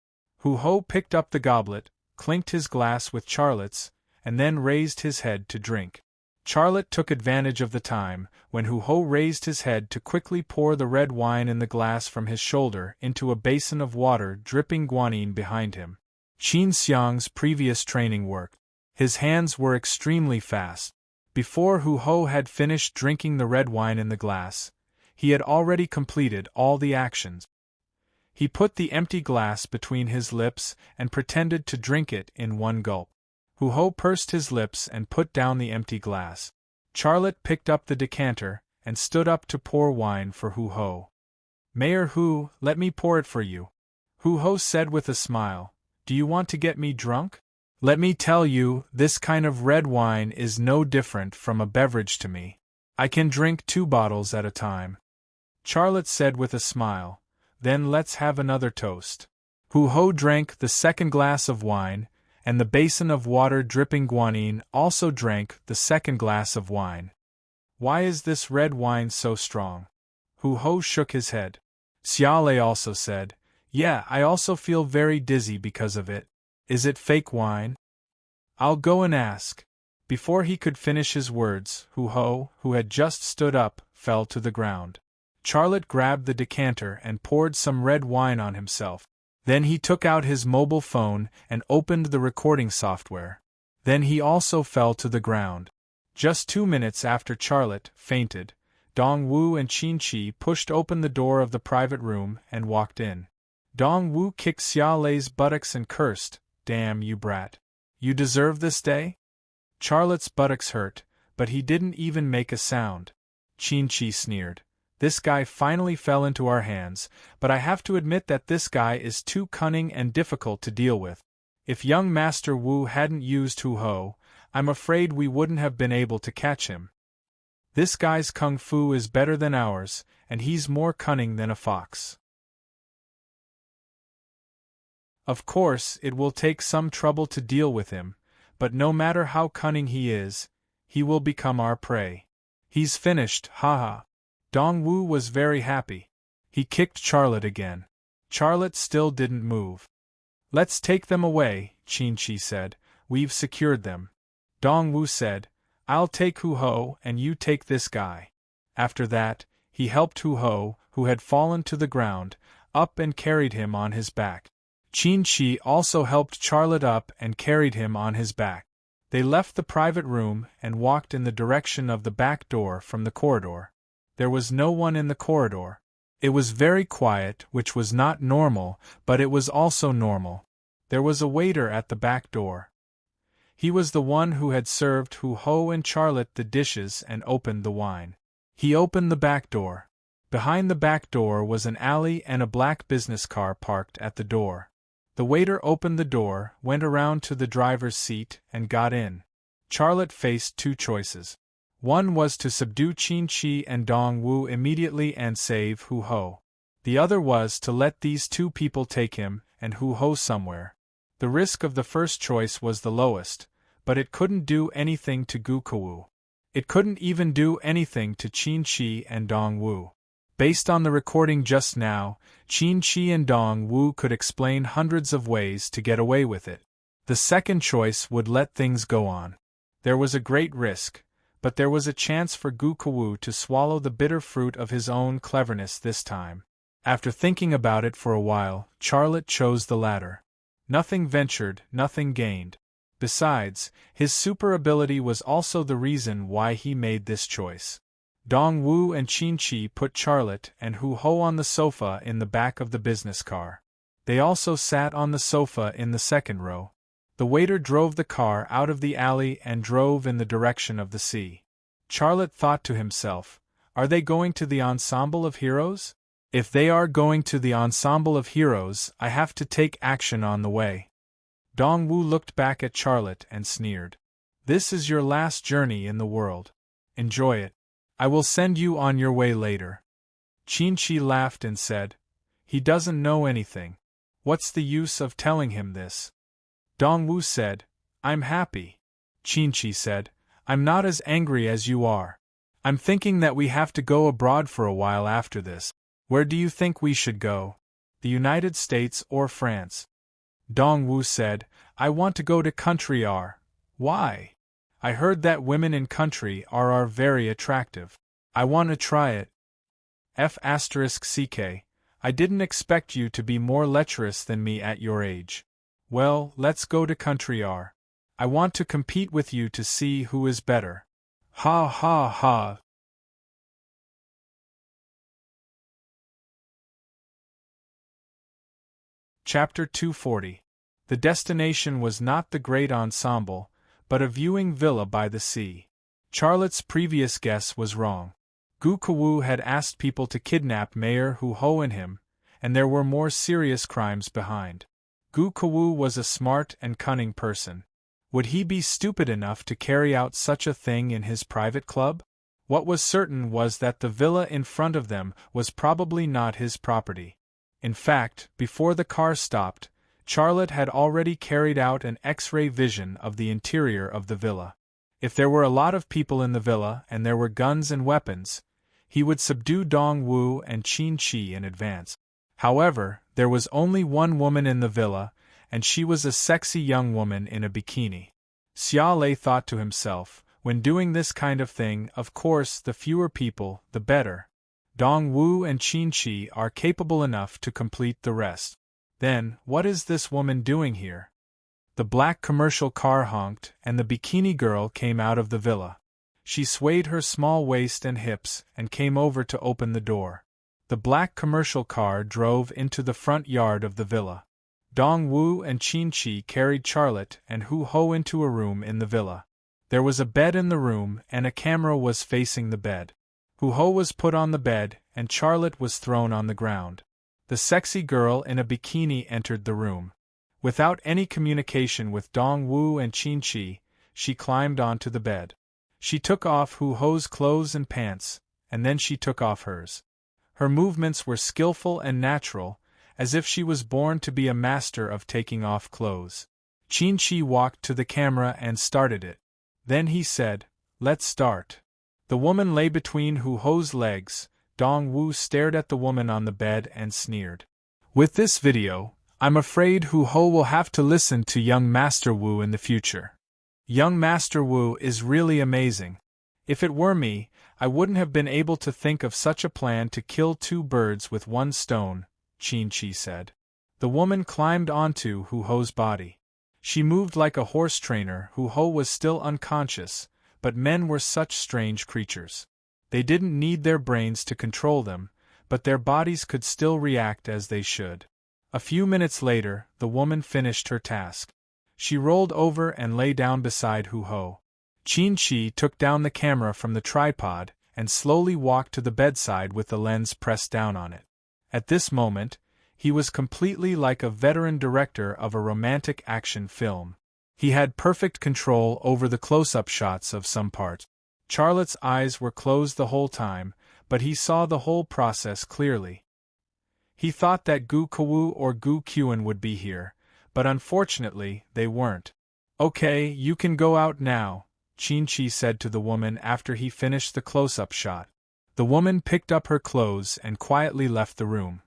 Hu-Ho picked up the goblet, clinked his glass with Charlotte's, and then raised his head to drink. Charlotte took advantage of the time, when Hu Ho raised his head to quickly pour the red wine in the glass from his shoulder into a basin of water dripping guanine behind him. Qin Xiang's previous training worked. His hands were extremely fast. Before Hu Ho had finished drinking the red wine in the glass, he had already completed all the actions. He put the empty glass between his lips and pretended to drink it in one gulp. Hu Ho pursed his lips and put down the empty glass. Charlotte picked up the decanter and stood up to pour wine for Hu Ho. "Mayor Hu, let me pour it for you," Hu Ho said with a smile. "Do you want to get me drunk? Let me tell you, this kind of red wine is no different from a beverage to me. I can drink 2 bottles at a time." Charlotte said with a smile, "Then let's have another toast." Hu Ho drank the second glass of wine, and the basin of water dripping guanine also drank the second glass of wine. "Why is this red wine so strong?" Hu Ho shook his head. Xiaolei also said, "Yeah, I also feel very dizzy because of it. Is it fake wine? I'll go and ask." Before he could finish his words, Hu Ho, who had just stood up, fell to the ground. Charlotte grabbed the decanter and poured some red wine on himself. Then he took out his mobile phone and opened the recording software. Then he also fell to the ground. Just 2 minutes after Charlotte fainted, Dong Wu and Qin Qi pushed open the door of the private room and walked in. Dong Wu kicked Xiaolei's buttocks and cursed, "Damn you brat. You deserve this day?" Charlotte's buttocks hurt, but he didn't even make a sound. Qin Qi sneered. "This guy finally fell into our hands, but I have to admit that this guy is too cunning and difficult to deal with. If young Master Wu hadn't used Hu Ho, I'm afraid we wouldn't have been able to catch him. This guy's kung fu is better than ours, and he's more cunning than a fox. Of course, it will take some trouble to deal with him, but no matter how cunning he is, he will become our prey. He's finished, haha." Dong Wu was very happy. He kicked Charlotte again. Charlotte still didn't move. "Let's take them away," Qin Qi said. "We've secured them." Dong Wu said, "I'll take Hu Ho and you take this guy." After that, he helped Hu Ho, who had fallen to the ground, up and carried him on his back. Qin Qi also helped Charlotte up and carried him on his back. They left the private room and walked in the direction of the back door from the corridor. There was no one in the corridor. It was very quiet, which was not normal, but it was also normal. There was a waiter at the back door. He was the one who had served Hu Ho and Charlotte the dishes and opened the wine. He opened the back door. Behind the back door was an alley and a black business car parked at the door. The waiter opened the door, went around to the driver's seat, and got in. Charlotte faced 2 choices. One was to subdue Qin Qi and Dong Wu immediately and save Hu Ho. The other was to let these 2 people take him and Hu Ho somewhere. The risk of the first choice was the lowest, but it couldn't do anything to Gu Kuwu. It couldn't even do anything to Qin Qi and Dong Wu. Based on the recording just now, Qin Qi and Dong Wu could explain hundreds of ways to get away with it. The second choice would let things go on. There was a great risk, but there was a chance for Gu Kuwu to swallow the bitter fruit of his own cleverness this time. After thinking about it for a while, Charlotte chose the latter. Nothing ventured, nothing gained. Besides, his super ability was also the reason why he made this choice. Dong Wu and Qin Qi put Charlotte and Hu Ho on the sofa in the back of the business car. They also sat on the sofa in the second row. The waiter drove the car out of the alley and drove in the direction of the sea. Charlotte thought to himself, "Are they going to the Ensemble of Heroes? If they are going to the Ensemble of Heroes, I have to take action on the way." Dong Wu looked back at Charlotte and sneered. "This is your last journey in the world. Enjoy it. I will send you on your way later." Qin Qi laughed and said, "He doesn't know anything. What's the use of telling him this?" Dong Wu said, "I'm happy." Qin Qi said, "I'm not as angry as you are. I'm thinking that we have to go abroad for a while after this. Where do you think we should go? The United States or France?" Dong Wu said, "I want to go to country R. Why? I heard that women in country are very attractive. I want to try it. F***ck, I didn't expect you to be more lecherous than me at your age. Well, let's go to country R. I want to compete with you to see who is better. Ha ha ha. Chapter 240. The destination was not the great ensemble, but a viewing villa by the sea. Charlotte's previous guess was wrong. Gu Kawu had asked people to kidnap Mayor Hu Ho and him, and there were more serious crimes behind. Gu Kawu was a smart and cunning person. Would he be stupid enough to carry out such a thing in his private club? What was certain was that the villa in front of them was probably not his property. In fact, before the car stopped, Charlotte had already carried out an X-ray vision of the interior of the villa. If there were a lot of people in the villa and there were guns and weapons, he would subdue Dong Wu and Qin Chi in advance. However, there was only one woman in the villa, and she was a sexy young woman in a bikini. Xia Lei thought to himself, when doing this kind of thing, of course the fewer people, the better. Dong Wu and Qin Chi are capable enough to complete the rest. Then, what is this woman doing here? The black commercial car honked, and the bikini girl came out of the villa. She swayed her small waist and hips and came over to open the door. The black commercial car drove into the front yard of the villa. Dong Wu and Qin Chi carried Charlotte and Hu Ho into a room in the villa. There was a bed in the room and a camera was facing the bed. Hu Ho was put on the bed and Charlotte was thrown on the ground. The sexy girl in a bikini entered the room. Without any communication with Dong Wu and Qin Chi, she climbed onto the bed. She took off Hu Ho's clothes and pants, and then she took off hers. Her movements were skillful and natural, as if she was born to be a master of taking off clothes. Qin Chi walked to the camera and started it. Then he said, "Let's start." The woman lay between Hu Ho's legs. Dong Wu stared at the woman on the bed and sneered. With this video, I'm afraid Hu Ho will have to listen to young Master Wu in the future. Young Master Wu is really amazing. If it were me, I wouldn't have been able to think of such a plan to kill two birds with one stone, Qin Chi said. The woman climbed onto Hu Ho's body. She moved like a horse trainer. Hu Ho was still unconscious, but men were such strange creatures. They didn't need their brains to control them, but their bodies could still react as they should. A few minutes later, the woman finished her task. She rolled over and lay down beside Hu Ho. Qin Chi took down the camera from the tripod and slowly walked to the bedside with the lens pressed down on it. At this moment, he was completely like a veteran director of a romantic action film. He had perfect control over the close-up shots of some parts. Charlotte's eyes were closed the whole time, but he saw the whole process clearly. He thought that Gu Kawu or Gu Qin would be here, but unfortunately, they weren't. "Okay, you can go out now," Qin Chi said to the woman after he finished the close-up shot. The woman picked up her clothes and quietly left the room.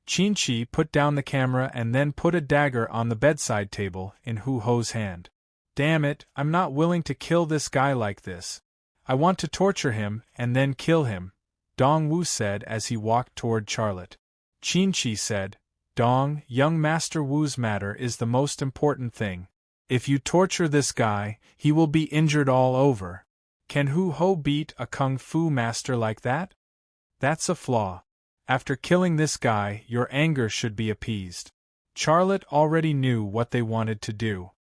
Qin Chi put down the camera and then put a dagger on the bedside table in Hu Ho's hand. "Damn it, I'm not willing to kill this guy like this. I want to torture him and then kill him," Dong Wu said as he walked toward Charlotte. Qin Chi said, "Dong, young Master Wu's matter is the most important thing. If you torture this guy, he will be injured all over. Can Hu Ho beat a kung fu master like that? That's a flaw. After killing this guy, your anger should be appeased." Charlotte already knew what they wanted to do.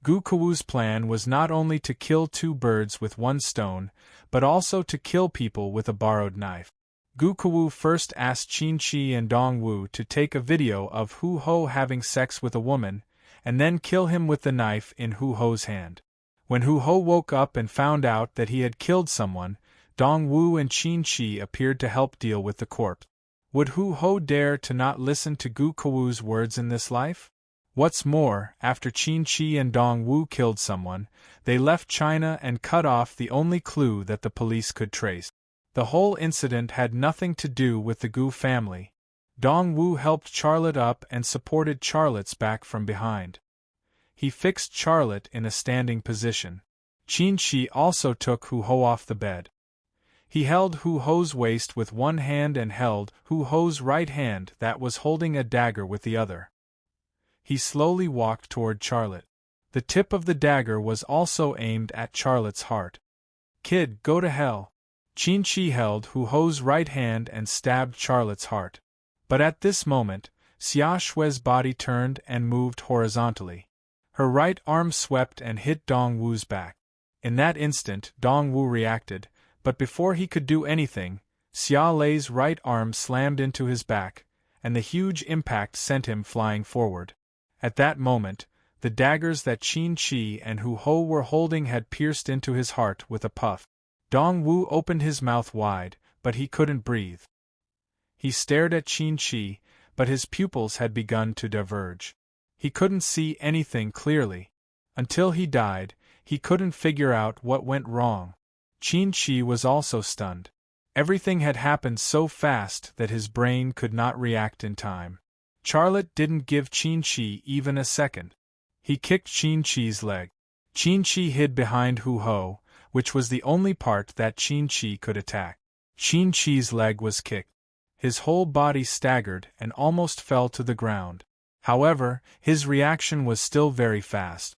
Gu Kawu's plan was not only to kill two birds with one stone, but also to kill people with a borrowed knife. Gu Kawu first asked Qin Chi and Dong Wu to take a video of Hu Ho having sex with a woman, and then kill him with the knife in Hu Ho's hand. When Hu Ho woke up and found out that he had killed someone, Dong Wu and Qin Chi appeared to help deal with the corpse. Would Hu Ho dare to not listen to Gu Kawu's words in this life? What's more, after Qin Chi and Dong Wu killed someone, they left China and cut off the only clue that the police could trace. The whole incident had nothing to do with the Gu family. Dong Wu helped Charlotte up and supported Charlotte's back from behind. He fixed Charlotte in a standing position. Qin-Shi also took Hu-Ho off the bed. He held Hu-Ho's waist with one hand and held Hu-Ho's right hand that was holding a dagger with the other. He slowly walked toward Charlotte. The tip of the dagger was also aimed at Charlotte's heart. "Kid, go to hell." Qin-Shi held Hu-Ho's right hand and stabbed Charlotte's heart. But at this moment, Xia Shui's body turned and moved horizontally. Her right arm swept and hit Dong Wu's back. In that instant, Dong Wu reacted, but before he could do anything, Xia Lei's right arm slammed into his back, and the huge impact sent him flying forward. At that moment, the daggers that Qin-Shi and Hu-Ho were holding had pierced into his heart with a puff. Dong Wu opened his mouth wide, but he couldn't breathe. He stared at Qin-Shi, but his pupils had begun to diverge. He couldn't see anything clearly. Until he died, he couldn't figure out what went wrong. Qin-Shi was also stunned. Everything had happened so fast that his brain could not react in time. Charlotte didn't give Qin-Shi even a second. He kicked Qin-Shi's leg. Qin-Shi hid behind Hu-Ho, which was the only part that Qin-Shi could attack. Qin-Shi's leg was kicked. His whole body staggered and almost fell to the ground. However, his reaction was still very fast.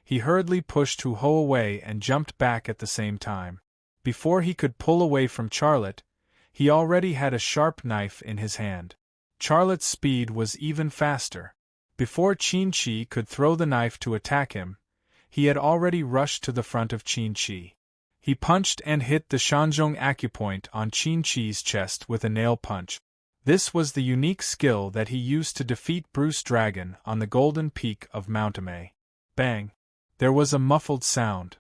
He hurriedly pushed Hu-Ho away and jumped back at the same time. Before he could pull away from Charlotte, he already had a sharp knife in his hand. Charlotte's speed was even faster. Before Qin-Shi could throw the knife to attack him, he had already rushed to the front of Qin-Shi. He punched and hit the Shanzhong acupoint on Qin-Shi's chest with a nail punch. This was the unique skill that he used to defeat Bruce Dragon on the golden peak of Mount Amei. Bang! There was a muffled sound.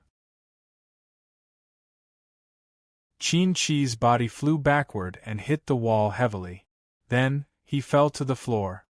Qin-Shi's body flew backward and hit the wall heavily. Then, he fell to the floor.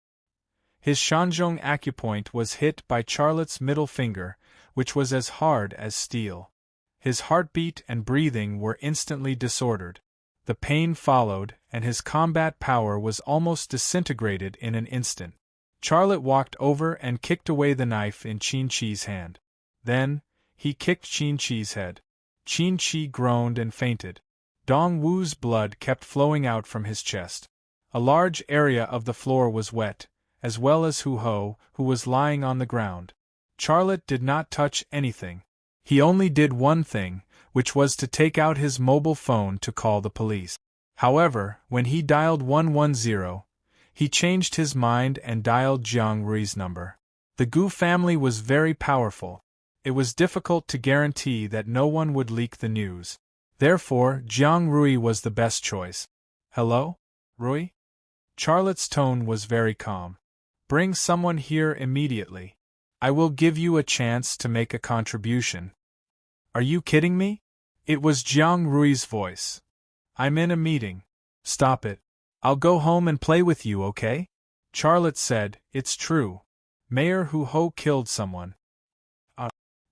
His Shanzhong acupoint was hit by Charlotte's middle finger, which was as hard as steel. His heartbeat and breathing were instantly disordered. The pain followed, and his combat power was almost disintegrated in an instant. Charlotte walked over and kicked away the knife in Qin-Shi's hand. Then, he kicked Qin-Shi's head. Qin-Shi groaned and fainted. Dong Wu's blood kept flowing out from his chest. A large area of the floor was wet, as well as Hu-Ho, who was lying on the ground. Charlotte did not touch anything. He only did one thing, which was to take out his mobile phone to call the police. However, when he dialed 110, he changed his mind and dialed Jiang Rui's number. The Gu family was very powerful. It was difficult to guarantee that no one would leak the news. Therefore, Jiang Rui was the best choice. "Hello, Rui?" Charlotte's tone was very calm. "Bring someone here immediately. I will give you a chance to make a contribution." "Are you kidding me?" It was Jiang Rui's voice. "I'm in a meeting." "Stop it. I'll go home and play with you, okay?" Charlotte said, "It's true. Mayor Hu-Ho killed someone."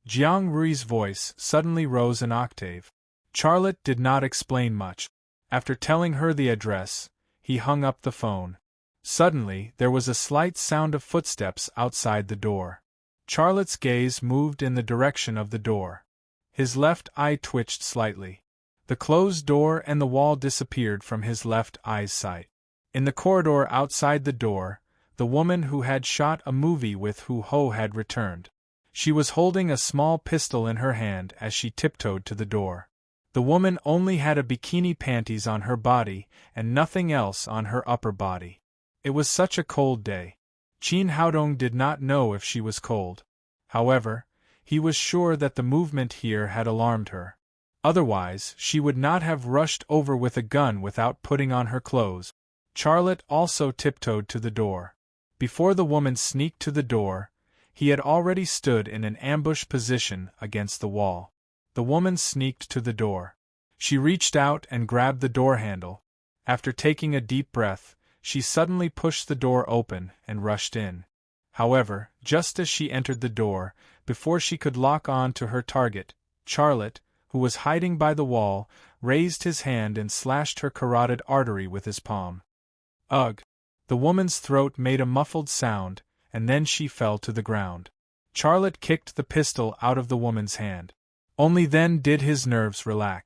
Jiang Rui's voice suddenly rose an octave. Charlotte did not explain much. After telling her the address, he hung up the phone. Suddenly, there was a slight sound of footsteps outside the door. Charlotte's gaze moved in the direction of the door. His left eye twitched slightly. The closed door and the wall disappeared from his left eye's sight. In the corridor outside the door, the woman who had shot a movie with Hu-Ho had returned. She was holding a small pistol in her hand as she tiptoed to the door. The woman only had a bikini panties on her body and nothing else on her upper body. It was such a cold day. Qin Haodong did not know if she was cold. However, he was sure that the movement here had alarmed her. Otherwise, she would not have rushed over with a gun without putting on her clothes. Charlotte also tiptoed to the door. Before the woman sneaked to the door, he had already stood in an ambush position against the wall. The woman sneaked to the door. She reached out and grabbed the door handle. After taking a deep breath, she suddenly pushed the door open and rushed in. However, just as she entered the door, before she could lock on to her target, Charlotte, who was hiding by the wall, raised his hand and slashed her carotid artery with his palm. Ugh! The woman's throat made a muffled sound, and then she fell to the ground. Charlotte kicked the pistol out of the woman's hand. Only then did his nerves relax.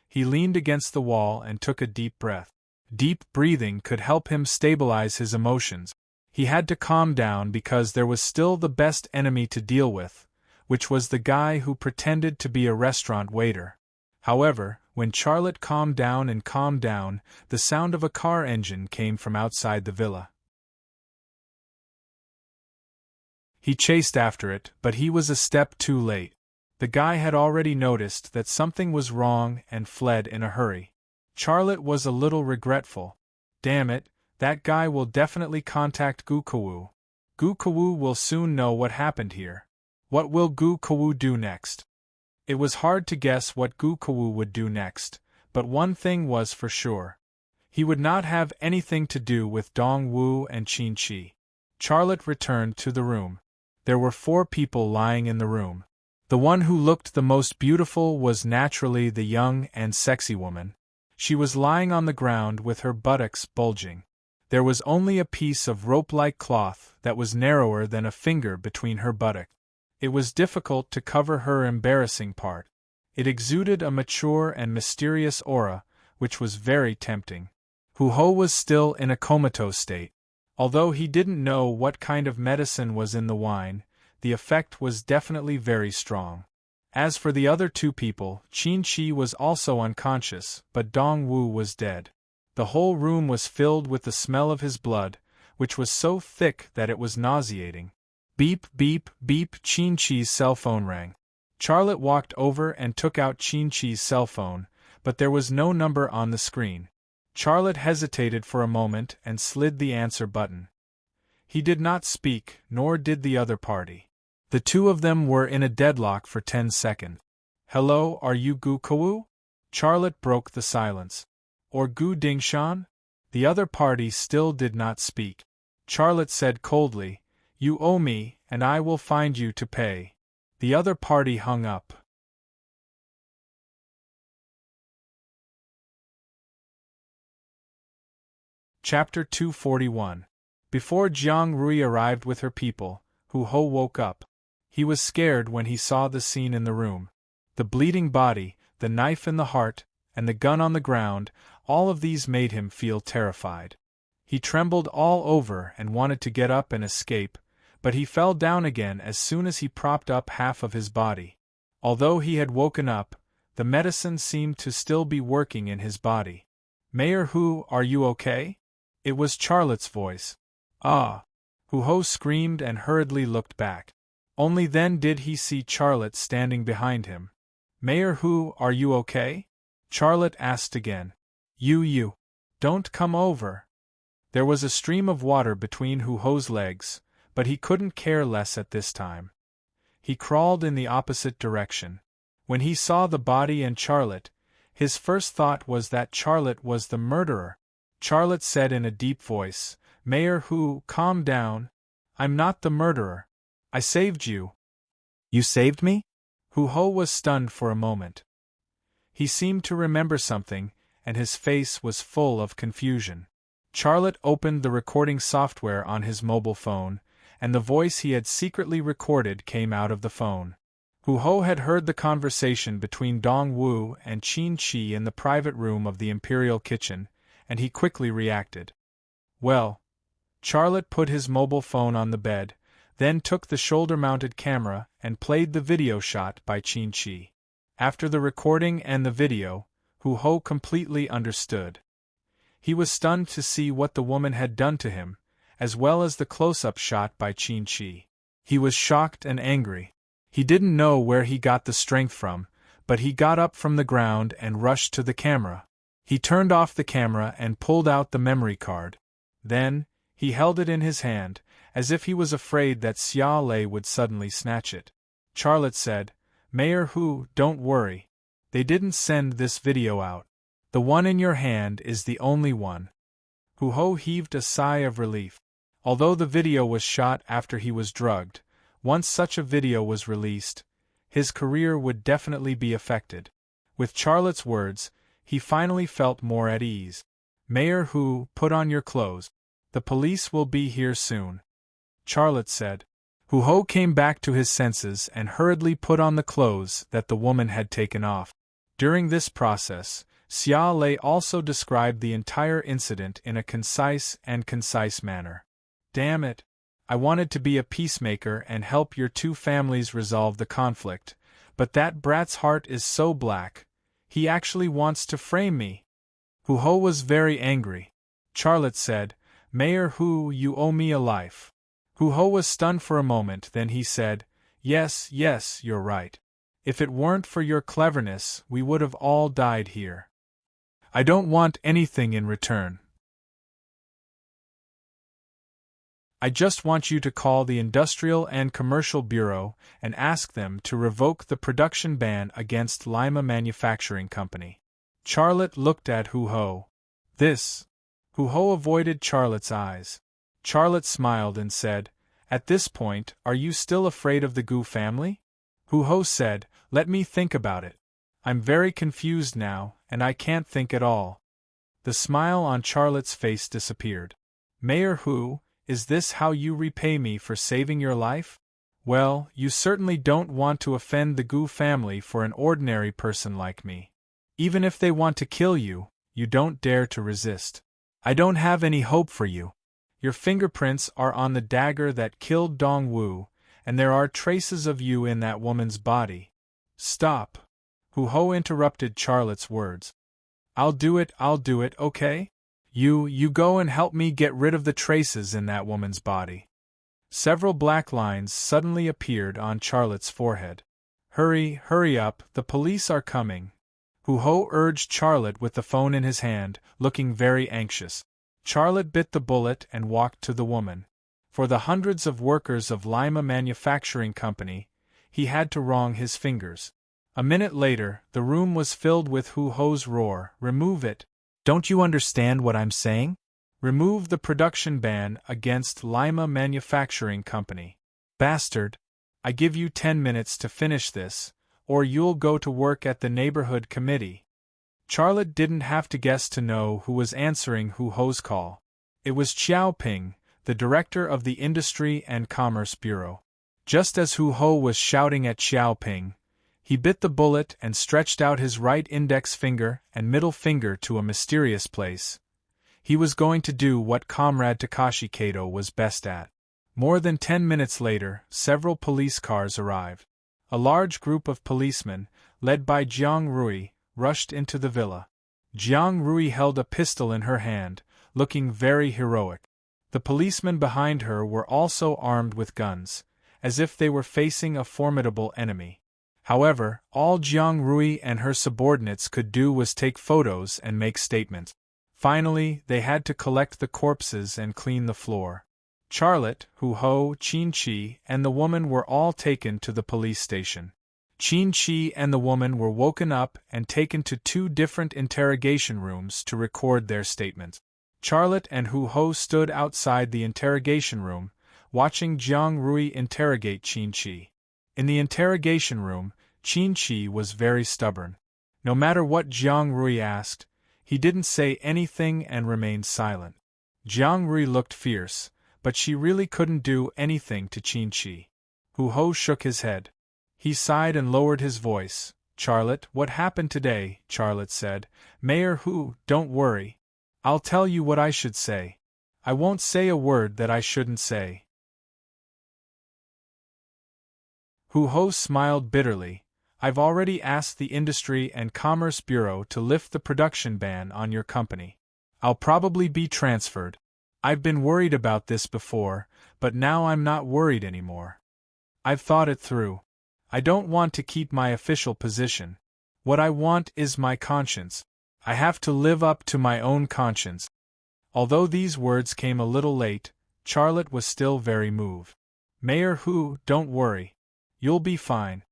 He leaned against the wall and took a deep breath. Deep breathing could help him stabilize his emotions. He had to calm down because there was still the best enemy to deal with, which was the guy who pretended to be a restaurant waiter. However, when Charlotte calmed down, the sound of a car engine came from outside the villa. He chased after it, but he was a step too late. The guy had already noticed that something was wrong and fled in a hurry. Charlotte was a little regretful. Damn it, that guy will definitely contact Gukawu. Gukawu will soon know what happened here. What will Gukawu do next? It was hard to guess what Gukawu would do next, but one thing was for sure. He would not have anything to do with Dongwu and Qinqi. Charlotte returned to the room. There were 4 people lying in the room. The one who looked the most beautiful was naturally the young and sexy woman. She was lying on the ground with her buttocks bulging. There was only a piece of rope-like cloth that was narrower than a finger between her buttocks. It was difficult to cover her embarrassing part. It exuded a mature and mysterious aura, which was very tempting. Hu-Ho was still in a comatose state. Although he didn't know what kind of medicine was in the wine, the effect was definitely very strong. As for the other 2 people, Qinqi was also unconscious, but Dongwu was dead. The whole room was filled with the smell of his blood, which was so thick that it was nauseating. Beep, beep, beep, Qinqi's cell phone rang. Charlotte walked over and took out Qinqi's cell phone, but there was no number on the screen. Charlotte hesitated for a moment and slid the answer button. He did not speak, nor did the other party. The 2 of them were in a deadlock for 10 seconds. Hello, are you Gu Kawu? Charlotte broke the silence. Or Gu Dingshan? The other party still did not speak. Charlotte said coldly, You owe me, and I will find you to pay. The other party hung up. Chapter 241. Before Jiang Rui arrived with her people, Hu-Ho woke up. He was scared when he saw the scene in the room. The bleeding body, the knife in the heart, and the gun on the ground, all of these made him feel terrified. He trembled all over and wanted to get up and escape, but he fell down again as soon as he propped up half of his body. Although he had woken up, the medicine seemed to still be working in his body. Mayor Hu, are you okay? It was Charlotte's voice. Ah! Hu-Ho screamed and hurriedly looked back. Only then did he see Charlotte standing behind him. Mayor Hu, are you okay? Charlotte asked again. You. Don't come over. There was a stream of water between Hu-Ho's legs, but he couldn't care less at this time. He crawled in the opposite direction. When he saw the body and Charlotte, his first thought was that Charlotte was the murderer. Charlotte said in a deep voice, Mayor Hu, calm down. I'm not the murderer. I saved you. You saved me? Hu-Ho was stunned for a moment. He seemed to remember something, and his face was full of confusion. Charlotte opened the recording software on his mobile phone, and the voice he had secretly recorded came out of the phone. Hu-Ho had heard the conversation between Dongwu and Qinqi in the private room of the Imperial Kitchen, and he quickly reacted. Well, Charlotte put his mobile phone on the bed, then took the shoulder-mounted camera and played the video shot by Qinqi. After the recording and the video, Hu-Ho completely understood. He was stunned to see what the woman had done to him, as well as the close-up shot by Qinqi. He was shocked and angry. He didn't know where he got the strength from, but he got up from the ground and rushed to the camera. He turned off the camera and pulled out the memory card. Then, he held it in his hand, as if he was afraid that Xia Lei would suddenly snatch it. Charlotte said, Mayor Hu, don't worry. They didn't send this video out. The one in your hand is the only one. Hu-Ho heaved a sigh of relief. Although the video was shot after he was drugged, once such a video was released, his career would definitely be affected. With Charlotte's words, he finally felt more at ease. Mayor Hu, put on your clothes. The police will be here soon. Charlotte said. Hu Ho came back to his senses and hurriedly put on the clothes that the woman had taken off. During this process, Xia Lei also described the entire incident in a concise manner. Damn it! I wanted to be a peacemaker and help your two families resolve the conflict, but that brat's heart is so black. He actually wants to frame me. Hu Ho was very angry. Charlotte said, Mayor Hu, you owe me a life. Hu Ho was stunned for a moment, then he said, Yes, you're right. If it weren't for your cleverness, we would have all died here. I don't want anything in return. I just want you to call the Industrial and Commercial Bureau and ask them to revoke the production ban against Lima Manufacturing Company. Charlotte looked at Hu Ho. Hu Ho avoided Charlotte's eyes. Charlotte smiled and said, At this point, are you still afraid of the Gu family? Hu Ho said, Let me think about it. I'm very confused now, and I can't think at all. The smile on Charlotte's face disappeared. Mayor Hu, is this how you repay me for saving your life? Well, you certainly don't want to offend the Gu family for an ordinary person like me. Even if they want to kill you, you don't dare to resist. I don't have any hope for you. Your fingerprints are on the dagger that killed Dong Wu, and there are traces of you in that woman's body. Stop. Hu Ho interrupted Charlotte's words. I'll do it, okay? You go and help me get rid of the traces in that woman's body. Several black lines suddenly appeared on Charlotte's forehead. Hurry up, the police are coming. Hu Ho urged Charlotte with the phone in his hand, looking very anxious. Charlotte bit the bullet and walked to the woman. For the hundreds of workers of Lima Manufacturing Company, he had to wrong his fingers. A minute later, the room was filled with Hu Ho's roar, Remove it! Don't you understand what I'm saying? Remove the production ban against Lima Manufacturing Company. Bastard! I give you 10 minutes to finish this, or you'll go to work at the neighborhood committee. Charlotte didn't have to guess to know who was answering Hu Ho's call. It was Xiao Ping, the director of the Industry and Commerce Bureau. Just as Hu Ho was shouting at Xiao Ping, he bit the bullet and stretched out his right index finger and middle finger to a mysterious place. He was going to do what Comrade Takashi Kato was best at. More than 10 minutes later, several police cars arrived. A large group of policemen, led by Jiang Rui, rushed into the villa. Jiang Rui held a pistol in her hand, looking very heroic. The policemen behind her were also armed with guns, as if they were facing a formidable enemy. However, all Jiang Rui and her subordinates could do was take photos and make statements. Finally, they had to collect the corpses and clean the floor. Charlotte, Hu Ho, Qin Chi, and the woman were all taken to the police station. Qin Chi and the woman were woken up and taken to 2 different interrogation rooms to record their statements. Charlotte and Hu Ho stood outside the interrogation room, watching Jiang Rui interrogate Qin Chi. In the interrogation room, Qin Chi was very stubborn. No matter what Jiang Rui asked, he didn't say anything and remained silent. Jiang Rui looked fierce, but she really couldn't do anything to Qin Chi. Hu Ho shook his head. He sighed and lowered his voice. Charlotte, what happened today? Charlotte said. Mayor Hu, don't worry. I'll tell you what I should say. I won't say a word that I shouldn't say. Hu Ho smiled bitterly. I've already asked the Industry and Commerce Bureau to lift the production ban on your company. I'll probably be transferred. I've been worried about this before, but now I'm not worried anymore. I've thought it through. I don't want to keep my official position. What I want is my conscience. I have to live up to my own conscience. Although these words came a little late, Charlotte was still very moved. Mayor Hu, don't worry. You'll be fine.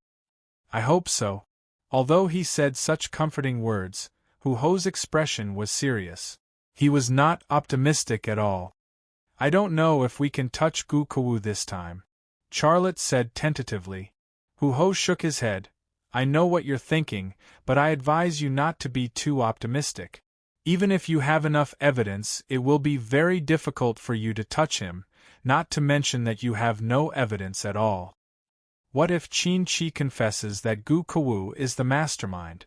I hope so. Although he said such comforting words, Hu Ho's expression was serious. He was not optimistic at all. I don't know if we can touch Gu Kawu this time, Charlotte said tentatively. Hu Ho shook his head. I know what you're thinking, but I advise you not to be too optimistic. Even if you have enough evidence, it will be very difficult for you to touch him, Not to mention that you have no evidence at all. What if Qin Chi confesses that Gu Kawu is the mastermind?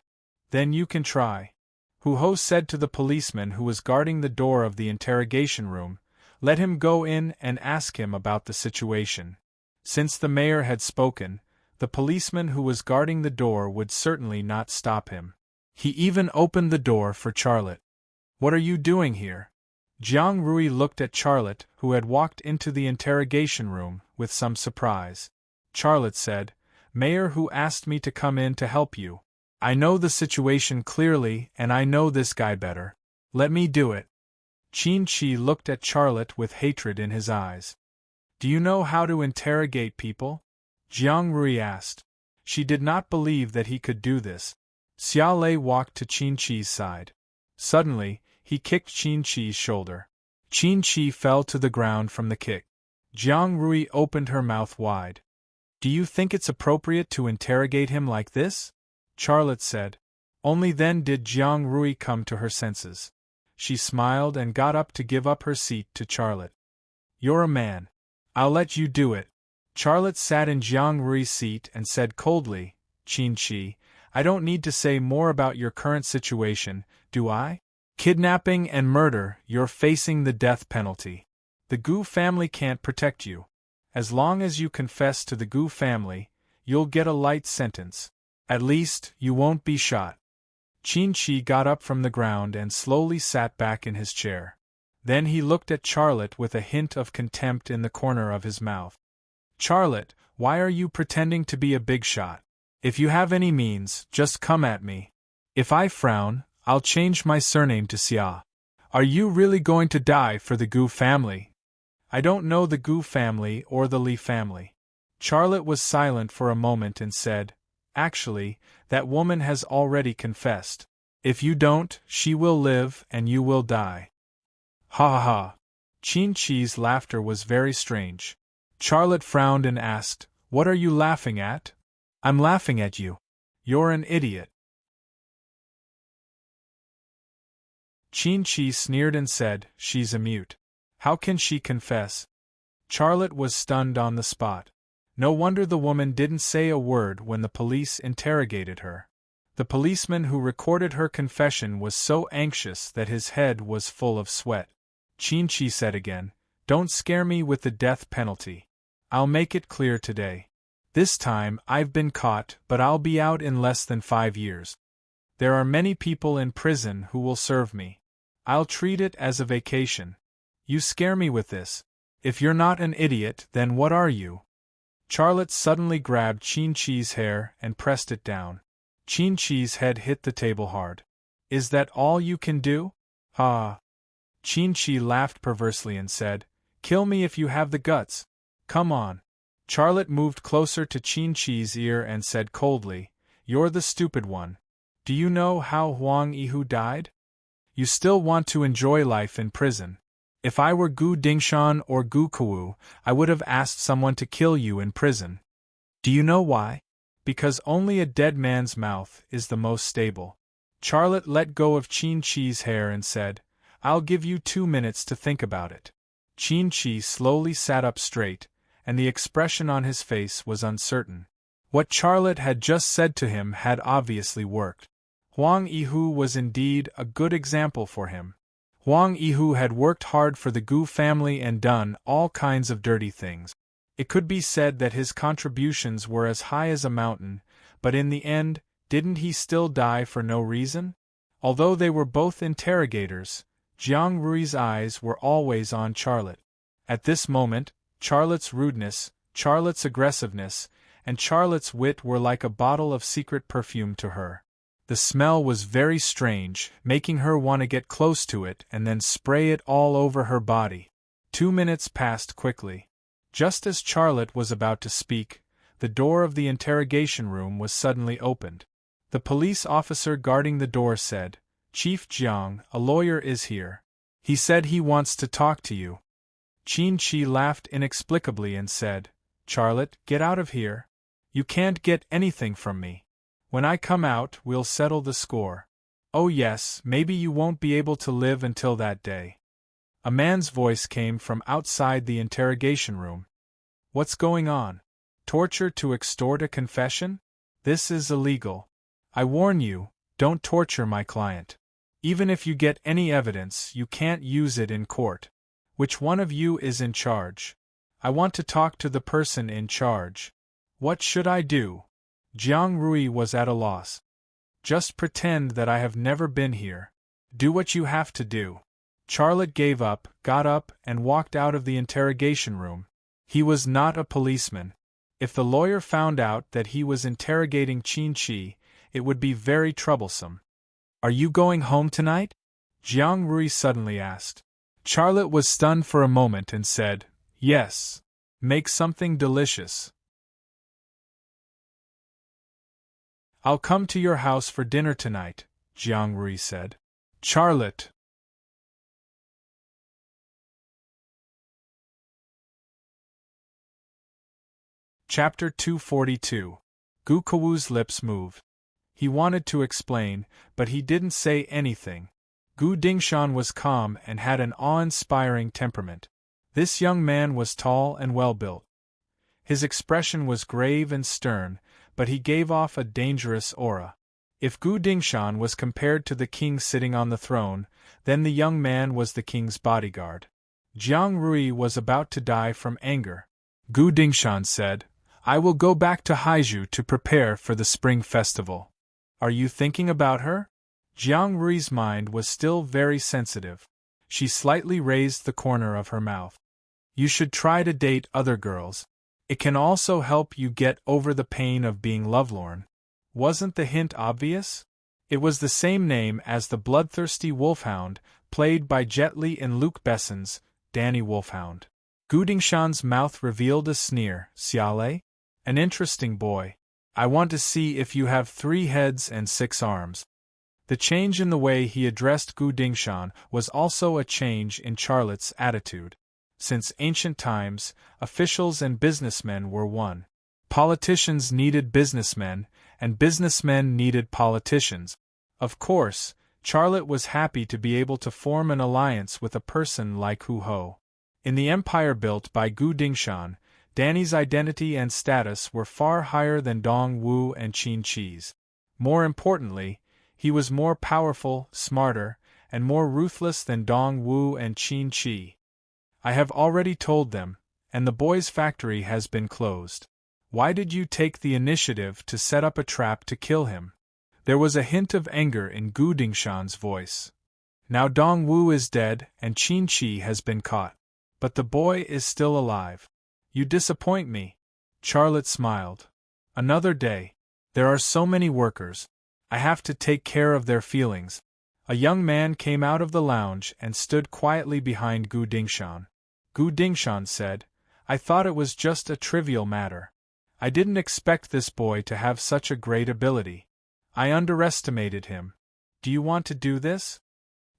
Then you can try. Hu Ho said to the policeman who was guarding the door of the interrogation room, let him go in and ask him about the situation. Since the mayor had spoken, the policeman who was guarding the door would certainly not stop him. He even opened the door for Charlotte. What are you doing here? Jiang Rui looked at Charlotte, who had walked into the interrogation room, with some surprise. Charlotte said, Mayor Hu asked me to come in to help you. I know the situation clearly and I know this guy better. Let me do it. Qin Chi looked at Charlotte with hatred in his eyes. Do you know how to interrogate people? Jiang Rui asked. She did not believe that he could do this. Xia Lei walked to Qin Chi's side. Suddenly, he kicked Qin Chi's shoulder. Qin Chi fell to the ground from the kick. Jiang Rui opened her mouth wide. Do you think it's appropriate to interrogate him like this? Charlotte said. Only then did Jiang Rui come to her senses. She smiled and got up to give up her seat to Charlotte. You're a man. I'll let you do it. Charlotte sat in Jiang Rui's seat and said coldly, Qin Chi, I don't need to say more about your current situation, do I? Kidnapping and murder, you're facing the death penalty. The Gu family can't protect you. As long as you confess to the Gu family, you'll get a light sentence. At least, you won't be shot. Qin Chi got up from the ground and slowly sat back in his chair. Then he looked at Charlotte with a hint of contempt in the corner of his mouth. Charlotte, why are you pretending to be a big shot? If you have any means, just come at me. If I frown, I'll change my surname to Xia. Are you really going to die for the Gu family? I don't know the Gu family or the Li family. Charlotte was silent for a moment and said, Actually, that woman has already confessed. If you don't, she will live and you will die. Ha ha ha. Qin Chi's laughter was very strange. Charlotte frowned and asked, What are you laughing at? I'm laughing at you. You're an idiot. Qin Chi sneered and said, She's a mute. How can she confess? Charlotte was stunned on the spot. No wonder the woman didn't say a word when the police interrogated her. The policeman who recorded her confession was so anxious that his head was full of sweat. Qin Chi said again, Don't scare me with the death penalty. I'll make it clear today. This time I've been caught, but I'll be out in less than 5 years. There are many people in prison who will serve me. I'll treat it as a vacation. You scare me with this. If you're not an idiot, then what are you? Charlotte suddenly grabbed Qin Chi's hair and pressed it down. Qin Chi's head hit the table hard. Is that all you can do? Ha! Qin Chi laughed perversely and said, Kill me if you have the guts. Come on. Charlotte moved closer to Qin Chi's ear and said coldly, You're the stupid one. Do you know how Huang Yihu died? You still want to enjoy life in prison. If I were Gu Dingshan or Gu Kawu, I would have asked someone to kill you in prison. Do you know why? Because only a dead man's mouth is the most stable. Charlotte let go of Qin Chi's hair and said, I'll give you 2 minutes to think about it. Qin Chi slowly sat up straight, and the expression on his face was uncertain. What Charlotte had just said to him had obviously worked. Huang Yihu was indeed a good example for him. Huang Yihu had worked hard for the Gu family and done all kinds of dirty things. It could be said that his contributions were as high as a mountain, but in the end, didn't he still die for no reason? Although they were both interrogators, Jiang Rui's eyes were always on Charlotte. At this moment, Charlotte's rudeness, Charlotte's aggressiveness, and Charlotte's wit were like a bottle of secret perfume to her. The smell was very strange, making her want to get close to it and then spray it all over her body. 2 minutes passed quickly. Just as Charlotte was about to speak, the door of the interrogation room was suddenly opened. The police officer guarding the door said, Chief Jiang, a lawyer is here. He said he wants to talk to you. Qin Chi laughed inexplicably and said, Charlotte, get out of here. You can't get anything from me. When I come out, we'll settle the score. Oh yes, maybe you won't be able to live until that day. A man's voice came from outside the interrogation room. What's going on? Torture to extort a confession? This is illegal. I warn you, don't torture my client. Even if you get any evidence, you can't use it in court. Which one of you is in charge? I want to talk to the person in charge. What should I do? Jiang Rui was at a loss. Just pretend that I have never been here. Do what you have to do. Charlotte gave up, got up, and walked out of the interrogation room. He was not a policeman. If the lawyer found out that he was interrogating Qin Chi, it would be very troublesome. Are you going home tonight? Jiang Rui suddenly asked. Charlotte was stunned for a moment and said, Yes. Make something delicious. I'll come to your house for dinner tonight, Jiang Rui said. Charlotte. Chapter 242. Gu Kawu's lips moved. He wanted to explain, but he didn't say anything. Gu Dingshan was calm and had an awe-inspiring temperament. This young man was tall and well-built. His expression was grave and stern, but he gave off a dangerous aura. If Gu Dingshan was compared to the king sitting on the throne, then the young man was the king's bodyguard. Jiang Rui was about to die from anger. Gu Dingshan said, I will go back to Haizhu to prepare for the spring festival. Are you thinking about her? Jiang Rui's mind was still very sensitive. She slightly raised the corner of her mouth. You should try to date other girls. It can also help you get over the pain of being lovelorn. Wasn't the hint obvious? It was the same name as the bloodthirsty wolfhound, played by Jet Li in Luc Besson's Danny Wolfhound. Gu Dingshan's mouth revealed a sneer. Xiale? An interesting boy. I want to see if you have 3 heads and 6 arms. The change in the way he addressed Gu Dingshan was also a change in Charlotte's attitude. Since ancient times, officials and businessmen were one. Politicians needed businessmen, and businessmen needed politicians. Of course, Charlotte was happy to be able to form an alliance with a person like Hu Ho. In the empire built by Gu Dingshan, Danny's identity and status were far higher than Dong Wu and Qin Chi's. More importantly, he was more powerful, smarter, and more ruthless than Dong Wu and Qin Chi. I have already told them, and the boy's factory has been closed. Why did you take the initiative to set up a trap to kill him? There was a hint of anger in Gu Dingshan's voice. Now Dong Wu is dead and Qin Chi has been caught. But the boy is still alive. You disappoint me. Charlotte smiled. Another day. There are so many workers. I have to take care of their feelings. A young man came out of the lounge and stood quietly behind Gu Dingshan. Gu Dingshan said, I thought it was just a trivial matter. I didn't expect this boy to have such a great ability. I underestimated him. Do you want to do this?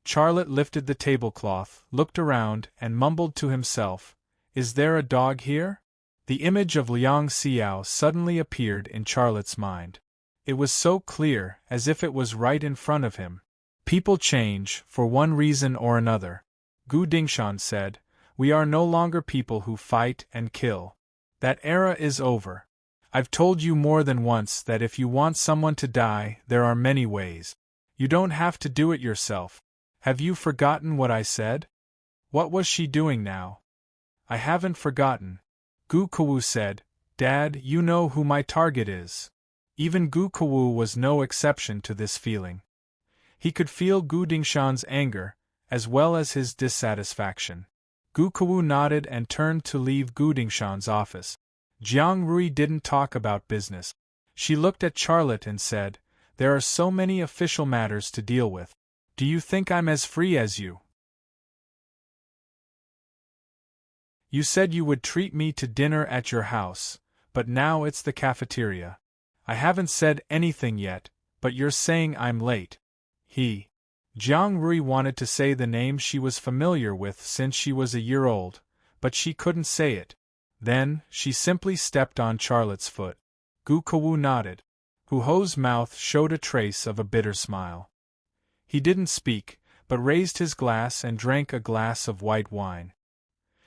Charlotte lifted the tablecloth, looked around, and mumbled to himself, Is there a dog here? The image of Liang Xiao suddenly appeared in Charlotte's mind. It was so clear, as if it was right in front of him. People change, for one reason or another. Gu Dingshan said, We are no longer people who fight and kill. That era is over. I've told you more than once that if you want someone to die, there are many ways. You don't have to do it yourself. Have you forgotten what I said? What was she doing now? I haven't forgotten. Gu Kawu said, Dad, you know who my target is. Even Gu Kawu was no exception to this feeling. He could feel Gu Dingshan's anger, as well as his dissatisfaction. Gu Kawu nodded and turned to leave Gu Dingshan's office. Jiang Rui didn't talk about business. She looked at Charlotte and said, There are so many official matters to deal with. Do you think I'm as free as you? You said you would treat me to dinner at your house, but now it's the cafeteria. I haven't said anything yet, but you're saying I'm late. Jiang Rui wanted to say the name she was familiar with since she was a year old, but she couldn't say it. Then, she simply stepped on Charlotte's foot. Gu Kawu nodded. Hu Ho's mouth showed a trace of a bitter smile. He didn't speak, but raised his glass and drank a glass of white wine.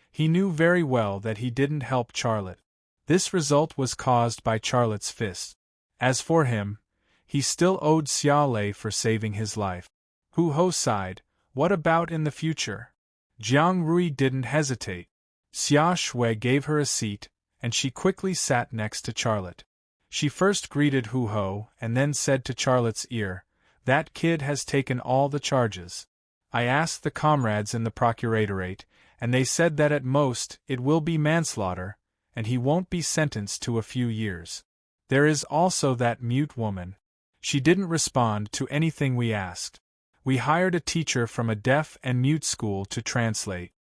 He knew very well that he didn't help Charlotte. This result was caused by Charlotte's fist. As for him, he still owed Xia Lei for saving his life. Hu Ho sighed. What about in the future? Jiang Rui didn't hesitate. Xia Shui gave her a seat, and she quickly sat next to Charlotte. She first greeted Hu Ho and then said to Charlotte's ear, "That kid has taken all the charges. I asked the comrades in the procuratorate, and they said that at most it will be manslaughter, and he won't be sentenced to a few years. There is also that mute woman. She didn't respond to anything we asked. We hired a teacher from a deaf and mute school to translate."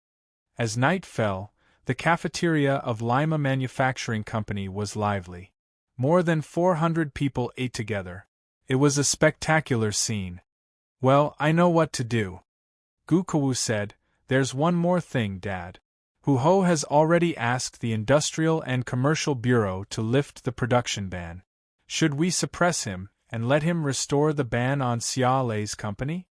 As night fell, the cafeteria of Lima Manufacturing Company was lively. More than 400 people ate together. It was a spectacular scene. "Well, I know what to do," Gu Kawu said. "There's one more thing, Dad. Hu Ho has already asked the Industrial and Commercial Bureau to lift the production ban. Should we suppress him and let him restore the ban on Xia Lei's company?"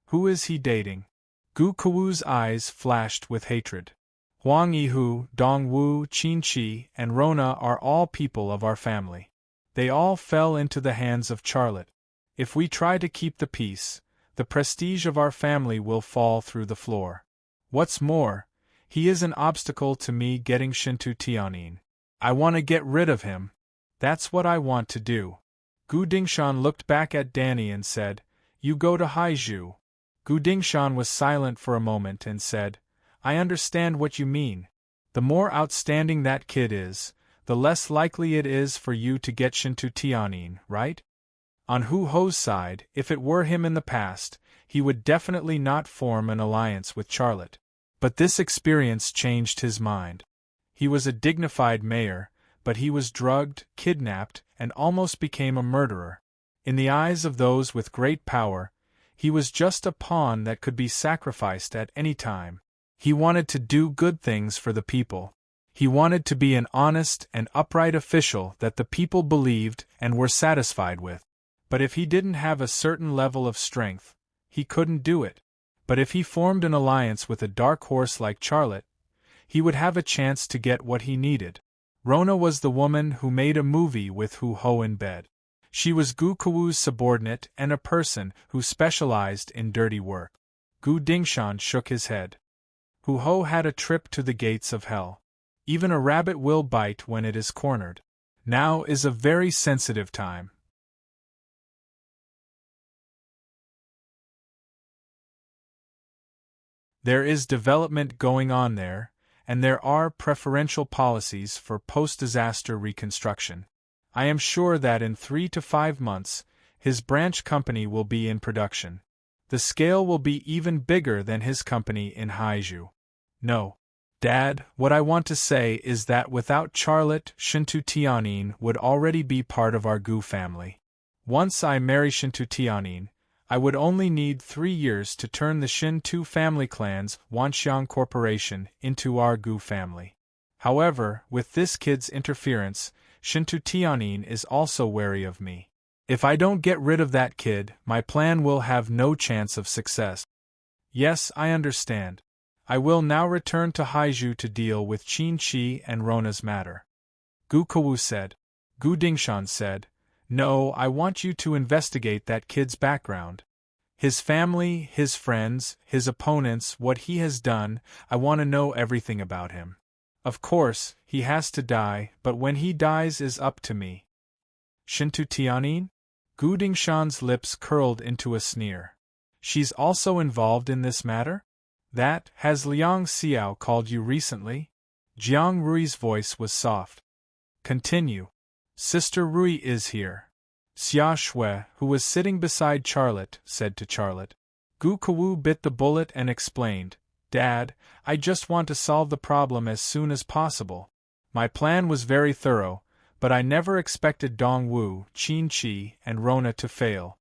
"Who is he dating?" Gu Kawu's eyes flashed with hatred. "Huang Yihu, Dong Wu, Qin Qi, and Rona are all people of our family. They all fell into the hands of Charlotte. If we try to keep the peace, the prestige of our family will fall through the floor. What's more, he is an obstacle to me getting Shintu Tianin. I want to get rid of him. That's what I want to do." Gu Dingshan looked back at Danny and said, "You go to Haizhu." Gu Dingshan was silent for a moment and said, "I understand what you mean. The more outstanding that kid is, the less likely it is for you to get Shintu Tianin, right?" On Hu Ho's side, if it were him in the past, he would definitely not form an alliance with Charlotte. But this experience changed his mind. He was a dignified mayor, but he was drugged, kidnapped, and almost became a murderer. In the eyes of those with great power, he was just a pawn that could be sacrificed at any time. He wanted to do good things for the people. He wanted to be an honest and upright official that the people believed and were satisfied with. But if he didn't have a certain level of strength, he couldn't do it. But if he formed an alliance with a dark horse like Charlotte, he would have a chance to get what he needed. Rona was the woman who made a movie with Hu Ho in bed. She was Gu Kawu's subordinate and a person who specialized in dirty work. Gu Dingshan shook his head. Hu Ho had a trip to the gates of hell. Even a rabbit will bite when it is cornered. Now is a very sensitive time. There is development going on there, and there are preferential policies for post-disaster reconstruction. I am sure that in 3 to 5 months, his branch company will be in production. The scale will be even bigger than his company in Haizhu. No, Dad, what I want to say is that without Charlotte, Shintu Tianin would already be part of our Gu family. Once I marry Shintu Tianin, I would only need 3 years to turn the Shintu family clan's Wanxiang Corporation into our Gu family. However, with this kid's interference, Shintu Tianin is also wary of me. If I don't get rid of that kid, my plan will have no chance of success. Yes, I understand. I will now return to Haizhu to deal with Qin Qi and Rona's matter. Gu Kawu said. Gu Dingshan said, "No, I want you to investigate that kid's background. His family, his friends, his opponents, what he has done, I want to know everything about him. Of course, he has to die, but when he dies is up to me." Shintu Tianin? Gu Dingshan's lips curled into a sneer. "She's also involved in this matter? Has Liang Xiao called you recently?" Jiang Rui's voice was soft. "Continue. Sister Rui is here." Xia Shui, who was sitting beside Charlotte, said to Charlotte. Gu Kawu bit the bullet and explained, "Dad, I just want to solve the problem as soon as possible. My plan was very thorough, but I never expected Dong Wu, Qin Qi, and Rona to fail.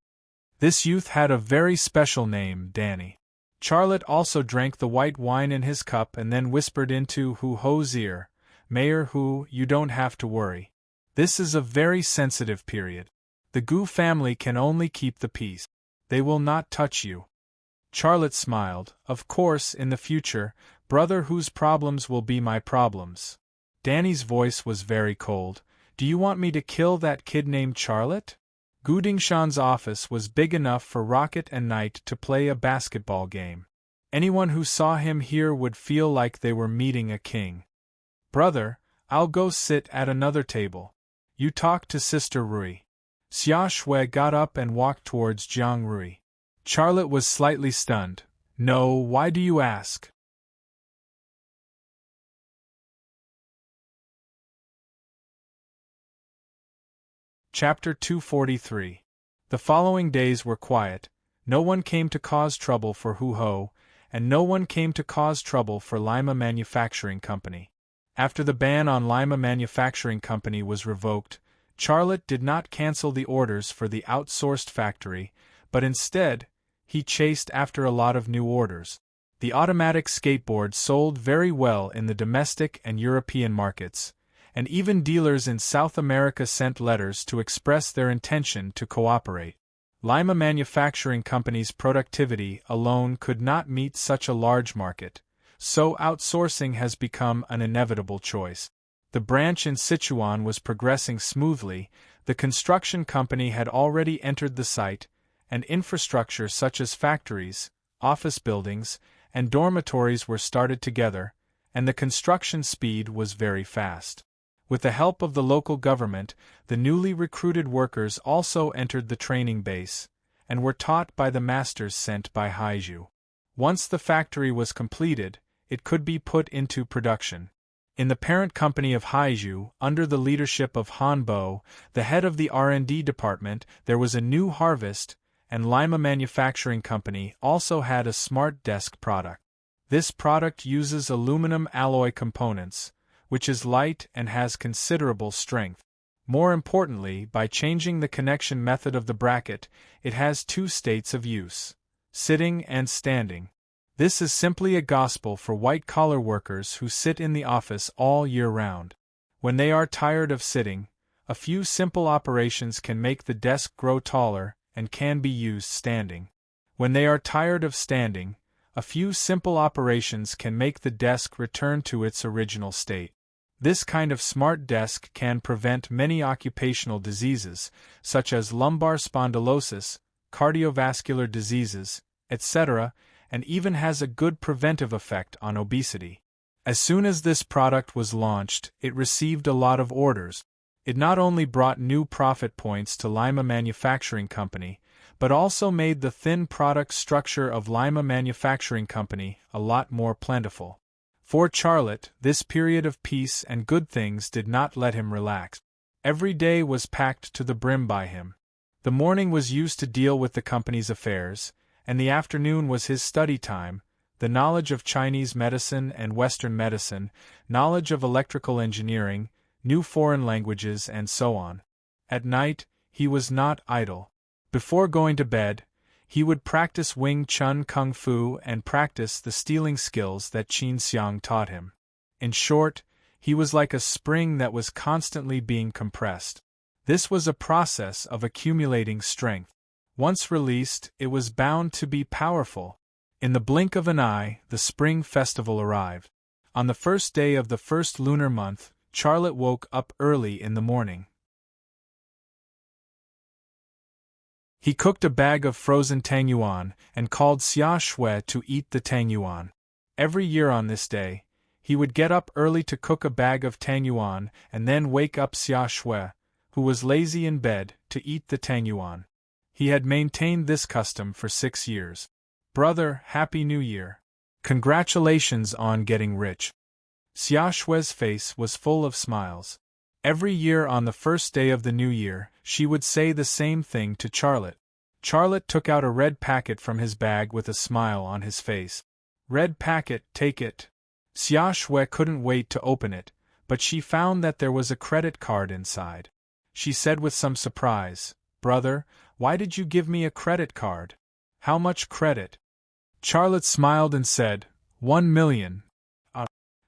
This youth had a very special name, Danny." Charlotte also drank the white wine in his cup and then whispered into Hu Ho's ear, "Mayor Hu, you don't have to worry. This is a very sensitive period. The Gu family can only keep the peace. They will not touch you." Charlotte smiled. Of course, in the future, brother, whose problems will be my problems. Danny's voice was very cold. Do you want me to kill that kid named Charlotte? Gu Dingshan's office was big enough for Rocket and Knight to play a basketball game. Anyone who saw him here would feel like they were meeting a king. Brother, I'll go sit at another table. You talk to Sister Rui. Xia Shui got up and walked towards Jiang Rui. Charlotte was slightly stunned. No, why do you ask? Chapter 243. The following days were quiet. No one came to cause trouble for Hu Ho, and no one came to cause trouble for Lima Manufacturing Company. After the ban on Lima Manufacturing Company was revoked, Charlotte did not cancel the orders for the outsourced factory, but instead, he chased after a lot of new orders. The automatic skateboard sold very well in the domestic and European markets, and even dealers in South America sent letters to express their intention to cooperate. Lima Manufacturing Company's productivity alone could not meet such a large market, so outsourcing has become an inevitable choice. The branch in Sichuan was progressing smoothly, the construction company had already entered the site, and infrastructure such as factories, office buildings, and dormitories were started together, and the construction speed was very fast. With the help of the local government, the newly recruited workers also entered the training base, and were taught by the masters sent by Haizhu. Once the factory was completed, it could be put into production. In the parent company of Haizhu, under the leadership of Han Bo, the head of the R&D department, there was a new harvest, and Lima Manufacturing Company also had a smart desk product. This product uses aluminum alloy components, which is light and has considerable strength. More importantly, by changing the connection method of the bracket, it has two states of use: sitting and standing. This is simply a gospel for white-collar workers who sit in the office all year round. When they are tired of sitting, a few simple operations can make the desk grow taller and can be used standing. When they are tired of standing, a few simple operations can make the desk return to its original state. This kind of smart desk can prevent many occupational diseases, such as lumbar spondylosis, cardiovascular diseases, etc., and even has a good preventive effect on obesity. As soon as this product was launched, it received a lot of orders. It not only brought new profit points to Lima Manufacturing Company, but also made the thin product structure of Lima Manufacturing Company a lot more plentiful. For Charlotte, this period of peace and good things did not let him relax. Every day was packed to the brim by him. The morning was used to deal with the company's affairs, and the afternoon was his study time, the knowledge of Chinese medicine and Western medicine, knowledge of electrical engineering, new foreign languages, and so on. At night, he was not idle. Before going to bed, he would practice Wing Chun Kung Fu and practice the stealing skills that Qin Xiang taught him. In short, he was like a spring that was constantly being compressed. This was a process of accumulating strength. Once released, it was bound to be powerful. In the blink of an eye, the spring festival arrived. On the first day of the first lunar month, Charlotte woke up early in the morning. He cooked a bag of frozen tangyuan and called Xia Shui to eat the tangyuan. Every year on this day, he would get up early to cook a bag of tangyuan and then wake up Xia Shui, who was lazy in bed, to eat the tangyuan. He had maintained this custom for 6 years. Brother, Happy New Year. Congratulations on getting rich. Xia Shui's face was full of smiles. Every year on the first day of the new year, she would say the same thing to Charlotte. Charlotte took out a red packet from his bag with a smile on his face. Red packet, take it. Xia Shui couldn't wait to open it, but she found that there was a credit card inside. She said with some surprise, Brother, why did you give me a credit card? How much credit? Charlotte smiled and said, 1 million.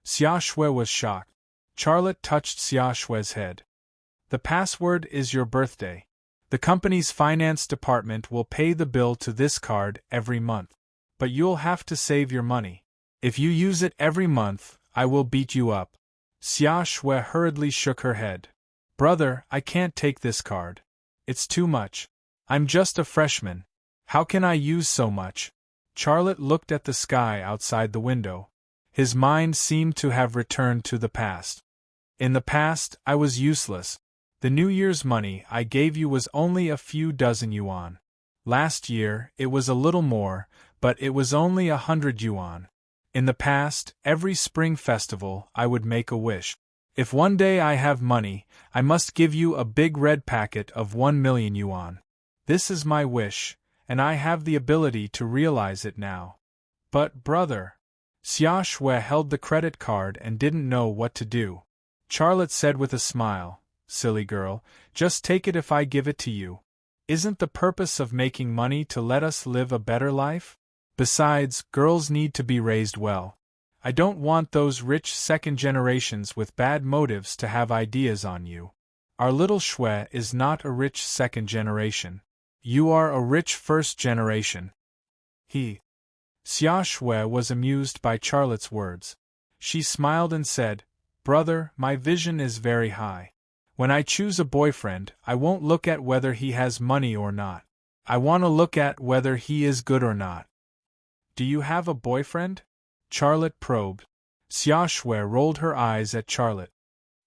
Xia Shui was shocked. Charlotte touched Xia Shui's head. The password is your birthday. The company's finance department will pay the bill to this card every month. but you'll have to save your money. If you use it every month, I will beat you up. Xia Shui hurriedly shook her head. Brother, I can't take this card. It's too much. I'm just a freshman. How can I use so much? Charlotte looked at the sky outside the window. His mind seemed to have returned to the past. In the past, I was useless. The New Year's money I gave you was only a few dozen yuan. Last year, it was a little more, but it was only 100 yuan. In the past, every spring festival, I would make a wish. If one day I have money, I must give you a big red packet of 1 million yuan. This is my wish, and I have the ability to realize it now. But, brother, Xia Shui held the credit card and didn't know what to do. Charlotte said with a smile, silly girl, just take it if I give it to you. Isn't the purpose of making money to let us live a better life? Besides, girls need to be raised well. I don't want those rich second generations with bad motives to have ideas on you. Our little Shui is not a rich second generation. You are a rich first generation. Xia Shui was amused by Charlotte's words. She smiled and said, Brother, my vision is very high. When I choose a boyfriend, I won't look at whether he has money or not. I want to look at whether he is good or not. Do you have a boyfriend? Charlotte probed. Xia Shui rolled her eyes at Charlotte.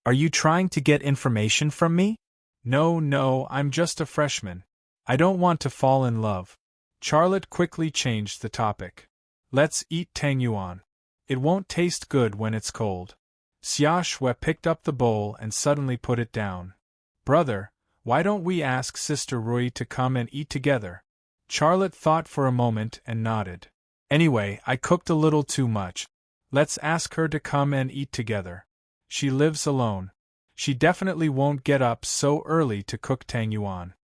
Are you trying to get information from me? No, I'm just a freshman. I don't want to fall in love. Charlotte quickly changed the topic. Let's eat tang yuan. It won't taste good when it's cold. Xia Shui picked up the bowl and suddenly put it down. Brother, why don't we ask Sister Rui to come and eat together? Charlotte thought for a moment and nodded. Anyway, I cooked a little too much. Let's ask her to come and eat together. She lives alone. She definitely won't get up so early to cook tang yuan.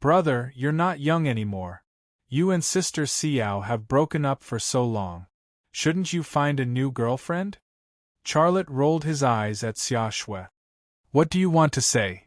Brother, you're not young anymore. You and Sister Xiao have broken up for so long. Shouldn't you find a new girlfriend? Charlotte rolled his eyes at Xia Shui. What do you want to say?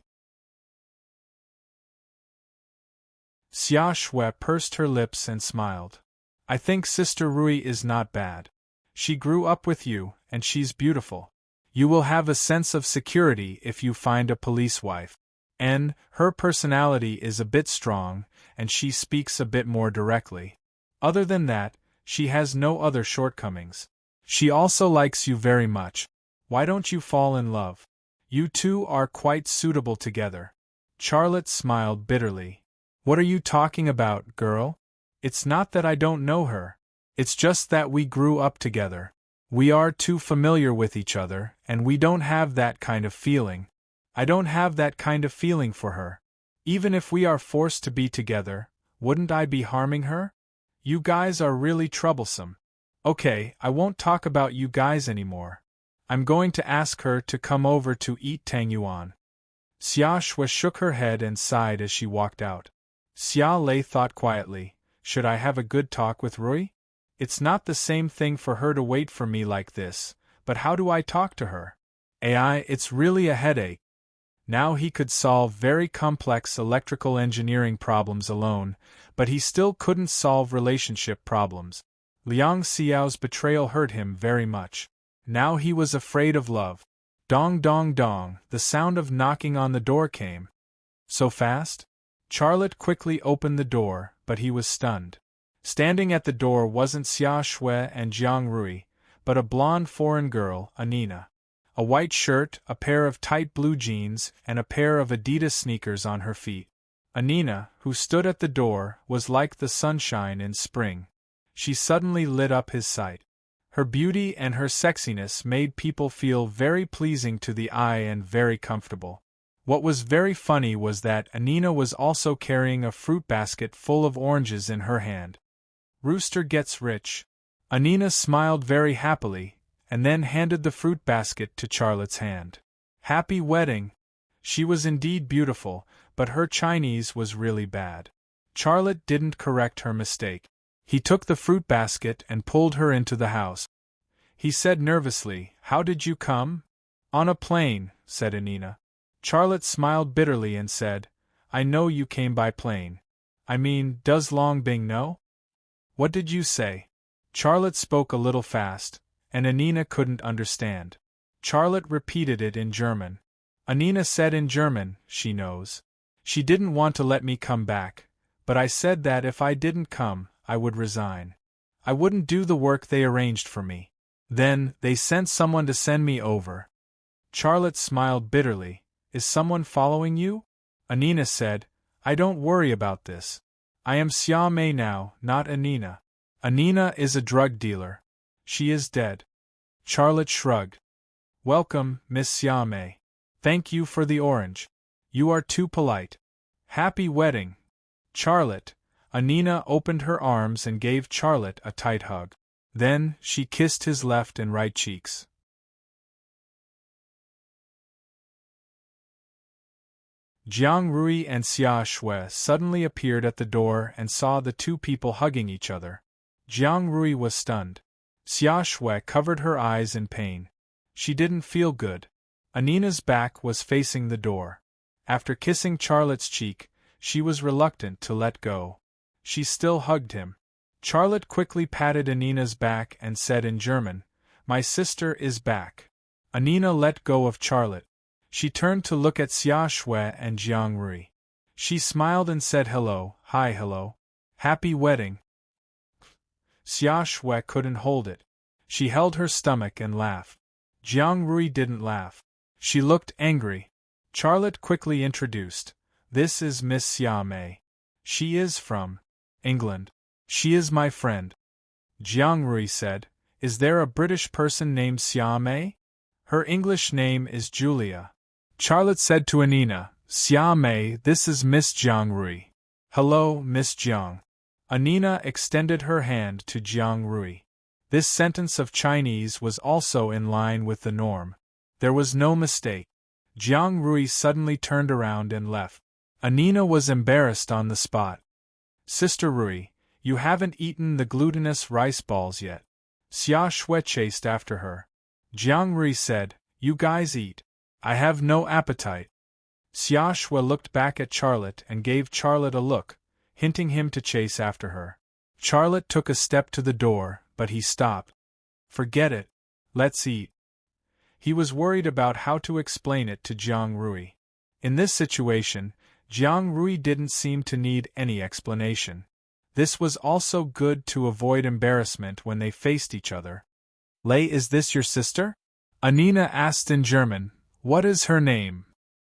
Xia Shui pursed her lips and smiled. I think Sister Rui is not bad. She grew up with you, and she's beautiful. You will have a sense of security if you find a police wife. And her personality is a bit strong, and she speaks a bit more directly. Other than that, she has no other shortcomings. She also likes you very much. Why don't you fall in love? You two are quite suitable together. Charlotte smiled bitterly. What are you talking about, girl? It's not that I don't know her. It's just that we grew up together. We are too familiar with each other, and we don't have that kind of feeling. I don't have that kind of feeling for her. Even if we are forced to be together, wouldn't I be harming her? You guys are really troublesome. Okay, I won't talk about you guys anymore. I'm going to ask her to come over to eat tang yuan. Xia Shui shook her head and sighed as she walked out. Xia Lei thought quietly, should I have a good talk with Rui? It's not the same thing for her to wait for me like this, but how do I talk to her? It's really a headache. Now he could solve very complex electrical engineering problems alone, but he still couldn't solve relationship problems. Liang Xiao's betrayal hurt him very much. Now he was afraid of love. Dong dong dong, the sound of knocking on the door came. So fast? Charlotte quickly opened the door, but he was stunned. Standing at the door wasn't Xia Shui and Jiang Rui, but a blonde foreign girl, Anina. A white shirt, a pair of tight blue jeans, and a pair of Adidas sneakers on her feet. Anina, who stood at the door, was like the sunshine in spring. She suddenly lit up his sight. Her beauty and her sexiness made people feel very pleasing to the eye and very comfortable. What was very funny was that Anina was also carrying a fruit basket full of oranges in her hand. Rooster gets rich. Anina smiled very happily, and then handed the fruit basket to Charlotte's hand. Happy wedding! She was indeed beautiful, but her Chinese was really bad. Charlotte didn't correct her mistake. He took the fruit basket and pulled her into the house. He said nervously, "How did you come?" "On a plane," said Anina. Charlotte smiled bitterly and said, "I know you came by plane. I mean, does Long Bing know?" "What did you say?" Charlotte spoke a little fast, and Anina couldn't understand. Charlotte repeated it in German. Anina said in German, she knows. She didn't want to let me come back, but I said that if I didn't come, I would resign. I wouldn't do the work they arranged for me. Then, they sent someone to send me over. Charlotte smiled bitterly. Is someone following you? Anina said, I don't worry about this. I am Xia Mei now, not Anina. Anina is a drug dealer. She is dead. Charlotte shrugged. Welcome, Miss Xia Mei. Thank you for the orange. You are too polite. Happy wedding. Charlotte. Anina opened her arms and gave Charlotte a tight hug. Then, she kissed his left and right cheeks. Jiang Rui and Xia Shui suddenly appeared at the door and saw the two people hugging each other. Jiang Rui was stunned. Xia Shui covered her eyes in pain. She didn't feel good. Anina's back was facing the door. After kissing Charlotte's cheek, she was reluctant to let go. She still hugged him. Charlotte quickly patted Anina's back and said in German, My sister is back. Anina let go of Charlotte. She turned to look at Xia Shui and Jiang Rui. She smiled and said hello, hi hello. Happy wedding. Xia Shui couldn't hold it. She held her stomach and laughed. Jiang Rui didn't laugh. She looked angry. Charlotte quickly introduced. This is Miss Xia Mei. She is from England. She is my friend. Jiang Rui said, Is there a British person named Xia Mei? Her English name is Julia. Charlotte said to Anina, Xia Mei, this is Miss Jiang Rui. Hello, Miss Jiang. Anina extended her hand to Jiang Rui. This sentence of Chinese was also in line with the norm. There was no mistake. Jiang Rui suddenly turned around and left. Anina was embarrassed on the spot. Sister Rui, you haven't eaten the glutinous rice balls yet. Xia Shui chased after her. Jiang Rui said, You guys eat. I have no appetite. Xia Shui looked back at Charlotte and gave Charlotte a look, hinting him to chase after her. Charlotte took a step to the door, but he stopped. Forget it. Let's eat. He was worried about how to explain it to Jiang Rui. In this situation, Jiang Rui didn't seem to need any explanation. This was also good to avoid embarrassment when they faced each other. Lei, is this your sister? Anina asked in German. What is her name?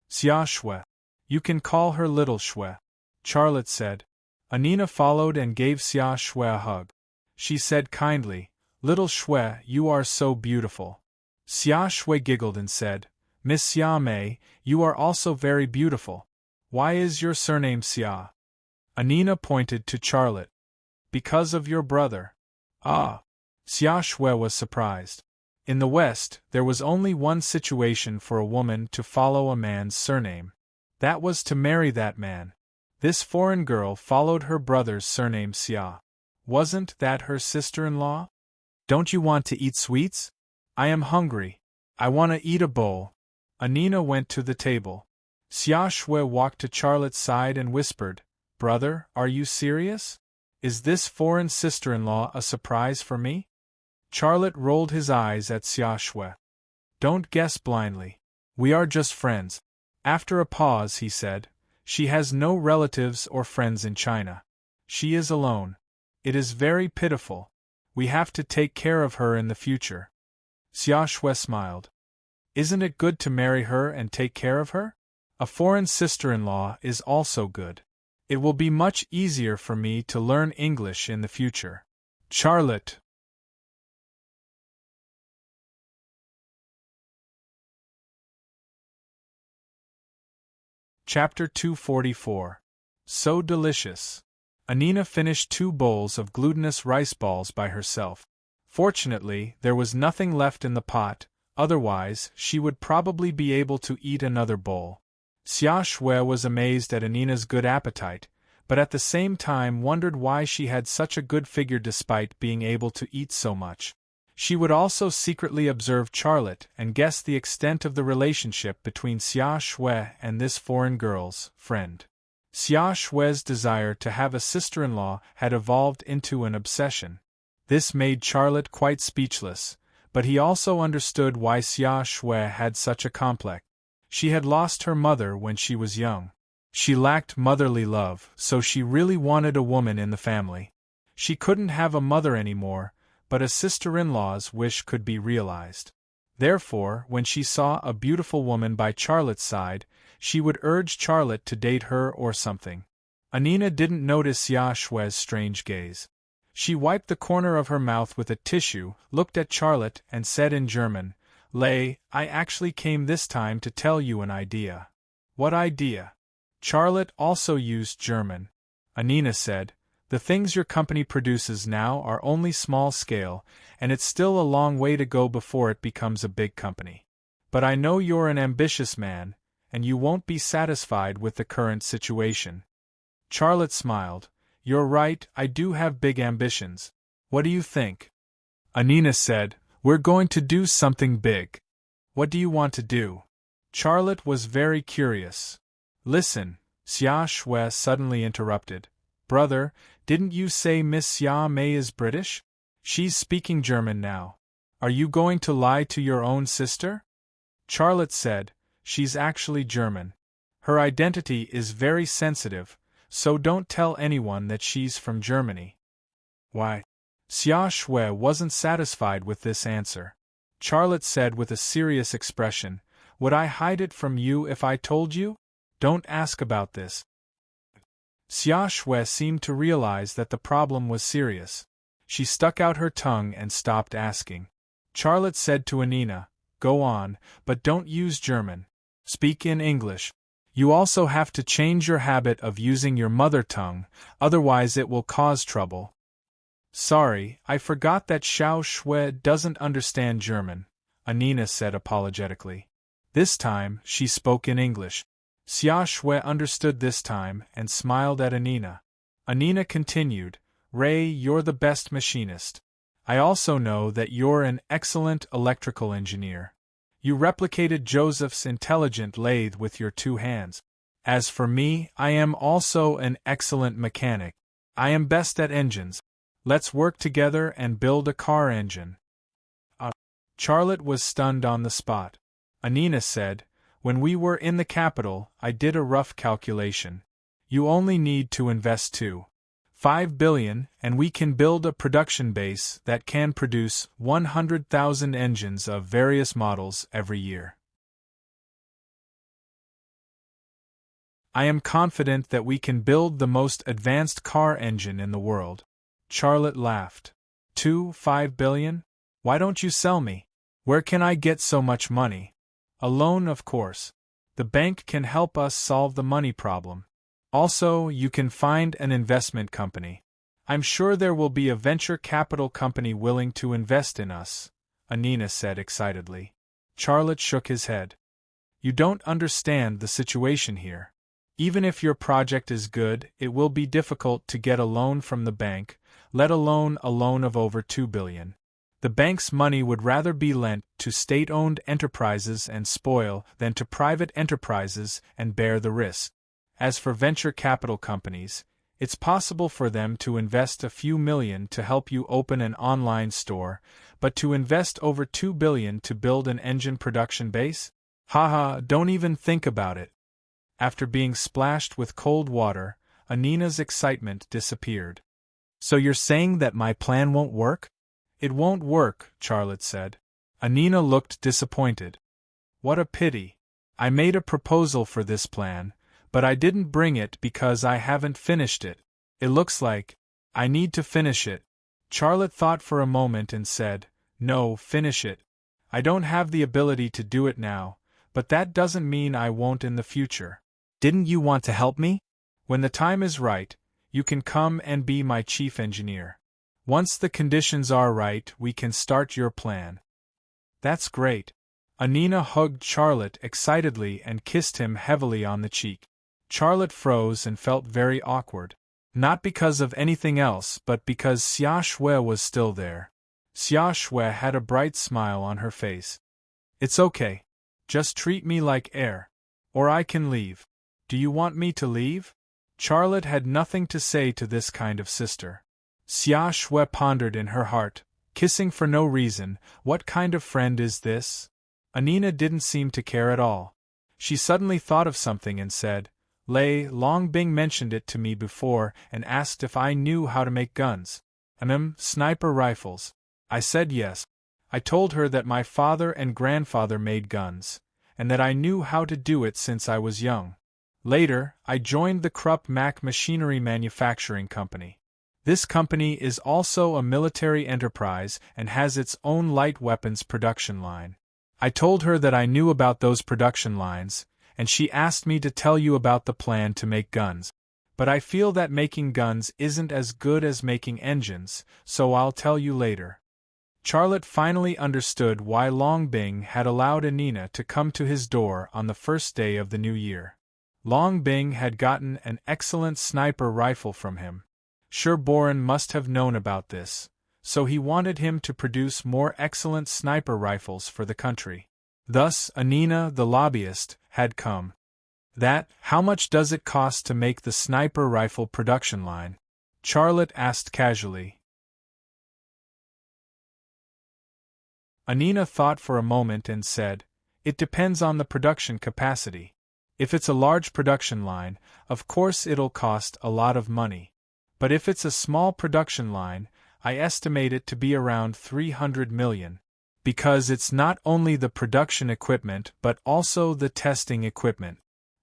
Xia Shui. You can call her Little Shui. Charlotte said. Anina followed and gave Xia Shui a hug. She said kindly, Little Shui, you are so beautiful. Xia Shui giggled and said, Miss Xia Mei, you are also very beautiful. Why is your surname Xia? Anina pointed to Charlotte. Because of your brother. Ah. Xia Shui was surprised. In the West, there was only one situation for a woman to follow a man's surname. That was to marry that man. This foreign girl followed her brother's surname Xia. Wasn't that her sister-in-law? Don't you want to eat sweets? I am hungry. I want to eat a bowl. Anina went to the table. Xia Shui walked to Charlotte's side and whispered, Brother, are you serious? Is this foreign sister-in-law a surprise for me? Charlotte rolled his eyes at Xia Shui. Don't guess blindly. We are just friends. After a pause he said, She has no relatives or friends in China. She is alone. It is very pitiful. We have to take care of her in the future. Xia Shui smiled. Isn't it good to marry her and take care of her? A foreign sister-in-law is also good. It will be much easier for me to learn English in the future. Charlotte. Chapter 244. So delicious. Anina finished 2 bowls of glutinous rice balls by herself. Fortunately, there was nothing left in the pot, otherwise she would probably be able to eat another bowl. Xia Shui was amazed at Anina's good appetite, but at the same time wondered why she had such a good figure despite being able to eat so much. She would also secretly observe Charlotte and guess the extent of the relationship between Xia Shui and this foreign girl's friend. Xia Shui's desire to have a sister-in-law had evolved into an obsession. This made Charlotte quite speechless, but he also understood why Xia Shui had such a complex. She had lost her mother when she was young. She lacked motherly love, so she really wanted a woman in the family. She couldn't have a mother anymore, but a sister-in-law's wish could be realized. Therefore, when she saw a beautiful woman by Charlotte's side, she would urge Charlotte to date her or something. Anina didn't notice Xia Shui's strange gaze. She wiped the corner of her mouth with a tissue, looked at Charlotte, and said in German, "Lei, I actually came this time to tell you an idea." "What idea?" Charlotte also used German. Anina said, "The things your company produces now are only small scale, and it's still a long way to go before it becomes a big company. But I know you're an ambitious man, and you won't be satisfied with the current situation." Charlotte smiled. "You're right, I do have big ambitions. What do you think?" Anina said, "We're going to do something big." "What do you want to do?" Charlotte was very curious. "Listen," Xia Shui suddenly interrupted. "Brother, didn't you say Miss Xia Mei is British? She's speaking German now. Are you going to lie to your own sister?" Charlotte said, "She's actually German. Her identity is very sensitive, so don't tell anyone that she's from Germany." "Why?" Xia Shui wasn't satisfied with this answer. Charlotte said with a serious expression, "Would I hide it from you if I told you? Don't ask about this." Xia Shui seemed to realize that the problem was serious. She stuck out her tongue and stopped asking. Charlotte said to Anina, "Go on, but don't use German. Speak in English. You also have to change your habit of using your mother tongue, otherwise it will cause trouble." "Sorry, I forgot that Xiao Shui doesn't understand German," Anina said apologetically. This time, she spoke in English. Xia Shui understood this time and smiled at Anina. Anina continued, "Ray, you're the best machinist. I also know that you're an excellent electrical engineer. You replicated Joseph's intelligent lathe with your 2 hands. As for me, I am also an excellent mechanic. I am best at engines. Let's work together and build a car engine." Charlotte was stunned on the spot. Anina said, "When we were in the capital, I did a rough calculation. You only need to invest 2.5 billion, and we can build a production base that can produce 100,000 engines of various models every year. I am confident that we can build the most advanced car engine in the world." Charlotte laughed. 2.5 billion? Why don't you sell me? Where can I get so much money? A loan, of course. The bank can help us solve the money problem. Also, you can find an investment company. I'm sure there will be a venture capital company willing to invest in us," Anina said excitedly. Charlotte shook his head. "You don't understand the situation here. Even if your project is good, it will be difficult to get a loan from the bank, let alone a loan of over 2 billion. The bank's money would rather be lent to state-owned enterprises and spoil than to private enterprises and bear the risk. As for venture capital companies, it's possible for them to invest a few million to help you open an online store, but to invest over 2 billion to build an engine production base? Haha, don't even think about it." After being splashed with cold water, Anina's excitement disappeared. "So you're saying that my plan won't work?" "It won't work," Charlotte said. Anina looked disappointed. "What a pity. I made a proposal for this plan, but I didn't bring it because I haven't finished it. It looks like I need to finish it." Charlotte thought for a moment and said, "No, finish it. I don't have the ability to do it now, but that doesn't mean I won't in the future. Didn't you want to help me? When the time is right, you can come and be my chief engineer. Once the conditions are right, we can start your plan." "That's great." Anina hugged Charlotte excitedly and kissed him heavily on the cheek. Charlotte froze and felt very awkward. Not because of anything else but because Xia Shui was still there. Xia Shui had a bright smile on her face. "It's okay. Just treat me like air. Or I can leave." "Do you want me to leave?" Charlotte had nothing to say to this kind of sister. Xia Shui pondered in her heart, kissing for no reason, what kind of friend is this? Anina didn't seem to care at all. She suddenly thought of something and said, Longbing mentioned it to me before and asked if I knew how to make guns. Sniper rifles. I said yes. I told her that my father and grandfather made guns, and that I knew how to do it since I was young. Later, I joined the Krupp Mac Machinery Manufacturing Company. This company is also a military enterprise and has its own light weapons production line. I told her that I knew about those production lines, and she asked me to tell you about the plan to make guns. But I feel that making guns isn't as good as making engines, so I'll tell you later. Charlotte finally understood why Longbing had allowed Anina to come to his door on the first day of the new year. Longbing had gotten an excellent sniper rifle from him. Sherboran must have known about this, so he wanted him to produce more excellent sniper rifles for the country. Thus, Anina, the lobbyist, had come. How much does it cost to make the sniper rifle production line? Charlotte asked casually. Anina thought for a moment and said, It depends on the production capacity. If it's a large production line, of course it'll cost a lot of money. But if it's a small production line, I estimate it to be around 300 million. Because it's not only the production equipment but also the testing equipment.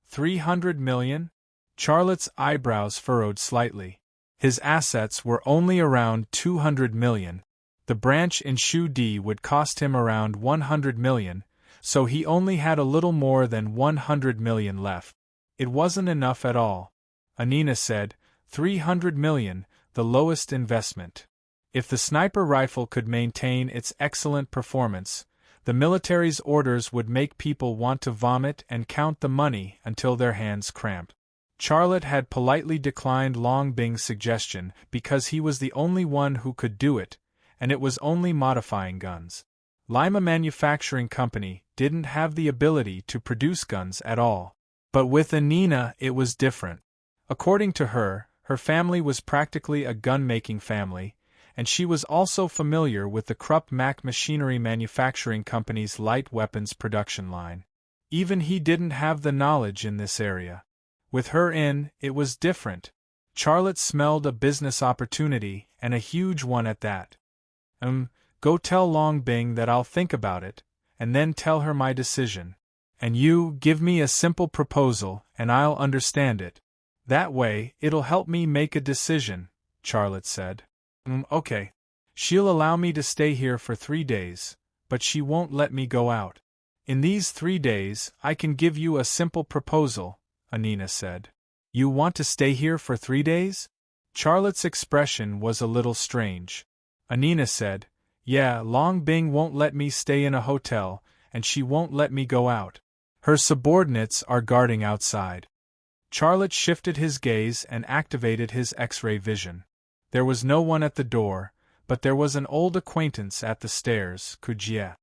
300 million? Charlotte's eyebrows furrowed slightly. His assets were only around 200 million. The branch in Shu-Di would cost him around 100 million, so he only had a little more than 100 million left. It wasn't enough at all. Anina said, 300 million, the lowest investment. If the sniper rifle could maintain its excellent performance, the military's orders would make people want to vomit and count the money until their hands cramped. Charlotte had politely declined Longbing's suggestion because he was the only one who could do it, and it was only modifying guns. Lima Manufacturing Company didn't have the ability to produce guns at all. But with Anina it was different. According to her, her family was practically a gun-making family, and she was also familiar with the Krupp Mac Machinery Manufacturing Company's light weapons production line. Even he didn't have the knowledge in this area. With her in, it was different. Charlotte smelled a business opportunity, and a huge one at that. Go tell Longbing that I'll think about it, and then tell her my decision. And you, give me a simple proposal, and I'll understand it. That way, it'll help me make a decision, Charlotte said. Okay. She'll allow me to stay here for 3 days, but she won't let me go out. In these 3 days, I can give you a simple proposal, Anina said. You want to stay here for 3 days? Charlotte's expression was a little strange. Anina said, Yeah, Longbing won't let me stay in a hotel, and she won't let me go out. Her subordinates are guarding outside. Charlotte shifted his gaze and activated his X-ray vision. There was no one at the door, but there was an old acquaintance at the stairs, Kujie.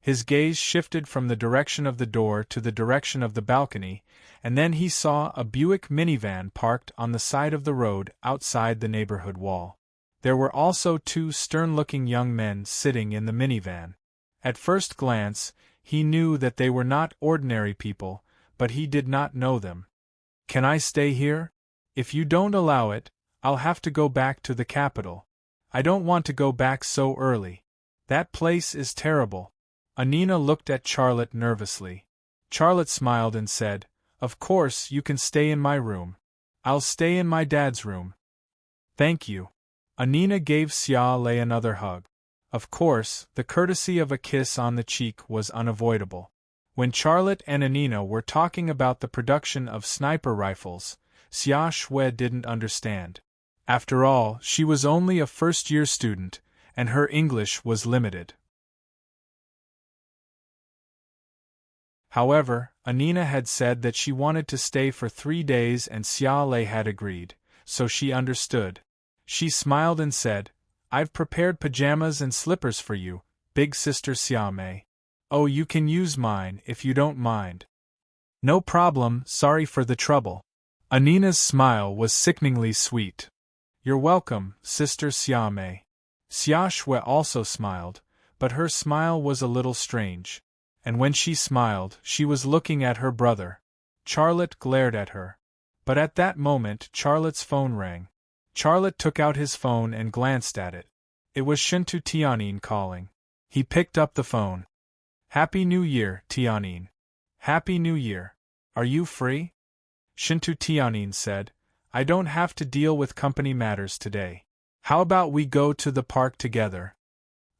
His gaze shifted from the direction of the door to the direction of the balcony, and then he saw a Buick minivan parked on the side of the road outside the neighborhood wall. There were also 2 stern-looking young men sitting in the minivan. At first glance, he knew that they were not ordinary people, but he did not know them. Can I stay here? If you don't allow it, I'll have to go back to the capital. I don't want to go back so early. That place is terrible. Anina looked at Charlotte nervously. Charlotte smiled and said, Of course you can stay in my room. I'll stay in my dad's room. Thank you. Anina gave Xia Lei another hug. Of course, the courtesy of a kiss on the cheek was unavoidable. When Charlotte and Anina were talking about the production of sniper rifles, Xia Shui didn't understand. After all, she was only a first-year student, and her English was limited. However, Anina had said that she wanted to stay for 3 days and Xia Lei had agreed, so she understood. She smiled and said, I've prepared pajamas and slippers for you, big sister Xia Mei. Oh, you can use mine if you don't mind. No problem, sorry for the trouble. Anina's smile was sickeningly sweet. You're welcome, Sister Xia Mei. Xia Shui also smiled, but her smile was a little strange. And when she smiled, she was looking at her brother. Charlotte glared at her. But at that moment Charlotte's phone rang. Charlotte took out his phone and glanced at it. It was Shintu Tianyin calling. He picked up the phone. Happy New Year, Tianyin. Happy New Year. Are you free? Shintu Tianyin said, I don't have to deal with company matters today. How about we go to the park together?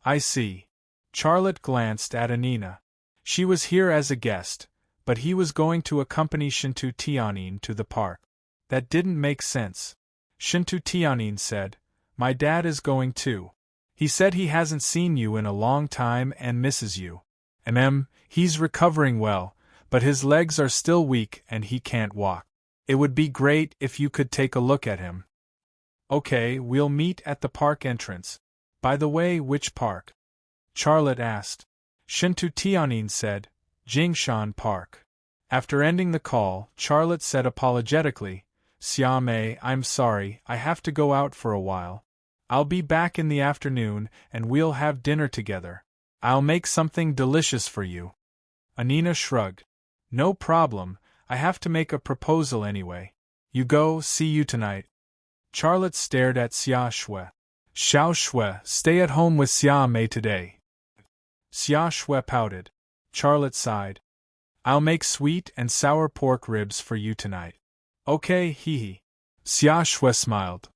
I see. Charlotte glanced at Anina. She was here as a guest, but he was going to accompany Shintu Tianyin to the park. That didn't make sense. Shintu Tianyin said, My dad is going too. He said he hasn't seen you in a long time and misses you. He's recovering well, but his legs are still weak and he can't walk. It would be great if you could take a look at him. Okay, we'll meet at the park entrance. By the way, which park? Charlotte asked. Shintu Tianyin said, Jingshan Park. After ending the call, Charlotte said apologetically, Xia Mei, I'm sorry, I have to go out for a while. I'll be back in the afternoon and we'll have dinner together. I'll make something delicious for you. Anina shrugged. No problem, I have to make a proposal anyway. You go, see you tonight. Charlotte stared at Xia Shui. Xiao Shui, stay at home with Xia Mei today. Xia Shui pouted. Charlotte sighed. I'll make sweet and sour pork ribs for you tonight. Okay, hee. Xia Shui smiled.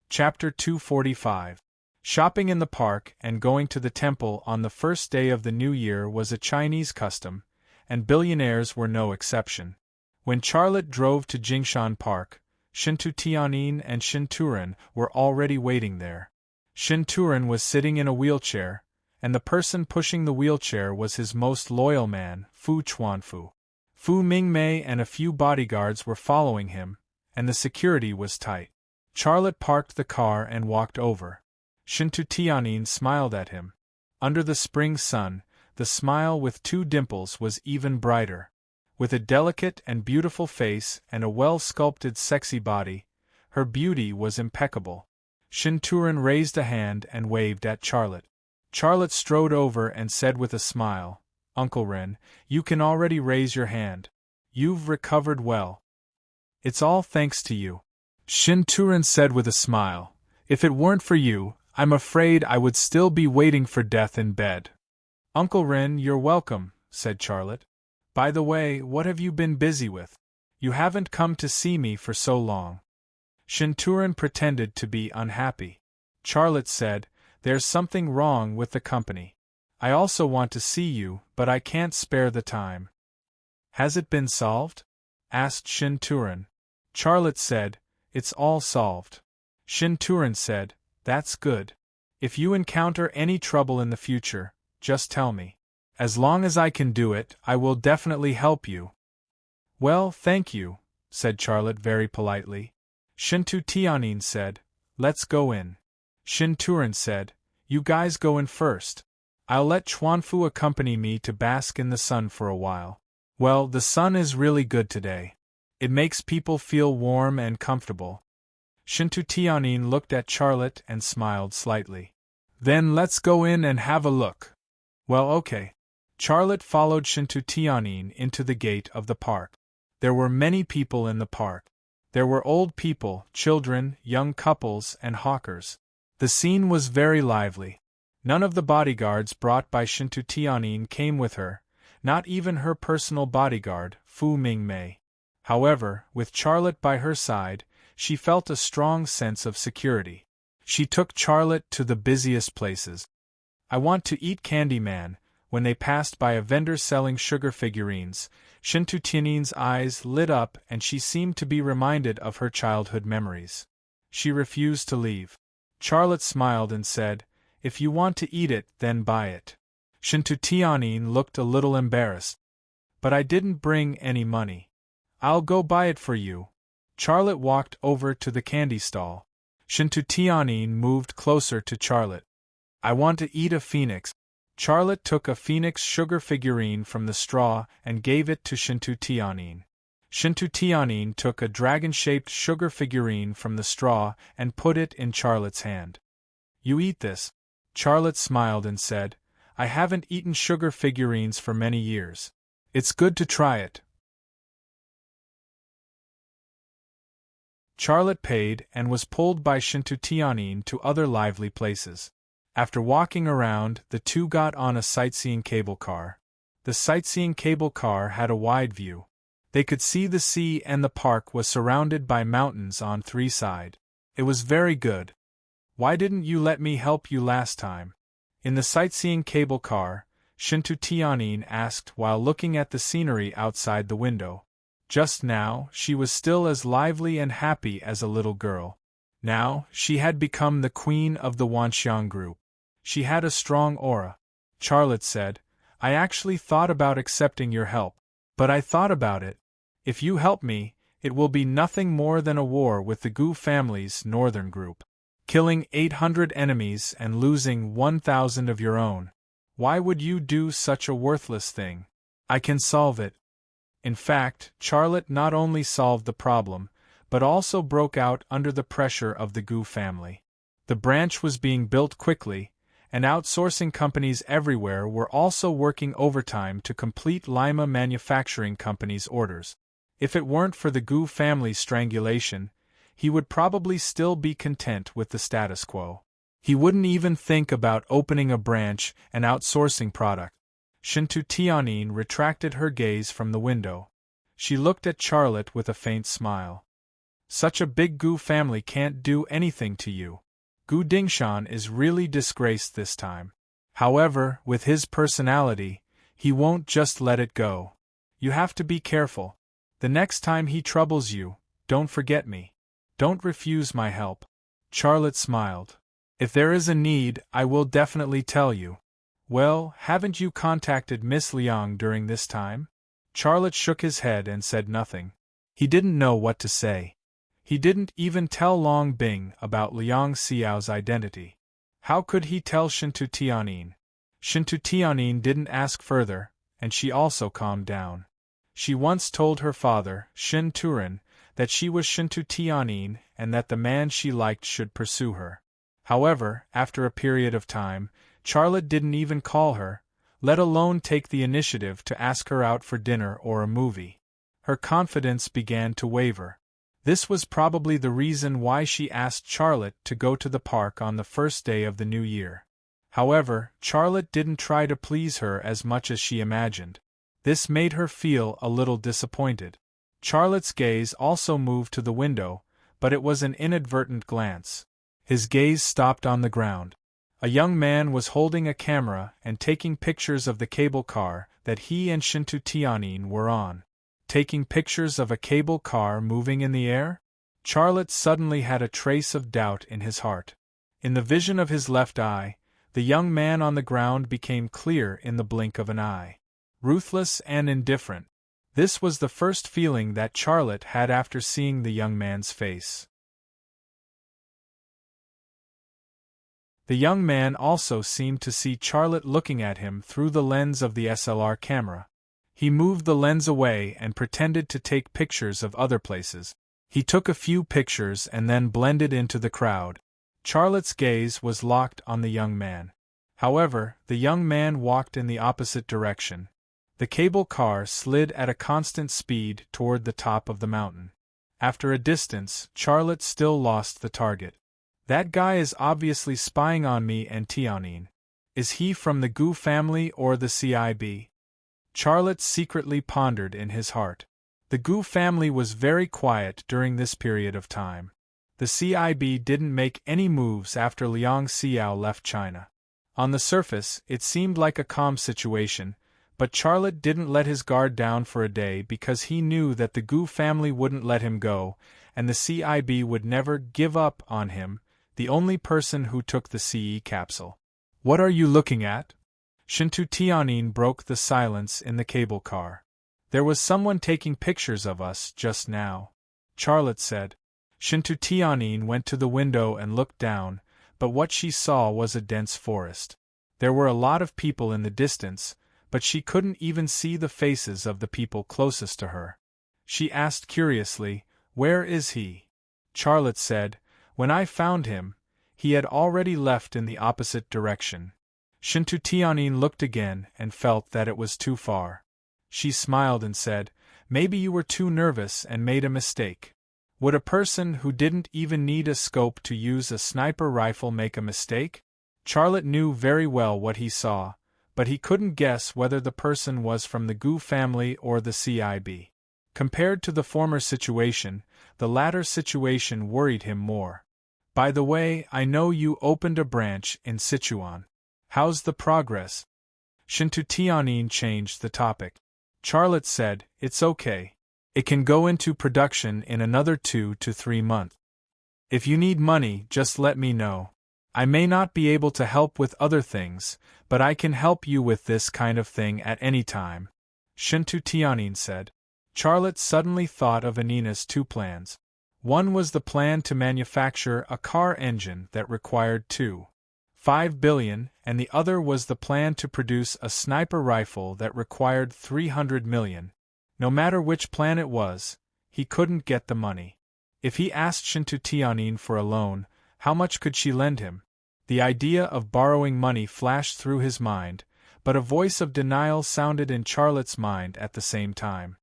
Chapter 245. Shopping in the park and going to the temple on the first day of the new year was a Chinese custom, and billionaires were no exception. When Charlotte drove to Jingshan Park, Shintu Tianyin and Shinturen were already waiting there. Shinturen was sitting in a wheelchair, and the person pushing the wheelchair was his most loyal man, Fu Chuanfu. Fu Mingmei and a few bodyguards were following him, and the security was tight. Charlotte parked the car and walked over. Shintu Tianyin smiled at him. Under the spring sun, the smile with two dimples was even brighter. With a delicate and beautiful face and a well-sculpted sexy body, her beauty was impeccable. Shinturen raised a hand and waved at Charlotte. Charlotte strode over and said with a smile, Uncle Ren, you can already raise your hand. You've recovered well. It's all thanks to you. Shinturen said with a smile, If it weren't for you, I'm afraid I would still be waiting for death in bed. Uncle Ren, you're welcome, said Charlotte. By the way, what have you been busy with? You haven't come to see me for so long. Shinturen pretended to be unhappy. Charlotte said, There's something wrong with the company. I also want to see you, but I can't spare the time. Has it been solved? Asked Shinturen. Charlotte said, It's all solved. Shinturen said, That's good. If you encounter any trouble in the future, just tell me. As long as I can do it, I will definitely help you. Well, thank you, said Charlotte very politely. Shintu Tianyin said, Let's go in. Shinturen said, You guys go in first. I'll let Chuanfu accompany me to bask in the sun for a while. Well, the sun is really good today. It makes people feel warm and comfortable. Shintu Tianyin looked at Charlotte and smiled slightly. Then let's go in and have a look. Well, okay. Charlotte followed Shintu Tianyin into the gate of the park. There were many people in the park. There were old people, children, young couples, and hawkers. The scene was very lively. None of the bodyguards brought by Shintu Tianyin came with her, not even her personal bodyguard, Fu Mingmei. However, with Charlotte by her side, she felt a strong sense of security. She took Charlotte to the busiest places. I want to eat Candy Man. When they passed by a vendor selling sugar figurines, Shintu Tianyin's eyes lit up and she seemed to be reminded of her childhood memories. She refused to leave. Charlotte smiled and said, If you want to eat it, then buy it. Shintu Tianyin looked a little embarrassed. But I didn't bring any money. I'll go buy it for you. Charlotte walked over to the candy stall. Shintu Tianyin moved closer to Charlotte. I want to eat a phoenix. Charlotte took a phoenix sugar figurine from the straw and gave it to Shintu Tianyin. Shintu Tianyin took a dragon-shaped sugar figurine from the straw and put it in Charlotte's hand. "You eat this." Charlotte smiled and said, "I haven't eaten sugar figurines for many years. It's good to try it." Charlotte paid and was pulled by Shintu Tianyin to other lively places. After walking around, the two got on a sightseeing cable car. The sightseeing cable car had a wide view. They could see the sea and the park was surrounded by mountains on three sides. It was very good. "Why didn't you let me help you last time?" In the sightseeing cable car, Shintu Tianyin asked while looking at the scenery outside the window. Just now, she was still as lively and happy as a little girl. Now, she had become the queen of the Wanxiang group. She had a strong aura. Charlotte said, "I actually thought about accepting your help. But I thought about it. If you help me, it will be nothing more than a war with the Gu family's northern group. Killing 800 enemies and losing 1,000 of your own. Why would you do such a worthless thing? I can solve it." In fact, Charlotte not only solved the problem, but also broke out under the pressure of the Gu family. The branch was being built quickly, and outsourcing companies everywhere were also working overtime to complete Lima Manufacturing Company's orders. If it weren't for the Gu family's strangulation, he would probably still be content with the status quo. He wouldn't even think about opening a branch and outsourcing product. Shintu Tianyin retracted her gaze from the window. She looked at Charlotte with a faint smile. "Such a big Gu family can't do anything to you. Gu Dingshan is really disgraced this time. However, with his personality, he won't just let it go. You have to be careful. The next time he troubles you, don't forget me. Don't refuse my help." Charlotte smiled. "If there is a need, I will definitely tell you." "Well, haven't you contacted Miss Liang during this time?" Charlotte shook his head and said nothing. He didn't know what to say. He didn't even tell Long Bing about Liang Xiao's identity. How could he tell Shintu Tianyin? Shintu Tianyin didn't ask further, and she also calmed down. She once told her father, Shin Turin, that she was Shintu Tianyin and that the man she liked should pursue her. However, after a period of time, Charlotte didn't even call her, let alone take the initiative to ask her out for dinner or a movie. Her confidence began to waver. This was probably the reason why she asked Charlotte to go to the park on the first day of the new year. However, Charlotte didn't try to please her as much as she imagined. This made her feel a little disappointed. Charlotte's gaze also moved to the window, but it was an inadvertent glance. His gaze stopped on the ground. A young man was holding a camera and taking pictures of the cable car that he and Shintu Tianyin were on. Taking pictures of a cable car moving in the air? Charlotte suddenly had a trace of doubt in his heart. In the vision of his left eye, the young man on the ground became clear in the blink of an eye. Ruthless and indifferent. This was the first feeling that Charlotte had after seeing the young man's face. The young man also seemed to see Charlotte looking at him through the lens of the SLR camera. He moved the lens away and pretended to take pictures of other places. He took a few pictures and then blended into the crowd. Charlotte's gaze was locked on the young man. However, the young man walked in the opposite direction. The cable car slid at a constant speed toward the top of the mountain. After a distance, Charlotte still lost the target. That guy is obviously spying on me and Tianyin. Is he from the Gu family or the CIB? Charlotte secretly pondered in his heart. The Gu family was very quiet during this period of time. The CIB didn't make any moves after Liang Xiao left China. On the surface, it seemed like a calm situation, but Charlotte didn't let his guard down for a day because he knew that the Gu family wouldn't let him go, and the CIB would never give up on him, the only person who took the CE capsule. "What are you looking at?" Shintu Tianyin broke the silence in the cable car. "There was someone taking pictures of us just now," Charlotte said. Shintu Tianyin went to the window and looked down, but what she saw was a dense forest. There were a lot of people in the distance, but she couldn't even see the faces of the people closest to her. She asked curiously, "Where is he?" Charlotte said, "When I found him, he had already left in the opposite direction." Shintu looked again and felt that it was too far. She smiled and said, "Maybe you were too nervous and made a mistake." Would a person who didn't even need a scope to use a sniper rifle make a mistake? Charlotte knew very well what he saw, but he couldn't guess whether the person was from the Gu family or the CIB. Compared to the former situation, the latter situation worried him more. "By the way, I know you opened a branch in Sichuan. How's the progress?" Shintu changed the topic. Charlotte said, "It's okay. It can go into production in another 2 to 3 months. If you need money, just let me know. I may not be able to help with other things, but I can help you with this kind of thing at any time," Shintu said. Charlotte suddenly thought of Anina's two plans. One was the plan to manufacture a car engine that required 2.5 billion, and the other was the plan to produce a sniper rifle that required 300 million. No matter which plan it was, he couldn't get the money. If he asked Shintu for a loan, how much could she lend him? The idea of borrowing money flashed through his mind, but a voice of denial sounded in Charlotte's mind at the same time.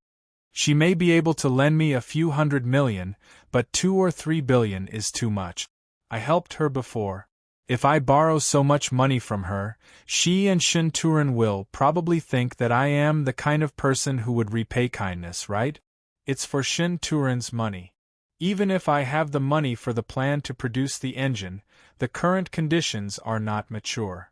"She may be able to lend me a few 100 million, but 2 or 3 billion is too much. I helped her before. If I borrow so much money from her, she and Shinturan will probably think that I am the kind of person who would repay kindness, right? It's for Shinturan's money. Even if I have the money for the plan to produce the engine, the current conditions are not mature.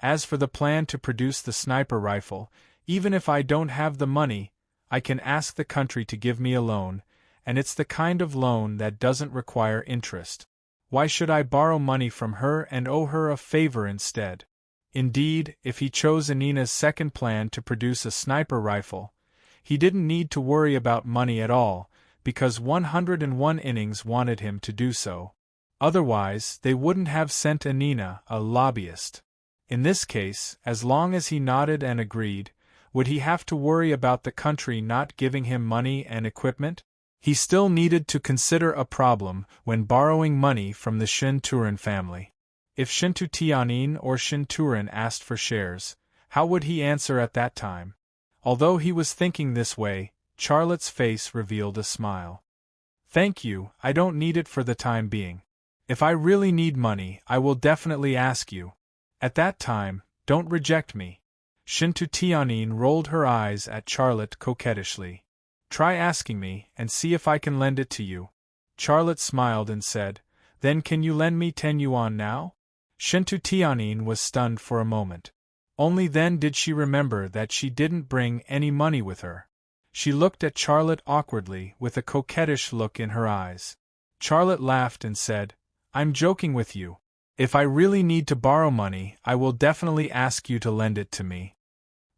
As for the plan to produce the sniper rifle, even if I don't have the money, I can ask the country to give me a loan, and it's the kind of loan that doesn't require interest. Why should I borrow money from her and owe her a favor instead?" Indeed, if he chose Anina's second plan to produce a sniper rifle, he didn't need to worry about money at all, because 101 innings wanted him to do so. Otherwise, they wouldn't have sent Anina a lobbyist. In this case, as long as he nodded and agreed, would he have to worry about the country not giving him money and equipment? He still needed to consider a problem when borrowing money from the Shinturan family. If Shintu or Shinturan asked for shares, how would he answer at that time? Although he was thinking this way, Charlotte's face revealed a smile. "Thank you, I don't need it for the time being. If I really need money, I will definitely ask you. At that time, don't reject me." Shintu rolled her eyes at Charlotte coquettishly. "Try asking me, and see if I can lend it to you." Charlotte smiled and said, "Then can you lend me 10 yuan now?" Shintu was stunned for a moment. Only then did she remember that she didn't bring any money with her. She looked at Charlotte awkwardly with a coquettish look in her eyes. Charlotte laughed and said, "I'm joking with you. If I really need to borrow money, I will definitely ask you to lend it to me."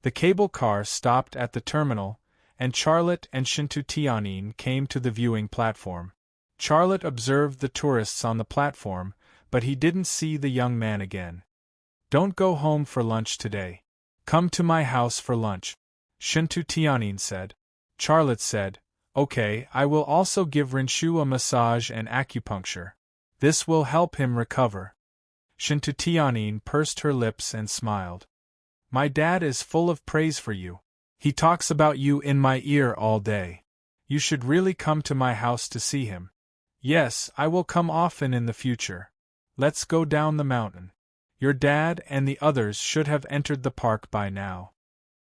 The cable car stopped at the terminal, and Charlotte and Shintu came to the viewing platform. Charlotte observed the tourists on the platform, but he didn't see the young man again. "Don't go home for lunch today. Come to my house for lunch," Shintu said. Charlotte said, "Okay, I will also give Rinshu a massage and acupuncture. This will help him recover." Shintu pursed her lips and smiled. "My dad is full of praise for you. He talks about you in my ear all day. You should really come to my house to see him." "Yes, I will come often in the future. Let's go down the mountain. Your dad and the others should have entered the park by now,"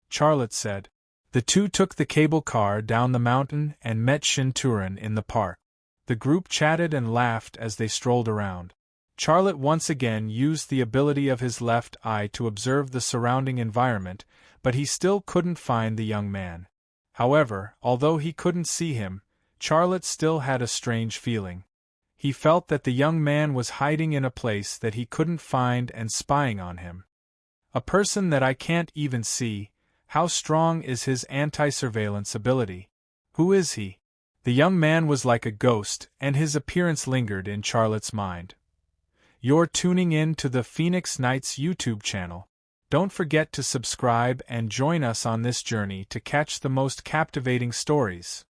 Charlotte said. The two took the cable car down the mountain and met Shinturan in the park. The group chatted and laughed as they strolled around. Charlotte once again used the ability of his left eye to observe the surrounding environment, but he still couldn't find the young man. However, although he couldn't see him, Charlotte still had a strange feeling. He felt that the young man was hiding in a place that he couldn't find and spying on him. "A person that I can't even see, how strong is his anti-surveillance ability? Who is he?" The young man was like a ghost, and his appearance lingered in Charlotte's mind. You're tuning in to the Phoenix Nights YouTube channel. Don't forget to subscribe and join us on this journey to catch the most captivating stories.